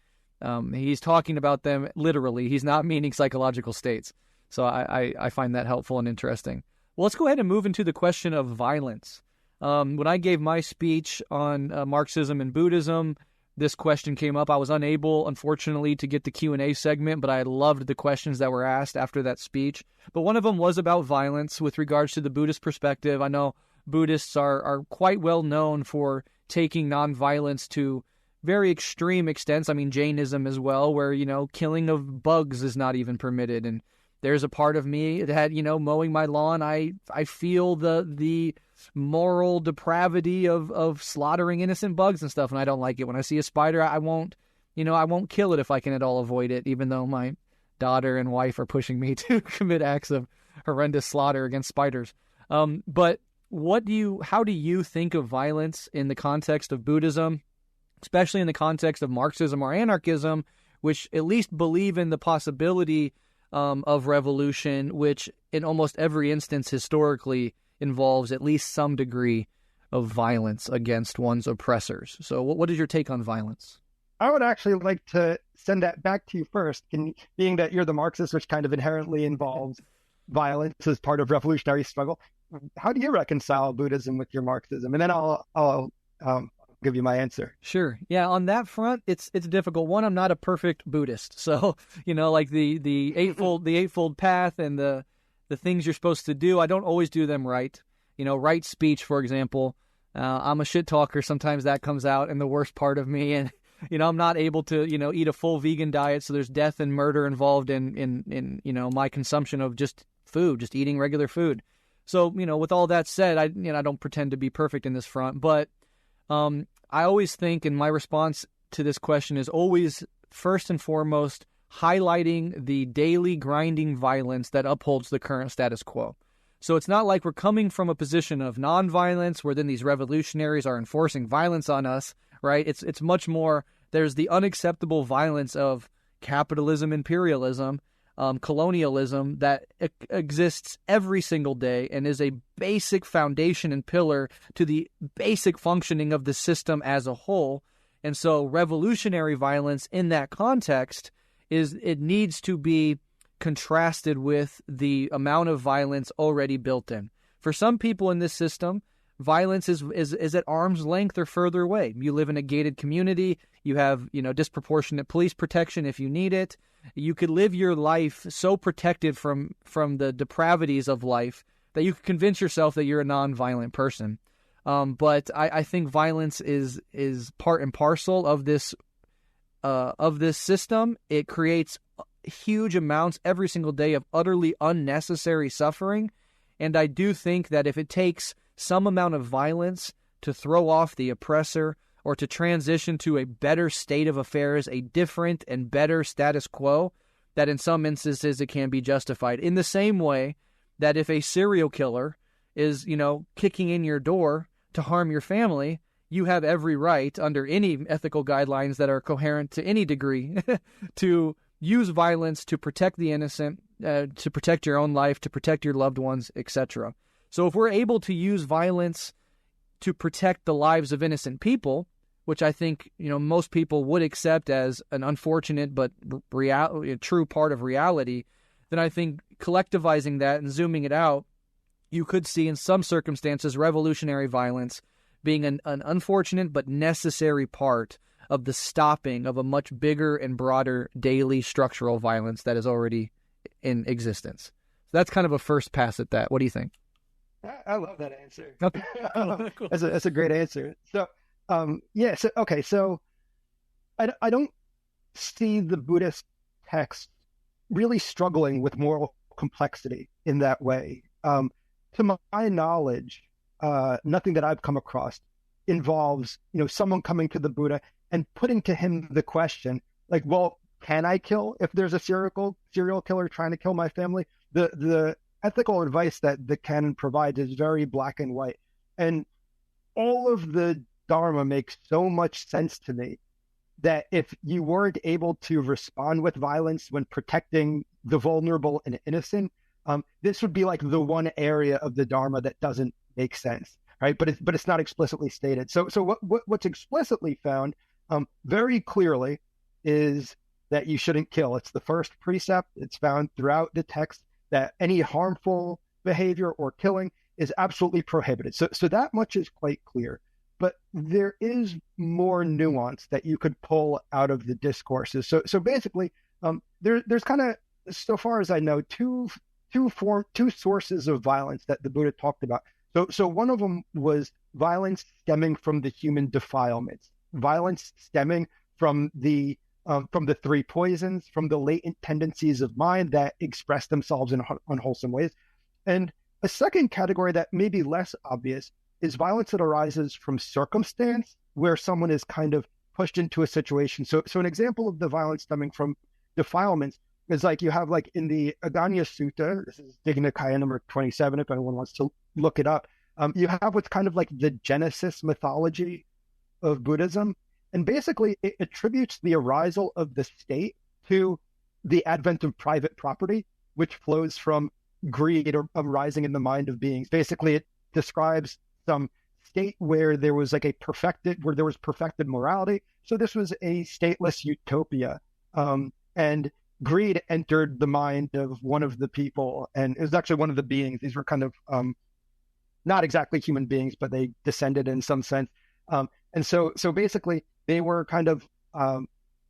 he's talking about them literally. He's not meaning psychological states. So I find that helpful and interesting. Well, let's go ahead and move into the question of violence. When I gave my speech on Marxism and Buddhism, this question came up. I was unable, unfortunately, to get the Q&A segment, but I loved the questions that were asked after that speech. But one of them was about violence with regards to the Buddhist perspective. I know Buddhists are quite well known for taking nonviolence to very extreme extents. I mean, Jainism as well, where, killing of bugs is not even permitted. And there's a part of me that, mowing my lawn, I feel the moral depravity of slaughtering innocent bugs and stuff, and I don't like it. When I see a spider, I won't kill it if I can at all avoid it, even though my daughter and wife are pushing me to commit acts of horrendous slaughter against spiders. But how do you think of violence in the context of Buddhism, especially in the context of Marxism or anarchism, which at least believe in the possibility of revolution, which in almost every instance historically involves at least some degree of violence against one's oppressors. So what is your take on violence? I would actually like to send that back to you first, being that you're the Marxist, which kind of inherently involves violence as part of revolutionary struggle. How do you reconcile Buddhism with your Marxism? And then I'll give you my answer. Sure. Yeah, on that front, it's difficult. One, I'm not a perfect Buddhist. So, like the eightfold path and the things you're supposed to do, I don't always do them right. Right speech, for example. I'm a shit talker. Sometimes that comes out in the worst part of me. And, I'm not able to, eat a full vegan diet. So there's death and murder involved in my consumption of just food, just eating regular food. So, with all that said, I don't pretend to be perfect in this front. But I always think, and my response to this question is always, first and foremost, highlighting the daily grinding violence that upholds the current status quo. So it's not like we're coming from a position of nonviolence where then these revolutionaries are enforcing violence on us, right? It's much more, there's the unacceptable violence of capitalism, imperialism, colonialism that exists every single day and is a basic foundation and pillar to the basic functioning of the system as a whole. And so revolutionary violence in that context it needs to be contrasted with the amount of violence already built in. For some people in this system, violence is at arm's length or further away. You live in a gated community. You have, disproportionate police protection if you need it. You could live your life so protected from the depravities of life that you could convince yourself that you're a nonviolent person. But I think violence is part and parcel of this system. It creates huge amounts every single day of utterly unnecessary suffering. And I do think that if it takes some amount of violence to throw off the oppressor or to transition to a better state of affairs, a different and better status quo, that in some instances it can be justified. In the same way that if a serial killer is, kicking in your door to harm your family, you have every right, under any ethical guidelines that are coherent to any degree, to use violence to protect the innocent, to protect your own life, to protect your loved ones, etc. So if we're able to use violence to protect the lives of innocent people, which I think, most people would accept as an unfortunate but a true part of reality, then I think collectivizing that and zooming it out, you could see in some circumstances revolutionary violence being an unfortunate but necessary part of the stopping of a much bigger and broader daily structural violence that is already in existence. So that's kind of a first pass at that. What do you think? I love that answer. Okay. Cool. That's a great answer. So, So I don't see the Buddhist text really struggling with moral complexity in that way. To my knowledge, nothing that I've come across involves, someone coming to the Buddha and putting to him the question, like, well, can I kill if there's a serial killer trying to kill my family? The ethical advice that the canon provides is very black and white. And all of the Dharma makes so much sense to me that if you weren't able to respond with violence when protecting the vulnerable and innocent, this would be like the one area of the Dharma that doesn't make sense, right? But it's not explicitly stated. So what's explicitly found very clearly is that you shouldn't kill. It's the first precept. It's found throughout the text that any harmful behavior or killing is absolutely prohibited. So that much is quite clear. But there is more nuance that you could pull out of the discourses. So basically, there's kind of, so far as I know, two sources of violence that the Buddha talked about. So one of them was violence stemming from the human defilements, violence stemming from the three poisons, from the latent tendencies of mind that express themselves in unwholesome ways. And a second category that may be less obvious is violence that arises from circumstance, where someone is kind of pushed into a situation. So an example of the violence stemming from defilements is like you have like in the Aganya Sutta, this is Digna Kaya number 27, if anyone wants to look it up, you have what's kind of like the Genesis mythology of Buddhism. And basically it attributes the arisal of the state to the advent of private property, which flows from greed or arising in the mind of beings. Basically, it describes some state where there was like perfected morality. So this was a stateless utopia. And greed entered the mind of one of the people, and it was actually one of the beings. These were kind of not exactly human beings, but they descended in some sense. And so basically they were kind of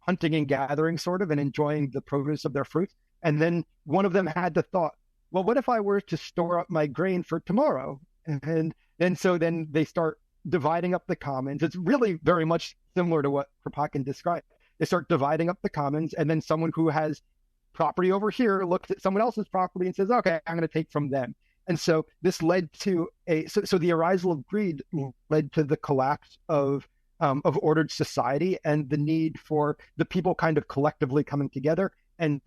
hunting and gathering sort of and enjoying the produce of their fruits. And then one of them had the thought, well, what if I were to store up my grain for tomorrow? And so then they start dividing up the commons. It's really very much similar to what Kropotkin described. They start dividing up the commons, and then someone who has property over here looks at someone else's property and says, okay, I'm going to take from them. And so this led to so the arisal of greed led to the collapse of ordered society and the need for the people kind of collectively coming together and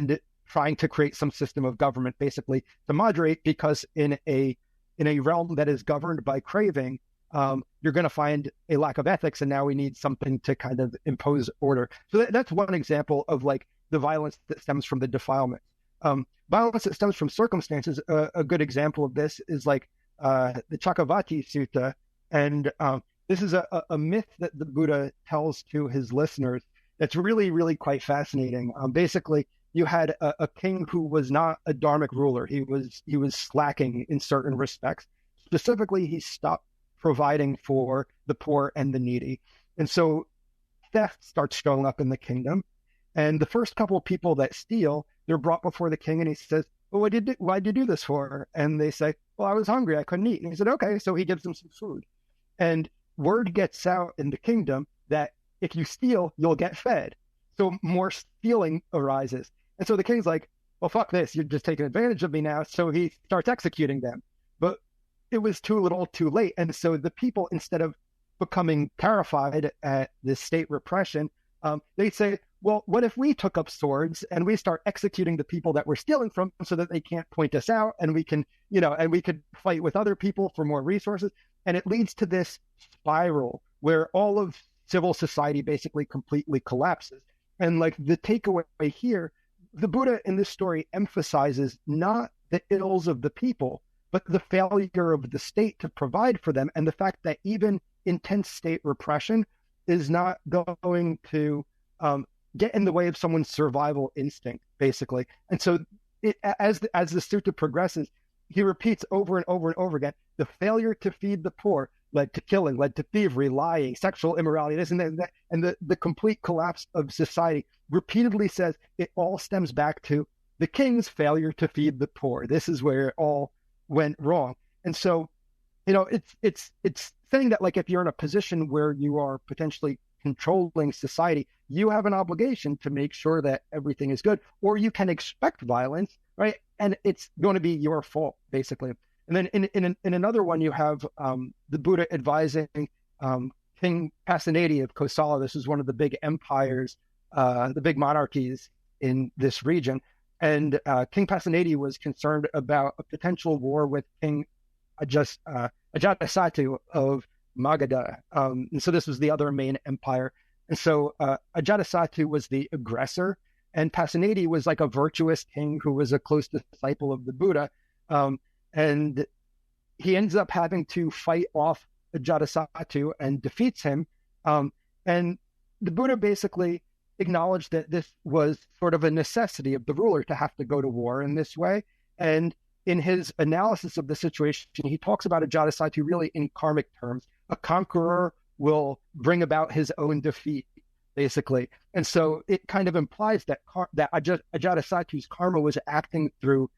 trying to create some system of government, basically to moderate, because in a realm that is governed by craving, you're going to find a lack of ethics, and now we need something to kind of impose order. So that's one example of like the violence that stems from the defilement. Violence that stems from circumstances, a good example of this is like the Chakravarti Sutta, and this is a myth that the Buddha tells to his listeners that's really, really quite fascinating. Basically, you had a king who was not a dharmic ruler. He was slacking in certain respects. Specifically, he stopped providing for the poor and the needy. And so theft starts showing up in the kingdom. And the first couple of people that steal, they're brought before the king, and he says, well, why'd you do this for? And they say, well, I was hungry, I couldn't eat. And he said, okay. So he gives them some food. And word gets out in the kingdom that if you steal, you'll get fed. So more stealing arises. And so the king's like, well, fuck this, you're just taking advantage of me now. So he starts executing them. But it was too little too late. And so the people, instead of becoming terrified at this state repression, they say, well, what if we took up swords and we start executing the people that we're stealing from so that they can't point us out, and we can, and we could fight with other people for more resources. And it leads to this spiral where all of civil society basically completely collapses. And like the takeaway here, the Buddha in this story emphasizes not the ills of the people, but the failure of the state to provide for them, and the fact that even intense state repression is not going to get in the way of someone's survival instinct, basically. And so as the sutta progresses, he repeats over and over and over again, the failure to feed the poor led to killing, led to thievery, lying, sexual immorality, this and that. And the complete collapse of society repeatedly says it all stems back to the king's failure to feed the poor. This is where it all went wrong. And so, it's saying that, like, if you're in a position where you are potentially controlling society, you have an obligation to make sure that everything is good, or you can expect violence, right? And it's going to be your fault, basically. And then in another one, you have the Buddha advising King Pasenadi of Kosala. This is one of the big empires, the big monarchies in this region. And King Pasenadi was concerned about a potential war with King Ajatasattu of Magadha. And so this was the other main empire. And so Ajatasattu was the aggressor, and Pasenadi was like a virtuous king who was a close disciple of the Buddha. And he ends up having to fight off Ajatasattu and defeats him. And the Buddha basically acknowledged that this was sort of a necessity of the ruler to have to go to war in this way. And in his analysis of the situation, he talks about Ajatasattu really in karmic terms. A conqueror will bring about his own defeat, basically. And so it kind of implies that Ajatasattu's karma was acting through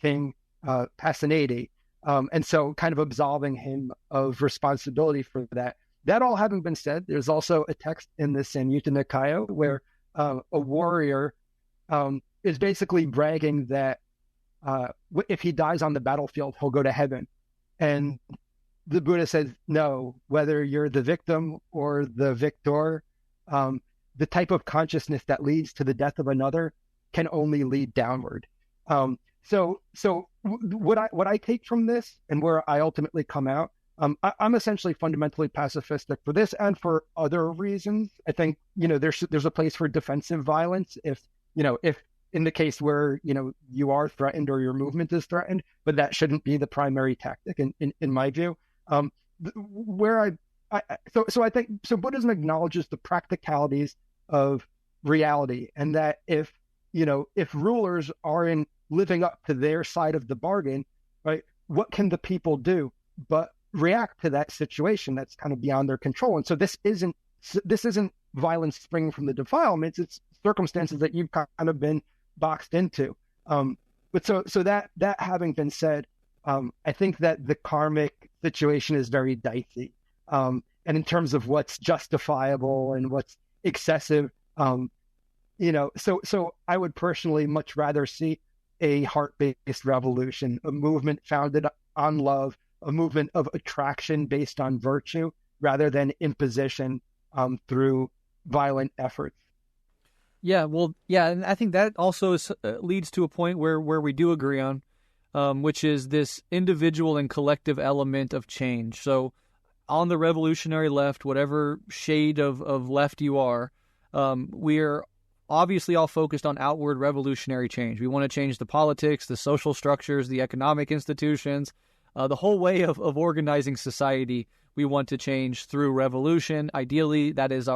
King Pasenadi. And so kind of absolving him of responsibility for that. That all having been said, there's also a text in the Samyutta Nikaya where a warrior is basically bragging that if he dies on the battlefield, he'll go to heaven. And the Buddha says, no, whether you're the victim or the victor, the type of consciousness that leads to the death of another can only lead downward. So what I take from this and where I ultimately come out, I'm essentially fundamentally pacifistic for this and for other reasons. I think, there's a place for defensive violence if in the case where, you are threatened or your movement is threatened, but that shouldn't be the primary tactic in my view. So I think, Buddhism acknowledges the practicalities of reality, and that if rulers aren't living up to their side of the bargain, right, what can the people do but react to that situation that's kind of beyond their control? And so this isn't violence springing from the defilements, it's circumstances that you've kind of been boxed into. But so that having been said, I think that the karmic situation is very dicey. And in terms of what's justifiable and what's excessive, so I would personally much rather see a heart-based revolution, a movement founded on love, a movement of attraction based on virtue, rather than imposition through violent efforts. Yeah, well, yeah, and I think that also leads to a point where we do agree on, which is this individual and collective element of change. So on the revolutionary left, whatever shade of left you are, we're obviously all focused on outward revolutionary change. We want to change the politics, the social structures, the economic institutions, the whole way of organizing society. We want to change through revolution. Ideally, that's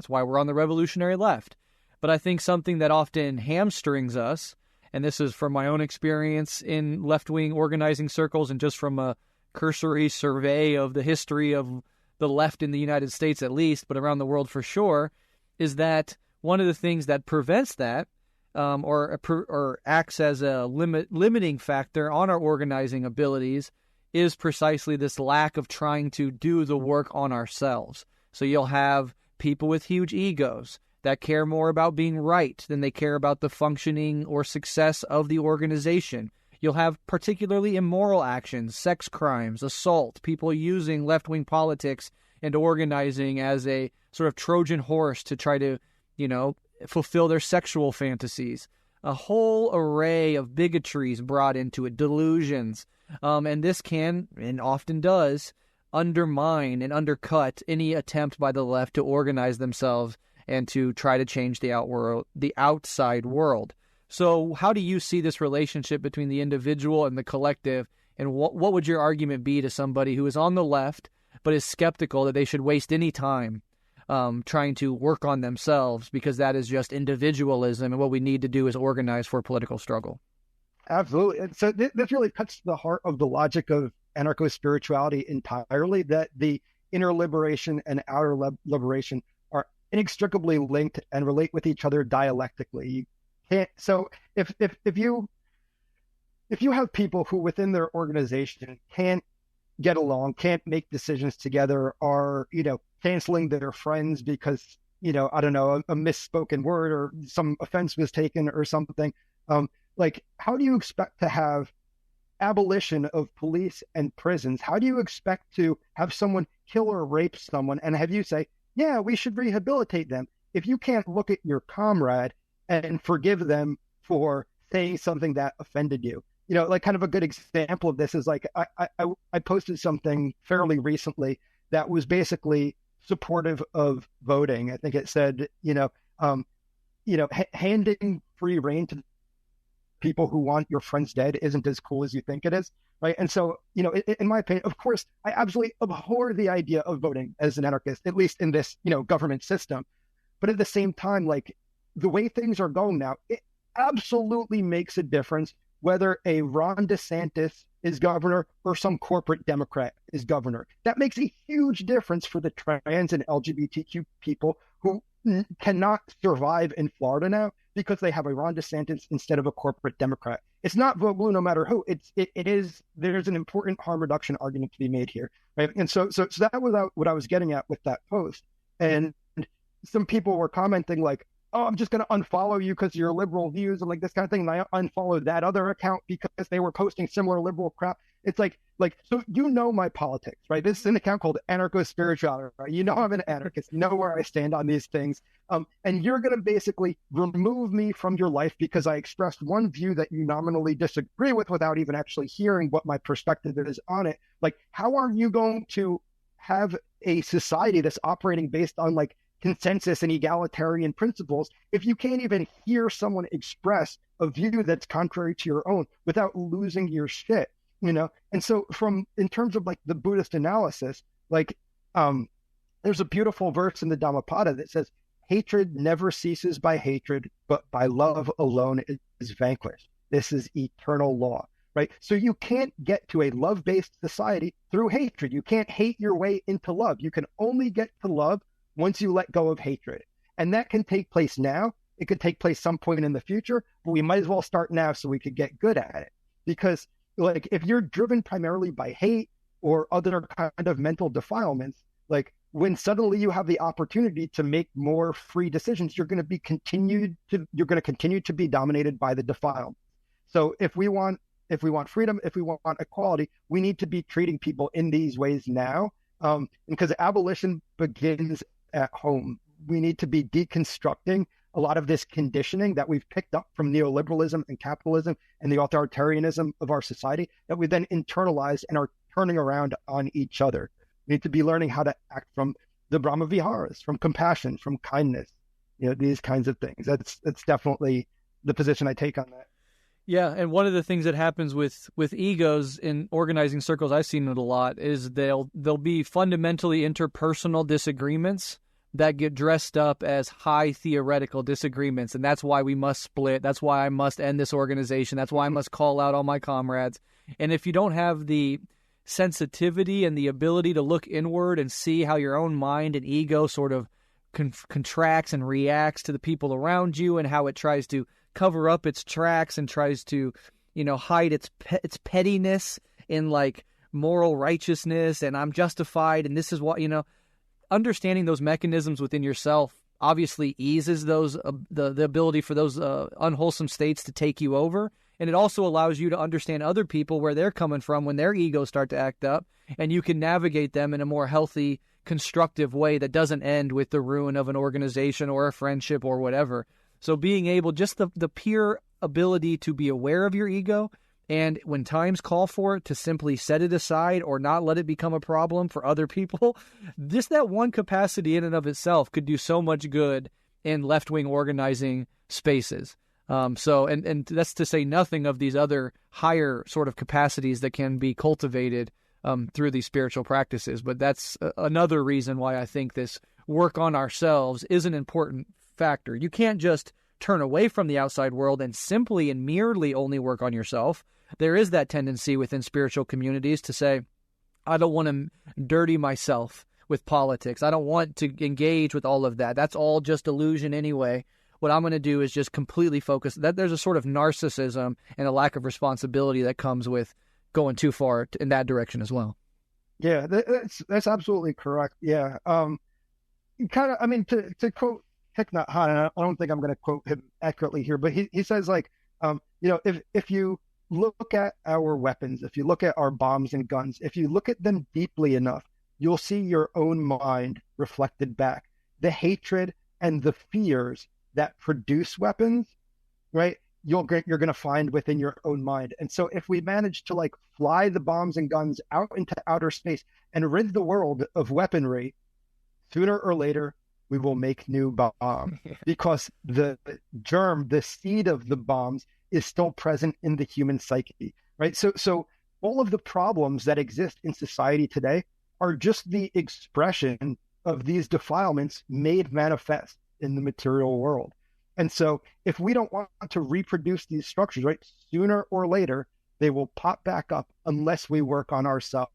why we're on the revolutionary left. But I think something that often hamstrings us, and this is from my own experience in left-wing organizing circles and just from a cursory survey of the history of the left in the United States at least, but around the world for sure, is that one of the things that prevents that or acts as a limiting factor on our organizing abilities is precisely this lack of trying to do the work on ourselves. So you'll have people with huge egos that care more about being right than they care about the functioning or success of the organization. You'll have particularly immoral actions, sex crimes, assault, people using left-wing politics and organizing as a sort of Trojan horse to try to, fulfill their sexual fantasies. A whole array of bigotries brought into it, delusions. And this can, and often does, undermine and undercut any attempt by the left to organize themselves and to try to change the outside world. So how do you see this relationship between the individual and the collective, and what would your argument be to somebody who is on the left but is skeptical that they should waste any time trying to work on themselves, because that is just individualism, and what we need to do is organize for political struggle? Absolutely. And so this really cuts to the heart of the logic of anarcho-spirituality entirely, that the inner liberation and outer liberation are inextricably linked and relate with each other dialectically. You can't, so if you have people who within their organization can't get along, can't make decisions together, are, canceling their friends because, I don't know, a misspoken word or some offense was taken or something, how do you expect to have abolition of police and prisons? How do you expect to have someone kill or rape someone and have you say, yeah, we should rehabilitate them, if you can't look at your comrade and forgive them for saying something that offended you? Kind of a good example of this is I posted something fairly recently that was basically supportive of voting. I think it said, handing free rein to people who want your friends dead isn't as cool as you think it is, right? And so, in my opinion, of course, I absolutely abhor the idea of voting as an anarchist, at least in this, government system. But at the same time, like the way things are going now, it absolutely makes a difference whether a Ron DeSantis is governor or some corporate Democrat is governor. That makes a huge difference for the trans and LGBTQ people who cannot survive in Florida now because they have a Ron DeSantis instead of a corporate Democrat. It's not vote blue no matter who. There's an important harm reduction argument to be made here, right? And so that was what I was getting at with that post. And some people were commenting like, oh, I'm just going to unfollow you because of your liberal views and like this kind of thing. And I unfollowed that other account because they were posting similar liberal crap. It's like, so my politics, right? This is an account called Anarchospirituality, right? I'm an anarchist, you know where I stand on these things. And you're going to basically remove me from your life because I expressed one view that you nominally disagree with without even actually hearing what my perspective is on it. Like, how are you going to have a society that's operating based on like consensus and egalitarian principles if you can't even hear someone express a view that's contrary to your own without losing your shit, And so in terms of like the Buddhist analysis, like there's a beautiful verse in the Dhammapada that says, hatred never ceases by hatred, but by love alone is vanquished. This is eternal law, right? So you can't get to a love-based society through hatred. You can't hate your way into love. You can only get to love once you let go of hatred. And that can take place now. It could take place some point in the future, but we might as well start now so we could get good at it. Because like if you're driven primarily by hate or other kind of mental defilements, like when suddenly you have the opportunity to make more free decisions, you're going to continue to be dominated by the defilement. So if we want freedom, if we want equality, we need to be treating people in these ways now. Because abolition begins at home. We need to be deconstructing a lot of this conditioning that we've picked up from neoliberalism and capitalism and the authoritarianism of our society that we then internalize and are turning around on each other. We need to be learning how to act from the Brahma Viharas, from compassion, from kindness, these kinds of things. That's definitely the position I take on that. Yeah, and one of the things that happens with egos in organizing circles, I've seen it a lot, is they'll be fundamentally interpersonal disagreements that get dressed up as high theoretical disagreements, and that's why we must split. That's why I must end this organization. That's why I must call out all my comrades. And if you don't have the sensitivity and the ability to look inward and see how your own mind and ego sort of contracts and reacts to the people around you and how it tries to cover up its tracks and tries to, hide its pettiness in like moral righteousness and I'm justified and this is what, understanding those mechanisms within yourself obviously eases those the ability for those unwholesome states to take you over. And it also allows you to understand other people where they're coming from when their egos start to act up, and you can navigate them in a more healthy, constructive way that doesn't end with the ruin of an organization or a friendship or whatever. So being able, just the pure ability to be aware of your ego, and when times call for it, to simply set it aside or not let it become a problem for other people, just that one capacity in and of itself could do so much good in left-wing organizing spaces. And that's to say nothing of these other higher sort of capacities that can be cultivated through these spiritual practices. But that's another reason why I think this work on ourselves is an important factor. You can't just turn away from the outside world and simply and merely only work on yourself. There is that tendency within spiritual communities to say, I don't want to dirty myself with politics. I don't want to engage with all of that. That's all just illusion anyway. What I'm going to do is just completely focus. That there's a sort of narcissism and a lack of responsibility that comes with going too far in that direction as well. Yeah, that's absolutely correct. Yeah. To quote Thich Nhat Hanh, I don't think I'm going to quote him accurately here, but he says like, if you look at our weapons, if you look at our bombs and guns, if you look at them deeply enough, you'll see your own mind reflected back. The hatred and the fears that produce weapons, right? You're going to find within your own mind. And so if we manage to like fly the bombs and guns out into outer space and rid the world of weaponry, sooner or later, we will make new bombs because the germ, the seed of the bombs is still present in the human psyche, right? So all of the problems that exist in society today are just the expression of these defilements made manifest in the material world. And so if we don't want to reproduce these structures, right, sooner or later, they will pop back up unless we work on ourselves,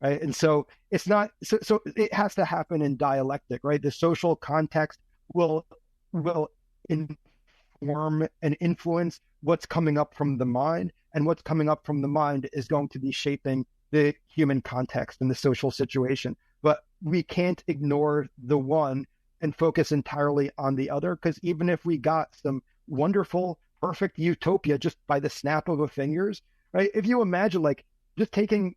right? And so it's not, so it has to happen in dialectic, right? The social context will inform and influence what's coming up from the mind, and what's coming up from the mind is going to be shaping the human context and the social situation. But we can't ignore the one and focus entirely on the other, because even if we got some wonderful, perfect utopia just by the snap of a fingers, right? If you imagine like just taking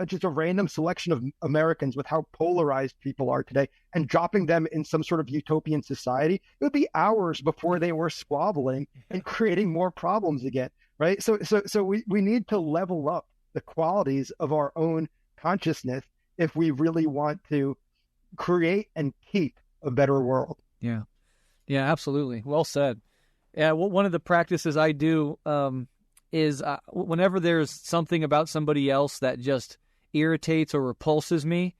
just a random selection of Americans with how polarized people are today and dropping them in some sort of utopian society, it would be hours before they were squabbling and creating more problems again, right? So we need to level up the qualities of our own consciousness if we really want to create and keep a better world. Yeah, absolutely. Well said. Yeah, one of the practices I do is whenever there's something about somebody else that just irritates or repulses me,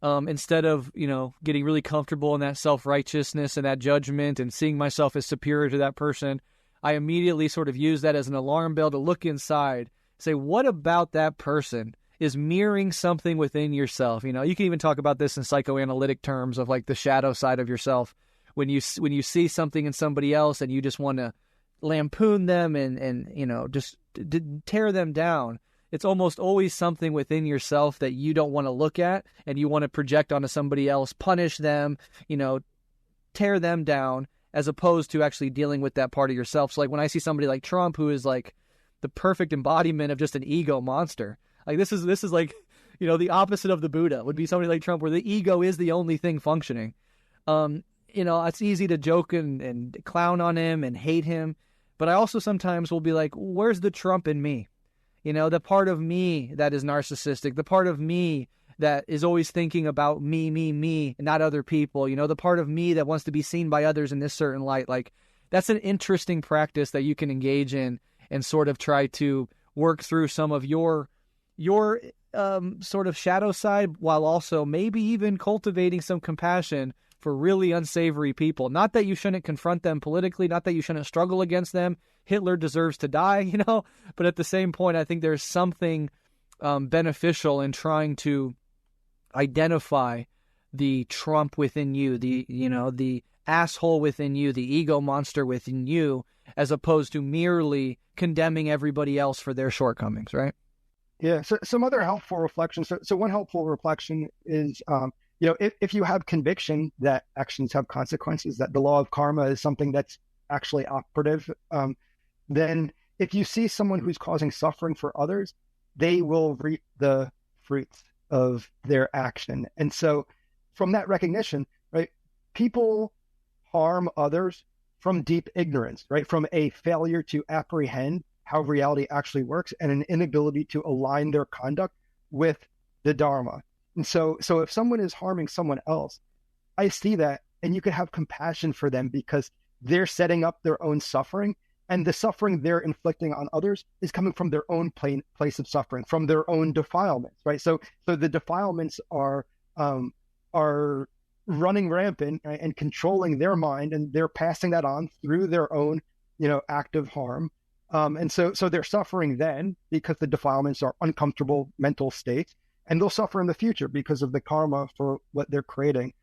instead of, getting really comfortable in that self-righteousness and that judgment and seeing myself as superior to that person, I immediately sort of use that as an alarm bell to look inside, say, what about that person is mirroring something within yourself? You can even talk about this in psychoanalytic terms of like the shadow side of yourself. When you see something in somebody else and you just want to lampoon them and just tear them down, it's almost always something within yourself that you don't want to look at and you want to project onto somebody else, punish them, tear them down, as opposed to actually dealing with that part of yourself. So like when I see somebody like Trump, who is like the perfect embodiment of just an ego monster, like this is like, the opposite of the Buddha would be somebody like Trump, where the ego is the only thing functioning. It's easy to joke and clown on him and hate him. But I also sometimes will be like, where's the Trump in me? The part of me that is narcissistic, the part of me that is always thinking about me, and not other people, the part of me that wants to be seen by others in this certain light. Like, that's an interesting practice that you can engage in and sort of try to work through some of your sort of shadow side, while also maybe even cultivating some compassion for really unsavory people. Not that you shouldn't confront them politically, not that you shouldn't struggle against them. Hitler deserves to die, but at the same point, I think there's something beneficial in trying to identify the Trump within you, the asshole within you, the ego monster within you, as opposed to merely condemning everybody else for their shortcomings, right? Yeah. So some other helpful reflections. So one helpful reflection is, if you have conviction that actions have consequences, that the law of karma is something that's actually operative, then if you see someone who's causing suffering for others, they will reap the fruits of their action. And so from that recognition, right, people harm others from deep ignorance, right, from a failure to apprehend how reality actually works and an inability to align their conduct with the Dharma. And so if someone is harming someone else, I see that, and you can have compassion for them because they're setting up their own suffering, and the suffering they're inflicting on others is coming from their own place of suffering, from their own defilements, right? So the defilements are running rampant, right, and controlling their mind, and they're passing that on through their own, active harm. And so they're suffering then because the defilements are uncomfortable mental states. And they'll suffer in the future because of the karma for what they're creating.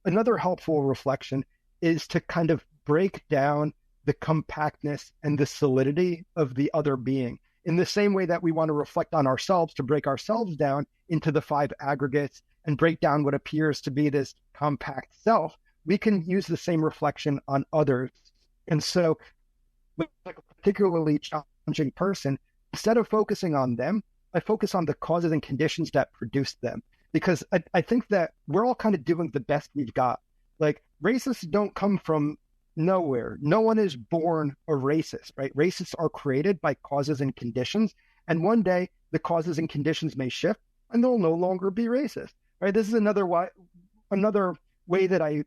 Another helpful reflection is to kind of break down the compactness and the solidity of the other being. In the same way that we want to reflect on ourselves to break ourselves down into the 5 aggregates and break down what appears to be this compact self, we can use the same reflection on others. And so with a particularly challenging person, instead of focusing on them, I focus on the causes and conditions that produced them, because I think that we're all kind of doing the best we've got. Like, racists don't come from nowhere. No one is born a racist, right? Racists are created by causes and conditions. And one day the causes and conditions may shift and they'll no longer be racist, right? This is another way that I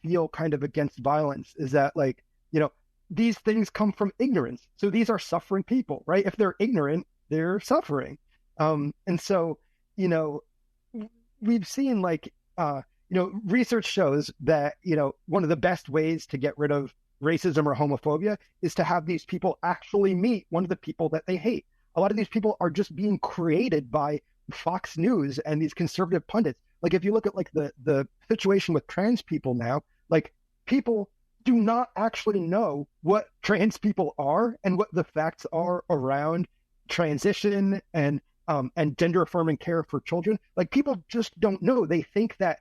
feel kind of against violence, is that, like, these things come from ignorance. So these are suffering people, right? If they're ignorant, they're suffering. And so, you know, we've seen like, research shows that, one of the best ways to get rid of racism or homophobia is to have these people actually meet one of the people that they hate. A lot of these people are just being created by Fox News and these conservative pundits. Like if you look at like the situation with trans people now, like people do not actually know what trans people are and what the facts are around transition and gender affirming care for children. Like people just don't know. They think that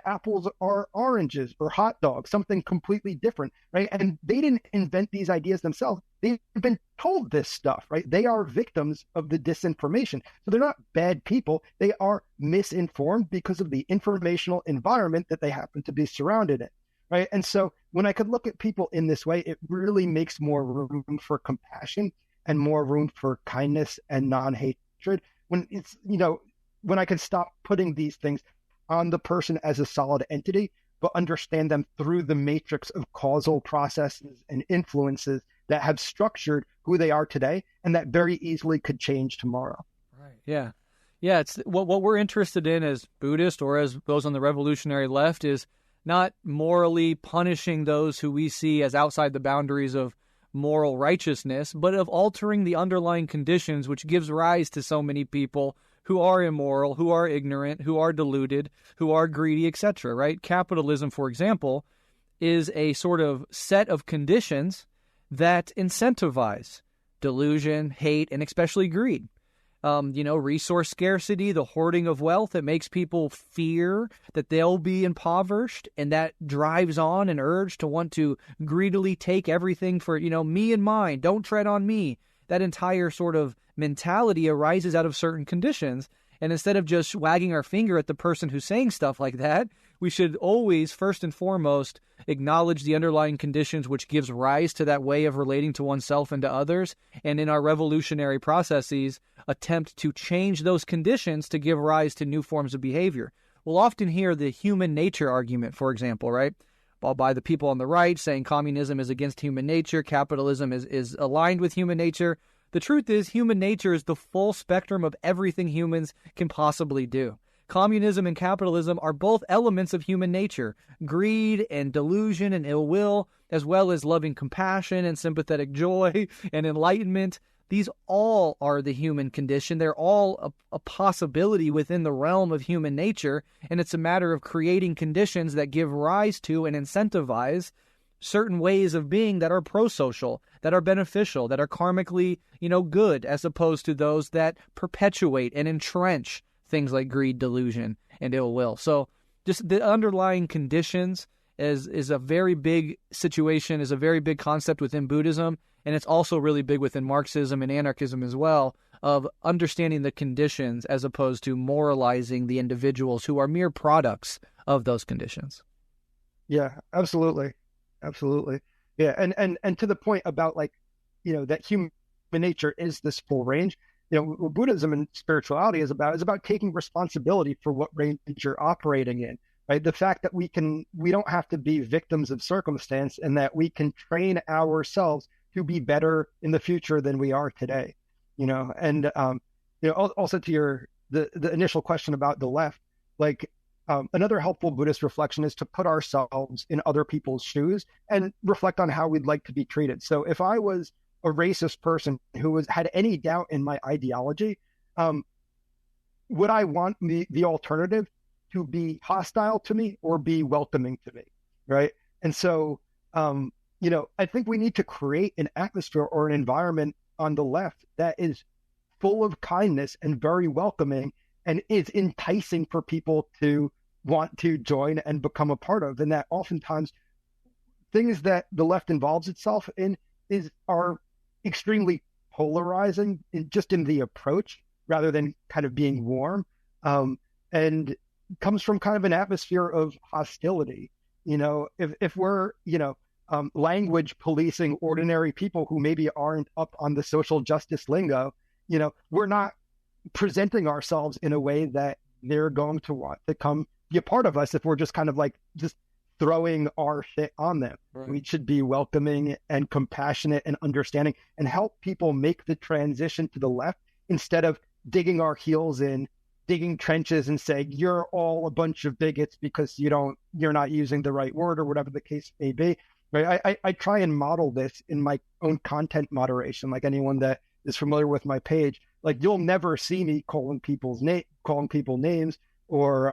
apples are oranges or hot dogs, something completely different, right? And they didn't invent these ideas themselves. They've been told this stuff, right? They are victims of the disinformation. So they're not bad people. They are misinformed because of the informational environment that they happen to be surrounded in, right? And so when I could look at people in this way, it really makes more room for compassion and more room for kindness and non-hatred. When it's, when I could stop putting these things on the person as a solid entity, but understand them through the matrix of causal processes and influences that have structured who they are today and that very easily could change tomorrow. Right. Yeah. Yeah. It's what we're interested in as Buddhist or as those on the revolutionary left is not morally punishing those who we see as outside the boundaries of moral righteousness, but of altering the underlying conditions which gives rise to so many people who are immoral, who are ignorant, who are deluded, who are greedy, etc., right? Capitalism, for example, is a sort of set of conditions that incentivize delusion, hate, and especially greed. Resource scarcity, the hoarding of wealth, it makes people fear that they'll be impoverished, and that drives on an urge to want to greedily take everything for, me and mine, don't tread on me. That entire sort of mentality arises out of certain conditions. And instead of just wagging our finger at the person who's saying stuff like that, we should always, first and foremost, acknowledge the underlying conditions which gives rise to that way of relating to oneself and to others. And in our revolutionary processes, attempt to change those conditions to give rise to new forms of behavior. We'll often hear the human nature argument, for example, right? By the people on the right saying communism is against human nature, capitalism is aligned with human nature. The truth is, human nature is the full spectrum of everything humans can possibly do. Communism and capitalism are both elements of human nature, greed and delusion and ill will, as well as loving compassion and sympathetic joy and enlightenment. These all are the human condition. They're all a possibility within the realm of human nature, and it's a matter of creating conditions that give rise to and incentivize certain ways of being that are pro-social, that are beneficial, that are karmically, good, as opposed to those that perpetuate and entrench things like greed, delusion, and ill will. So just the underlying conditions is a very big situation, is a very big concept within Buddhism, and it's also really big within Marxism and Anarchism as well, of understanding the conditions as opposed to moralizing the individuals who are mere products of those conditions. Yeah, absolutely. Absolutely. Yeah. And to the point about that human nature is this full range, what Buddhism and spirituality is about taking responsibility for what range you're operating in, right? The fact that we don't have to be victims of circumstance, and that we can train ourselves to be better in the future than we are today, and, also to the initial question about the left, another helpful Buddhist reflection is to put ourselves in other people's shoes and reflect on how we'd like to be treated. So if I was a racist person who had any doubt in my ideology, would I want the alternative to be hostile to me or be welcoming to me, right? And so, I think we need to create an atmosphere or an environment on the left that is full of kindness and very welcoming, and is enticing for people to want to join and become a part of. And that oftentimes things that the left involves itself in are extremely polarizing just in the approach, rather than kind of being warm, and comes from kind of an atmosphere of hostility. If we're, language policing ordinary people who maybe aren't up on the social justice lingo, we're not presenting ourselves in a way that they're going to want to come be a part of us if we're just kind of just throwing our shit on them. Right. We should be welcoming and compassionate and understanding and help people make the transition to the left instead of digging our heels in, digging trenches and saying, you're all a bunch of bigots because you're not using the right word or whatever the case may be. Right? I try and model this in my own content moderation. Like anyone that is familiar with my page, like you'll never see me calling people names or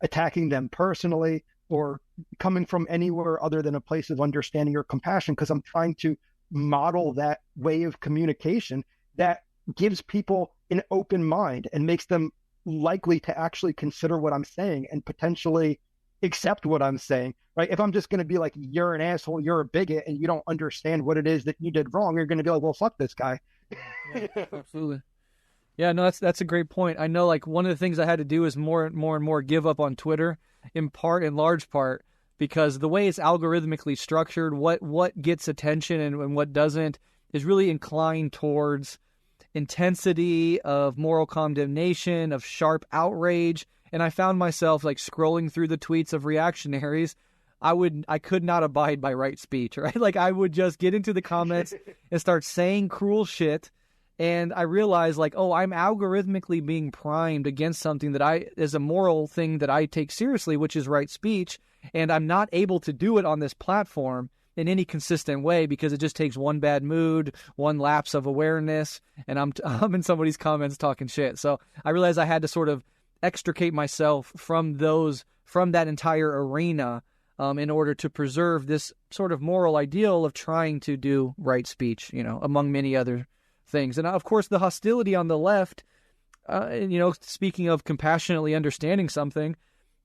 attacking them personally or coming from anywhere other than a place of understanding or compassion, because I'm trying to model that way of communication that gives people an open mind and makes them likely to actually consider what I'm saying and potentially accept what I'm saying, right? If I'm just going to be like, you're an asshole, you're a bigot, and you don't understand what it is that you did wrong, you're going to be like, well, fuck this guy. Yeah, absolutely. Yeah, no, that's a great point. I know, like, one of the things I had to do is more and more give up on Twitter, in large part, because the way it's algorithmically structured, what gets attention and what doesn't is really inclined towards intensity of moral condemnation, of sharp outrage. And I found myself like scrolling through the tweets of reactionaries. I could not abide by right speech, right? Like I would just get into the comments and start saying cruel shit. And I realized like, oh, I'm algorithmically being primed against something that is a moral thing that I take seriously, which is right speech. And I'm not able to do it on this platform in any consistent way because it just takes one bad mood, one lapse of awareness, and I'm in somebody's comments talking shit. So I realized I had to sort of extricate myself from that entire arena in order to preserve this sort of moral ideal of trying to do right speech, among many other things. And of course, the hostility on the left, speaking of compassionately understanding something,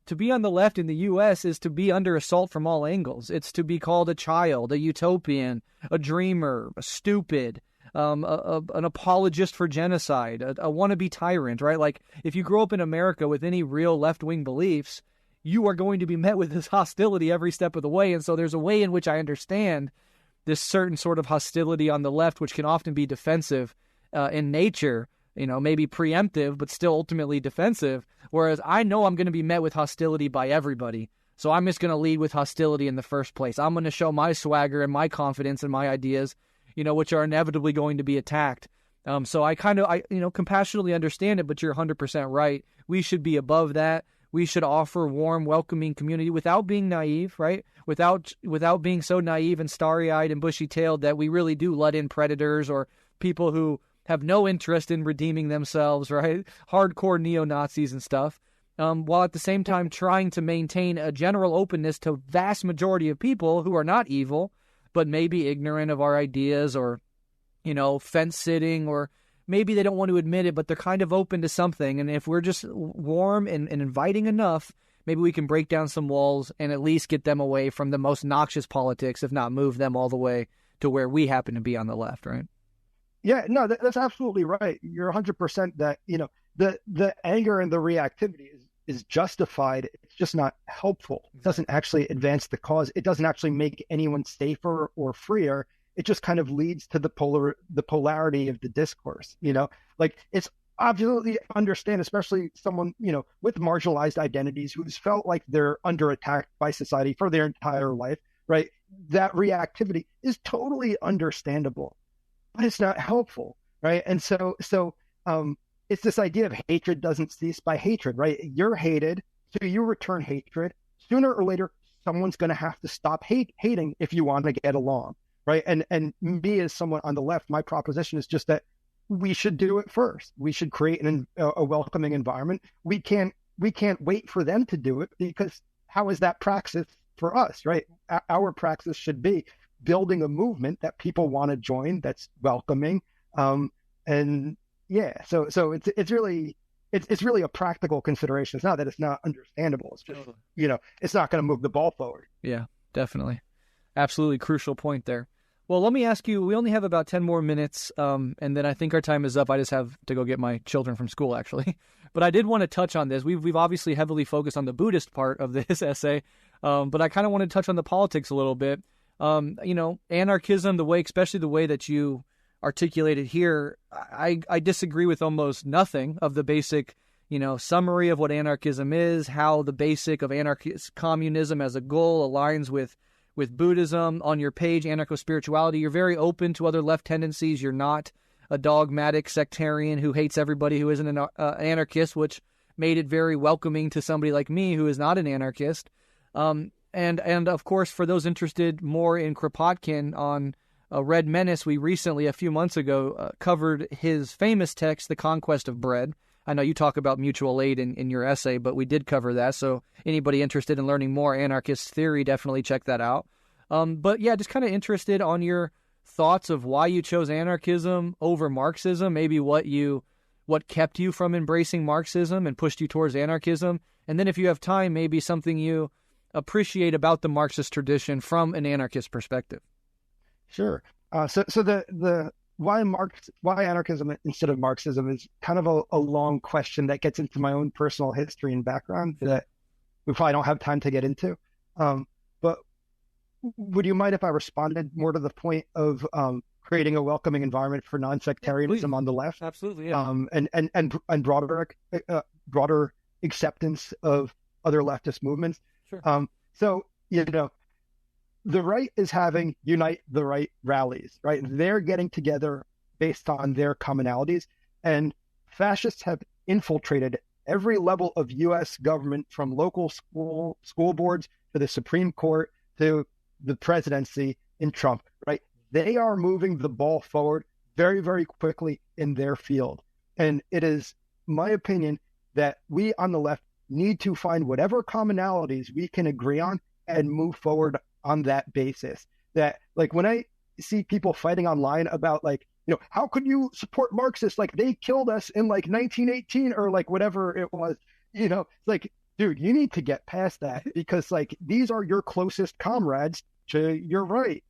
to be on the left in the U.S. is to be under assault from all angles. It's to be called a child, a utopian, a dreamer, a stupid, an apologist for genocide, a wannabe tyrant, right? Like, if you grow up in America with any real left-wing beliefs, you are going to be met with this hostility every step of the way. And so there's a way in which I understand this certain sort of hostility on the left, which can often be defensive in nature, maybe preemptive, but still ultimately defensive. Whereas I know I'm going to be met with hostility by everybody. So I'm just going to lead with hostility in the first place. I'm going to show my swagger and my confidence in my ideas, which are inevitably going to be attacked. So I compassionately understand it, but you're 100% right. We should be above that. We should offer warm, welcoming community without being naive, right? Without being so naive and starry-eyed and bushy-tailed that we really do let in predators or people who have no interest in redeeming themselves, right? Hardcore neo-Nazis and stuff, while at the same time trying to maintain a general openness to vast majority of people who are not evil, but maybe ignorant of our ideas or, fence-sitting, or maybe they don't want to admit it, but they're kind of open to something. And if we're just warm and inviting enough, maybe we can break down some walls and at least get them away from the most noxious politics, if not move them all the way to where we happen to be on the left, right? Yeah, no, that's absolutely right. You're 100% that, the anger and the reactivity is justified. It's just not helpful. It doesn't actually advance the cause. It doesn't actually make anyone safer or freer. It just kind of leads to the polarity of the discourse, like it's absolutely understand, especially someone, with marginalized identities who's felt like they're under attack by society for their entire life, right? That reactivity is totally understandable, but it's not helpful, right? And so it's this idea of hatred doesn't cease by hatred, right? You're hated, so you return hatred. Sooner or later, someone's going to have to stop hating if you want to get along, right? And me as someone on the left, my proposition is just that we should do it first. We should create a welcoming environment. We can't wait for them to do it, because how is that praxis for us, right? Our praxis should be building a movement that people want to join, that's welcoming, and yeah. So it's really a practical consideration. It's not that it's not understandable. It's just it's not going to move the ball forward. Yeah, definitely, absolutely crucial point there. Well, let me ask you, we only have about 10 more minutes, and then I think our time is up. I just have to go get my children from school, actually. But I did want to touch on this. We've obviously heavily focused on the Buddhist part of this essay, but I kind of want to touch on the politics a little bit. Anarchism, especially the way that you articulated here, I disagree with almost nothing of the basic, summary of what anarchism is, how the basic of anarchist communism as a goal aligns with Buddhism. On your page, Anarchospirituality, you're very open to other left tendencies. You're not a dogmatic sectarian who hates everybody who isn't an anarchist, which made it very welcoming to somebody like me who is not an anarchist. And of course, for those interested more in Kropotkin on Red Menace, we recently, a few months ago, covered his famous text, The Conquest of Breht. I know you talk about mutual aid in your essay, but we did cover that. So anybody interested in learning more anarchist theory, definitely check that out. But yeah, just kind of interested on your thoughts of why you chose anarchism over Marxism, maybe what kept you from embracing Marxism and pushed you towards anarchism. And then if you have time, maybe something you appreciate about the Marxist tradition from an anarchist perspective. Sure. So the why anarchism instead of Marxism is kind of a long question that gets into my own personal history and background that we probably don't have time to get into. But would you mind if I responded more to the point of creating a welcoming environment for non-sectarianism on the left? Absolutely. Yeah. And broader acceptance of other leftist movements. Sure. So the right is having Unite the Right rallies, right? They're getting together based on their commonalities, and fascists have infiltrated every level of U.S. government, from local school boards to the Supreme Court to the presidency in Trump, right? They are moving the ball forward very, very quickly in their field. And it is my opinion that we on the left need to find whatever commonalities we can agree on and move forward on that basis. That, like, when I see people fighting online about, like, how could you support Marxists? Like, they killed us in like 1918 or like whatever it was, it's like, dude, you need to get past that, because like these are your closest comrades to your right,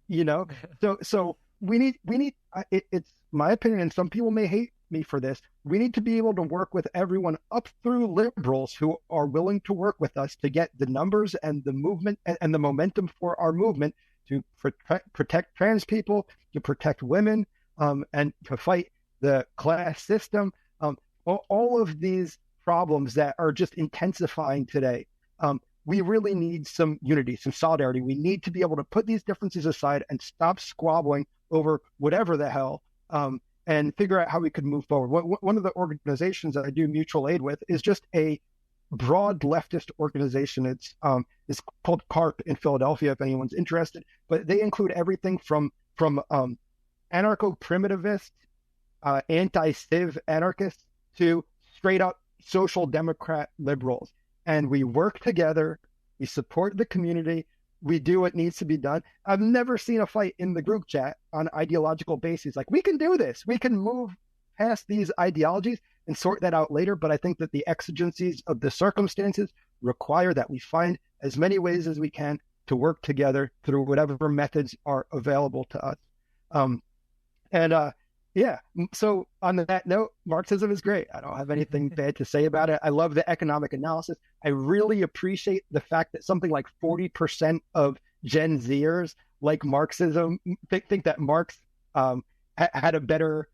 So we need it's my opinion, and some people may hate me for this. We need to be able to work with everyone up through liberals who are willing to work with us to get the numbers and the movement and the momentum for our movement to protect trans people, to protect women, and to fight the class system. All of these problems that are just intensifying today. We really need some unity, some solidarity. We need to be able to put these differences aside and stop squabbling over whatever the hell, and figure out how we could move forward. One of the organizations that I do mutual aid with is just a broad leftist organization. It's called CARP in Philadelphia, if anyone's interested. But they include everything from anarcho-primitivist, anti-civ anarchists to straight up social democrat liberals. And we work together. We support the community. We do what needs to be done. I've never seen a fight in the group chat on ideological bases. Like, we can do this. We can move past these ideologies and sort that out later. But I think that the exigencies of the circumstances require that we find as many ways as we can to work together through whatever methods are available to us. Yeah. So on that note, Marxism is great. I don't have anything bad to say about it. I love the economic analysis. I really appreciate the fact that something like 40% of Gen Zers like Marxism, think that Marx had a better,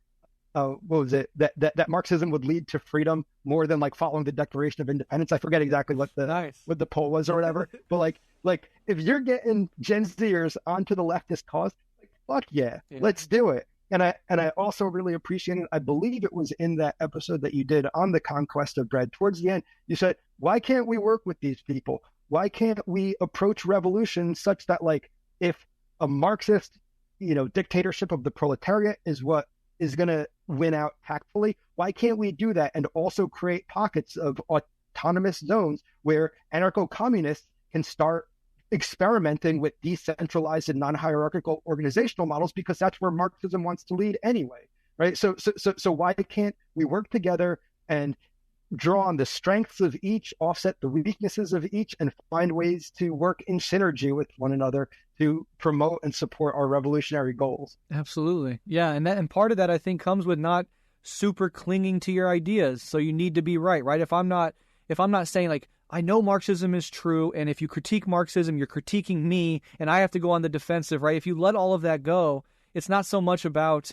that Marxism would lead to freedom more than like following the Declaration of Independence. I forget exactly what the poll was or whatever. But like if you're getting Gen Zers onto the leftist cause, like, fuck yeah, let's do it. And I also really appreciate it. I believe it was in that episode that you did on the Conquest of Breht. Towards the end, you said, why can't we work with these people? Why can't we approach revolution such that, like, if a Marxist, dictatorship of the proletariat is what is going to win out tactfully, why can't we do that and also create pockets of autonomous zones where anarcho-communists can start experimenting with decentralized and non-hierarchical organizational models, because that's where Marxism wants to lead anyway, right? So why can't we work together and draw on the strengths of each, offset the weaknesses of each, and find ways to work in synergy with one another to promote and support our revolutionary goals? Absolutely. Yeah, and part of that, I think, comes with not super clinging to your ideas. So you need to be right? If I'm not saying, like, I know Marxism is true, and if you critique Marxism, you're critiquing me, and I have to go on the defensive, right? If you let all of that go, it's not so much about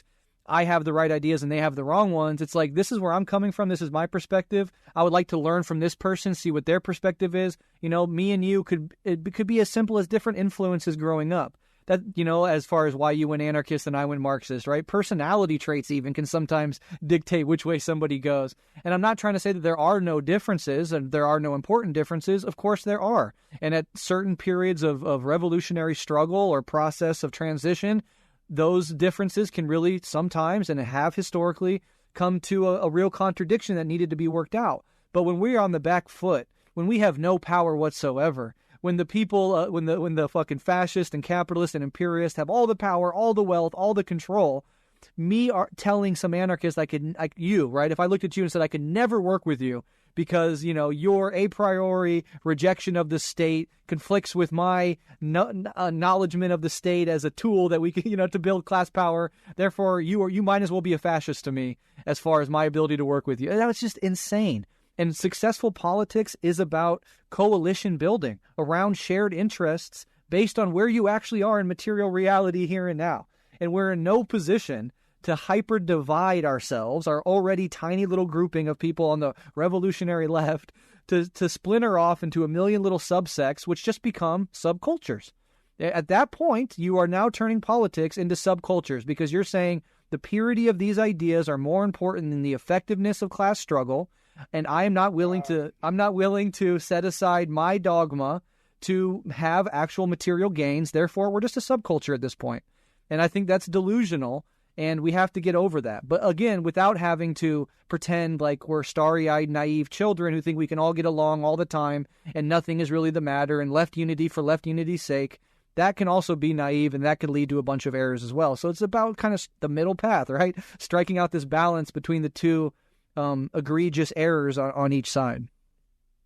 I have the right ideas and they have the wrong ones. It's like, this is where I'm coming from. This is my perspective. I would like to learn from this person, see what their perspective is. Me and you could be as simple as different influences growing up. That, as far as why you went anarchist and I went Marxist, right? Personality traits even can sometimes dictate which way somebody goes. And I'm not trying to say that there are no differences and there are no important differences. Of course there are. And at certain periods of revolutionary struggle or process of transition, those differences can really sometimes, and have historically, come to a real contradiction that needed to be worked out. But when we're on the back foot, when we have no power whatsoever, when the people, when the fucking fascists and capitalists and imperialists have all the power, all the wealth, all the control, telling some anarchist right? If I looked at you and said I could never work with you because, your a priori rejection of the state conflicts with my acknowledgement of the state as a tool that we can, to build class power. Therefore, you might as well be a fascist to me as far as my ability to work with you. That was just insane. And successful politics is about coalition building around shared interests based on where you actually are in material reality here and now. And we're in no position to hyper divide ourselves, our already tiny little grouping of people on the revolutionary left, to splinter off into a million little subsects, which just become subcultures. At that point, you are now turning politics into subcultures because you're saying the purity of these ideas are more important than the effectiveness of class struggle. And I'm not willing to set aside my dogma to have actual material gains. Therefore, we're just a subculture at this point. And I think that's delusional, and we have to get over that. But again, without having to pretend like we're starry-eyed, naive children who think we can all get along all the time and nothing is really the matter and left unity for left unity's sake. That can also be naive, and that could lead to a bunch of errors as well. So it's about kind of the middle path, right? Striking out this balance between the two egregious errors on each side.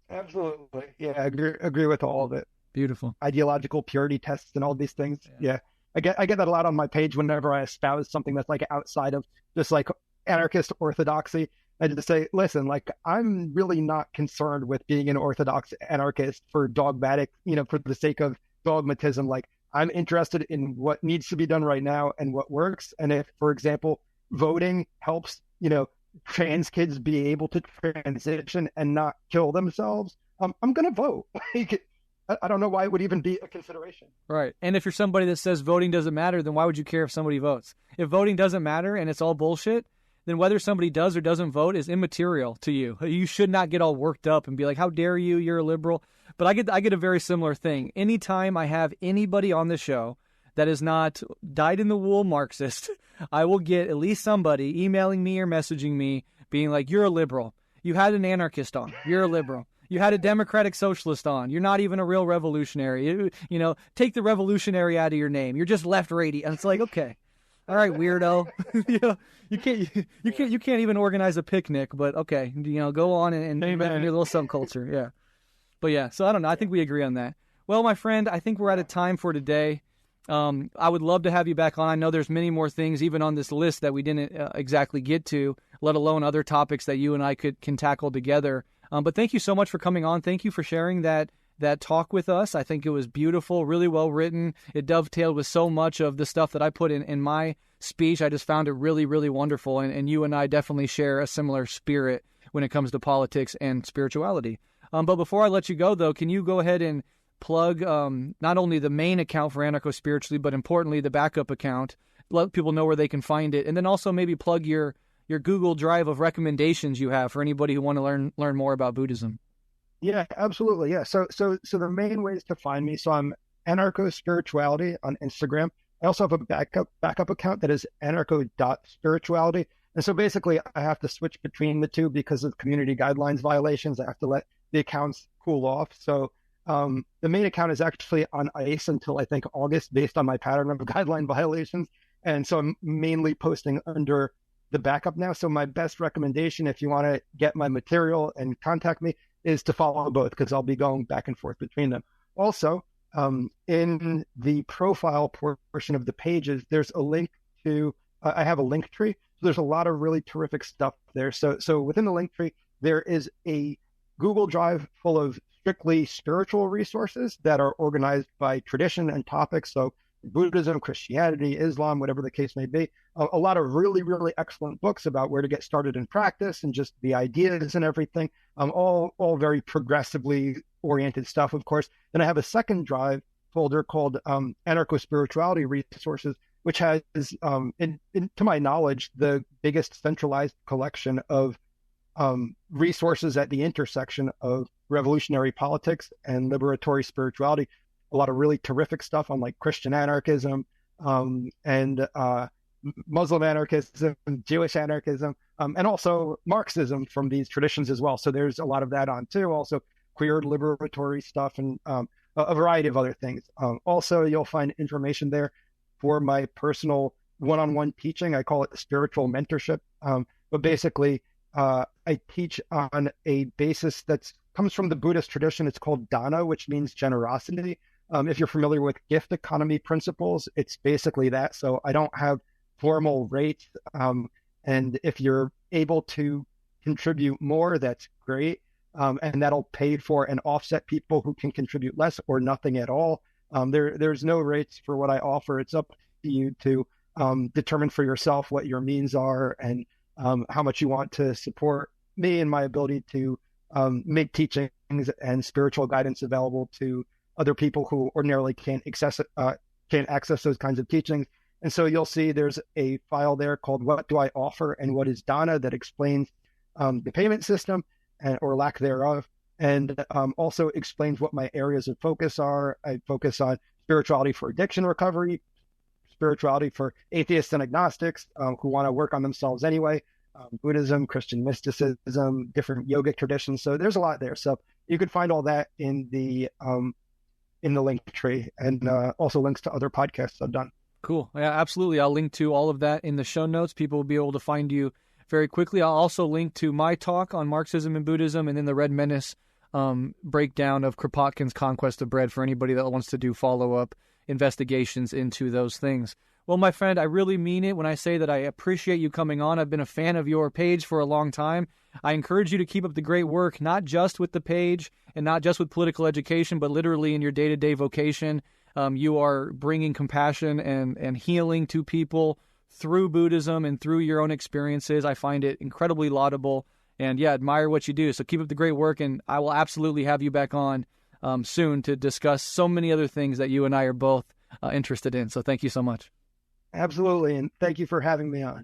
Absolutely. Yeah, I agree with all of it. Beautiful. Ideological purity tests and all these things. Yeah. I get that a lot on my page whenever I espouse something that's like outside of just like anarchist orthodoxy. I just say, listen, like, I'm really not concerned with being an orthodox anarchist for dogmatic, for the sake of dogmatism. Like, I'm interested in what needs to be done right now and what works. And if, for example, voting helps, trans kids be able to transition and not kill themselves, I'm going to vote. I don't know why it would even be a consideration. Right. And if you're somebody that says voting doesn't matter, then why would you care if somebody votes? If voting doesn't matter and it's all bullshit, then whether somebody does or doesn't vote is immaterial to you. You should not get all worked up and be like, how dare you? You're a liberal. But I get a very similar thing. Anytime I have anybody on the show that is not dyed-in-the-wool Marxist, I will get at least somebody emailing me or messaging me being like, you're a liberal. You had an anarchist on. You're a liberal. You had a democratic socialist on. You're not even a real revolutionary. Take the revolutionary out of your name. You're just left radio. And it's like, okay, all right, weirdo. You can't even organize a picnic, but okay, go on and your little subculture. Yeah. But yeah, so I don't know. I think we agree on that. Well, my friend, I think we're out of time for today. I would love to have you back on. I know there's many more things even on this list that we didn't exactly get to, let alone other topics that you and I can tackle together. But thank you so much for coming on. Thank you for sharing that talk with us. I think it was beautiful, really well written. It dovetailed with so much of the stuff that I put in my speech. I just found it really, really wonderful. And you and I definitely share a similar spirit when it comes to politics and spirituality. But before I let you go, though, can you go ahead and plug not only the main account for Anarchospirituality, but importantly, the backup account, let people know where they can find it, and then also maybe plug your Google Drive of recommendations you have for anybody who want to learn more about Buddhism. Yeah, absolutely. Yeah. So the main ways to find me. So I'm Anarchospirituality on Instagram. I also have a backup account that is anarcho.spirituality. And so basically I have to switch between the two because of community guidelines violations. I have to let the accounts cool off. So the main account is actually on ice until I think August based on my pattern of guideline violations. And so I'm mainly posting under the backup now. So my best recommendation, if you want to get my material and contact me, is to follow both because I'll be going back and forth between them. Also, in the profile portion of the pages, there's a link to, I have a link tree. So there's a lot of really terrific stuff there. So within the link tree, there is a Google Drive full of strictly spiritual resources that are organized by tradition and topics. So Buddhism, Christianity, Islam, whatever the case may be. A lot of really, really excellent books about where to get started in practice and just the ideas and everything. All very progressively oriented stuff, of course. Then I have a second drive folder called Anarchospirituality Resources, which has, to my knowledge, the biggest centralized collection of resources at the intersection of revolutionary politics and liberatory spirituality. A lot of really terrific stuff on like Christian anarchism and Muslim anarchism, Jewish anarchism, and also Marxism from these traditions as well. So there's a lot of that on too. Also queer liberatory stuff and a variety of other things. Also, you'll find information there for my personal one-on-one teaching. I call it spiritual mentorship. But basically, I teach on a basis that comes from the Buddhist tradition. It's called dana, which means generosity. If you're familiar with gift economy principles, it's basically that. So I don't have formal rates. And if you're able to contribute more, that's great. And that'll pay for and offset people who can contribute less or nothing at all. There's no rates for what I offer. It's up to you to determine for yourself what your means are and how much you want to support me and my ability to make teachings and spiritual guidance available to other people who ordinarily can't access those kinds of teachings. And so you'll see there's a file there called What Do I Offer and What is Dana that explains the payment system or lack thereof, and also explains what my areas of focus are. I focus on spirituality for addiction recovery, spirituality for atheists and agnostics who want to work on themselves anyway, Buddhism, Christian mysticism, different yogic traditions. So there's a lot there. So you can find all that in the link tree, and also links to other podcasts I've done. Cool. Yeah, absolutely. I'll link to all of that in the show notes. People will be able to find you very quickly. I'll also link to my talk on Marxism and Buddhism, and then the Red Menace breakdown of Kropotkin's Conquest of Breht for anybody that wants to do follow-up investigations into those things. Well, my friend, I really mean it when I say that I appreciate you coming on. I've been a fan of your page for a long time. I encourage you to keep up the great work, not just with the page and not just with political education, but literally in your day-to-day vocation. You are bringing compassion and healing to people through Buddhism and through your own experiences. I find it incredibly laudable and, yeah, admire what you do. So keep up the great work, and I will absolutely have you back on soon to discuss so many other things that you and I are both interested in. So thank you so much. Absolutely. And thank you for having me on.